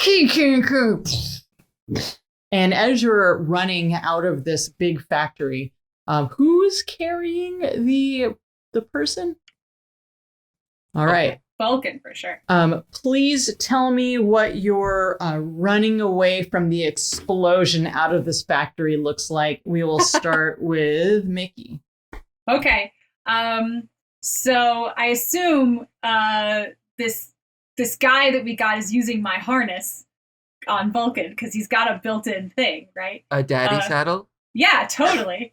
and as you're running out of this big factory, who's carrying the person? All right. Vulcan, for sure. Please tell me what your running away from the explosion out of this factory looks like. We will start with Mickey. Okay. So I assume this guy that we got is using my harness on Vulcan because he's got a built-in thing, right? A daddy saddle? Yeah, totally.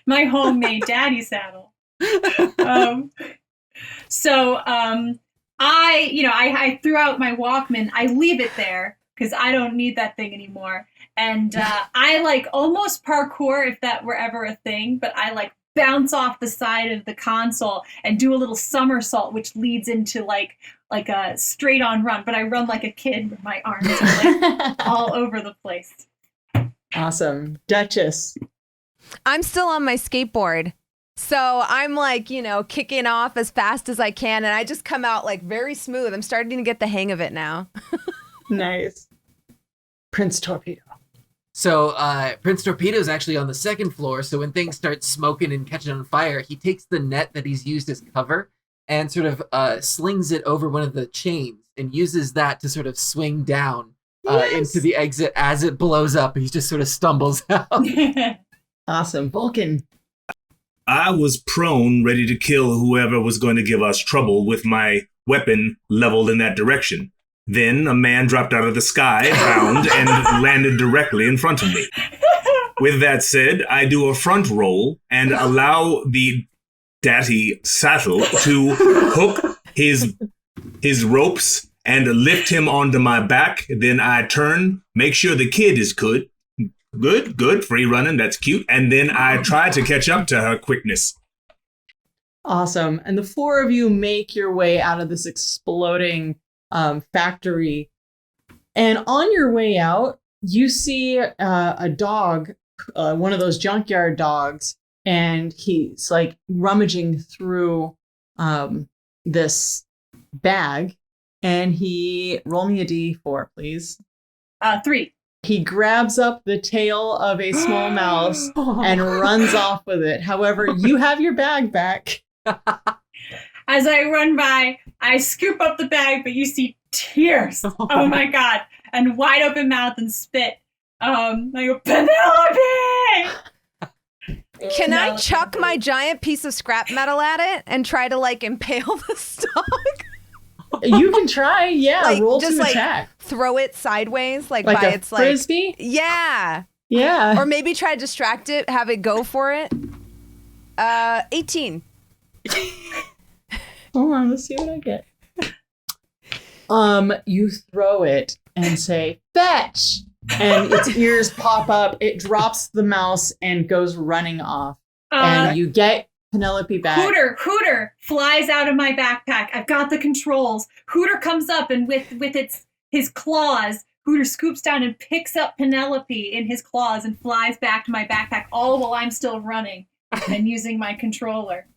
My homemade daddy saddle. So I threw out my Walkman. I leave it there because I don't need that thing anymore. And I like almost parkour if that were ever a thing, but I like bounce off the side of the console and do a little somersault, which leads into like a straight on run. But I run like a kid with my arms like all over the place. Awesome. Duchess. I'm still on my skateboard. So I'm like, kicking off as fast as I can, and I just come out like very smooth. I'm starting to get the hang of it now. Nice. Prince Torpedo. So Prince Torpedo is actually on the second floor, so when things start smoking and catching on fire, he takes the net that he's used as cover and sort of slings it over one of the chains and uses that to sort of swing down into the exit as it blows up. He just sort of stumbles out. Awesome. Vulcan. I was prone, ready to kill whoever was going to give us trouble with my weapon leveled in that direction. Then a man dropped out of the sky, bound, and landed directly in front of me. With that said, I do a front roll and allow the daddy saddle to hook his ropes and lift him onto my back. Then I turn, make sure the kid is good. Good, free running, that's cute. And then I try to catch up to her quickness. Awesome. And the four of you make your way out of this exploding factory. And on your way out, you see a dog, one of those junkyard dogs, and he's like rummaging through this bag. And he, roll me a D4, please. 3. He grabs up the tail of a small mouse and runs off with it. However, you have your bag back. As I run by, I scoop up the bag, but you see tears. Oh my God. And wide open mouth and spit. I go, Penelope! Can I chuck my giant piece of scrap metal at it and try to like impale the dog? You can try, yeah. Like, roll just to like attack. throw it sideways, like Like by a its frisbee? like. Yeah. Yeah. Or maybe try to distract it, have it go for it. 18. Hold on, let's see what I get. You throw it and say, fetch! And its ears pop up, it drops the mouse and goes running off. And you get Penelope back. Hooter flies out of my backpack. I've got the controls. Hooter comes up and with his claws, Hooter scoops down and picks up Penelope in his claws and flies back to my backpack, all while I'm still running and using my controller.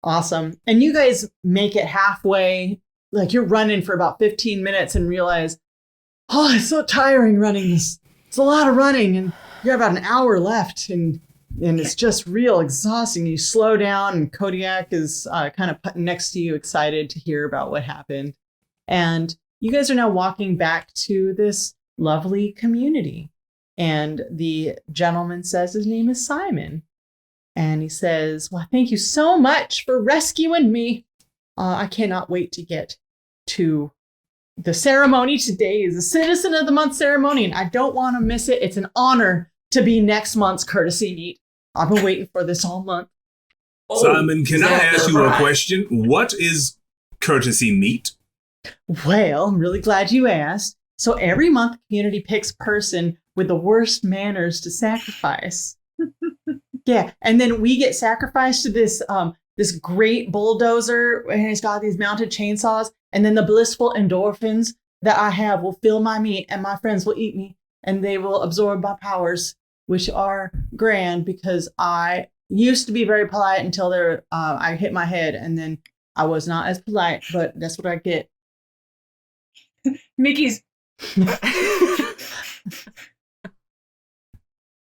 Awesome. And you guys make it halfway, like you're running for about 15 minutes and realize, oh, it's so tiring running this. It's a lot of running and you have about an hour left and it's just real exhausting. You slow down and Kodiak is kind of putting next to you, excited to hear about what happened. And you guys are now walking back to this lovely community. And the gentleman says his name is Simon. And he says, well, thank you so much for rescuing me. I cannot wait to get to the ceremony. Today is the Citizen of the Month ceremony, and I don't want to miss it. It's an honor to be next month's courtesy meet. I've been waiting for this all month. Simon, can I ask you a question? What is courtesy meet? Well, I'm really glad you asked. So every month, the community picks person with the worst manners to sacrifice. Yeah, and then we get sacrificed to this this great bulldozer, and it's got these mounted chainsaws, and then the blissful endorphins that I have will fill my meat, and my friends will eat me, and they will absorb my powers, which are grand because I used to be very polite until I hit my head, and then I was not as polite, but that's what I get. Mickey's.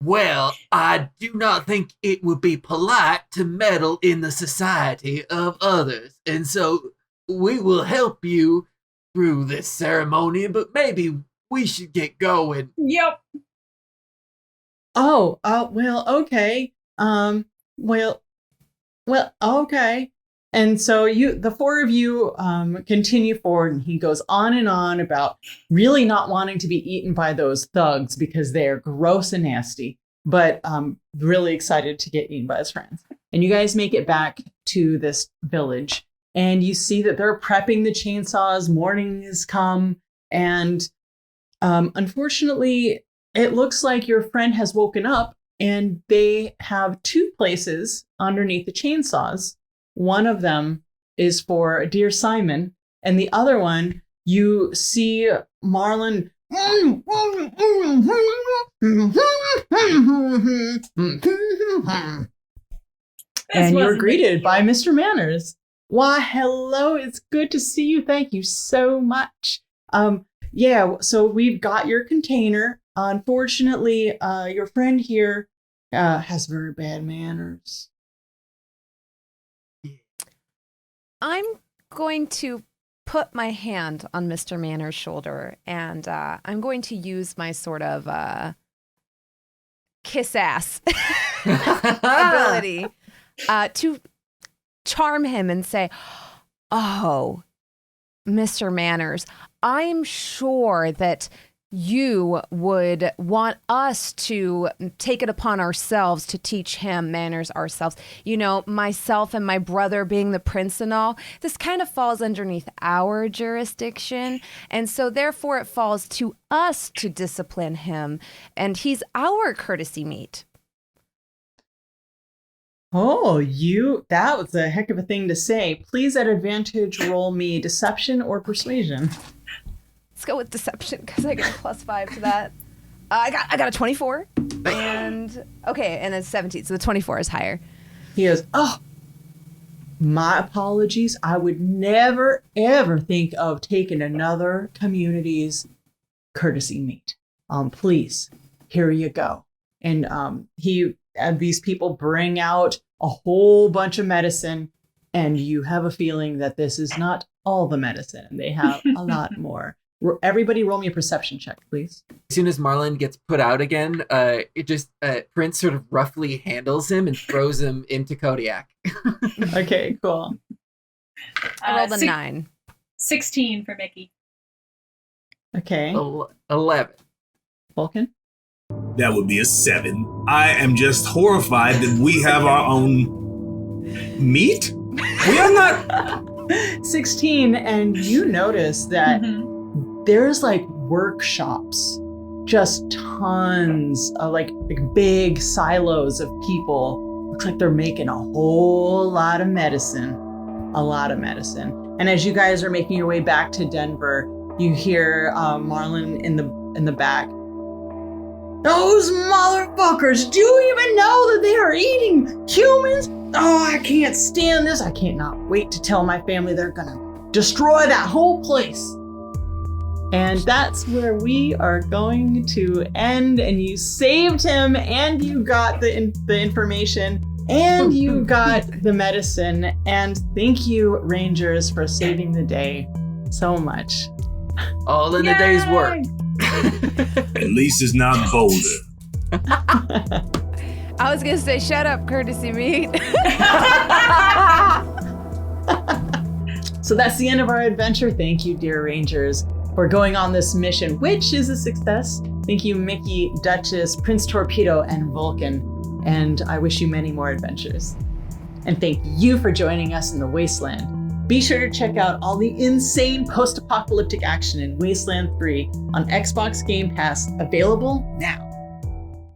Well, I do not think it would be polite to meddle in the society of others, and so we will help you through this ceremony, but maybe we should get going. Yep. Oh, well, okay. Well, okay. And so the four of you continue forward, and he goes on and on about really not wanting to be eaten by those thugs because they're gross and nasty, but really excited to get eaten by his friends. And you guys make it back to this village, and you see that they're prepping the chainsaws. Morning has come, and unfortunately, it looks like your friend has woken up, and they have two places underneath the chainsaws. One of them is for dear Simon, and the other one, you see Marlon And you're wasn't greeted it? by Mr. Manners. Why, hello, it's good to see you. Thank you so much. So we've got your container. Unfortunately, your friend here has very bad manners. I'm going to put my hand on Mr. Manners' shoulder, and I'm going to use my sort of kiss ass ability to charm him and say, "Oh, Mr. Manners, I'm sure that you would want us to take it upon ourselves to teach him manners ourselves. You know, myself and my brother being the prince and all, this kind of falls underneath our jurisdiction. And so therefore it falls to us to discipline him. And he's our courtesy meet." Oh, that was a heck of a thing to say. Please at advantage roll me deception or persuasion. Let's go with deception because I get a +5 to that. I got a 24 and then 17. So the 24 is higher. He goes, "Oh, my apologies. I would never, ever think of taking another community's courtesy meet. Please, here you go." And these people bring out a whole bunch of medicine, and you have a feeling that this is not all the medicine. They have a lot more. Everybody roll me a perception check, please. As soon as Marlin gets put out again, Prince sort of roughly handles him and throws him into Kodiak. Okay, cool. I rolled a 9. 16 for Mickey. Okay. 11. Vulcan? That would be a 7. I am just horrified that we have our own meat. We are not 16, and you notice that there's like workshops, just tons of like big silos of people. Looks like they're making a whole lot of medicine. And as you guys are making your way back to Denver, you hear Marlin in the back. "Those motherfuckers, do you even know that they are eating humans? Oh, I can't stand this. I cannot wait to tell my family they're gonna destroy that whole place." And that's where we are going to end. And you saved him, and you got the information, and you got the medicine. And thank you, Rangers, for saving the day so much. All in the day's work. At least it's not Boulder. I was going to say, shut up, courtesy meet. So that's the end of our adventure. Thank you, dear Rangers, for going on this mission, which is a success. Thank you, Mickey, Duchess, Prince Torpedo, and Vulcan. And I wish you many more adventures. And thank you for joining us in the Wasteland. Be sure to check out all the insane post-apocalyptic action in Wasteland 3 on Xbox Game Pass, available now.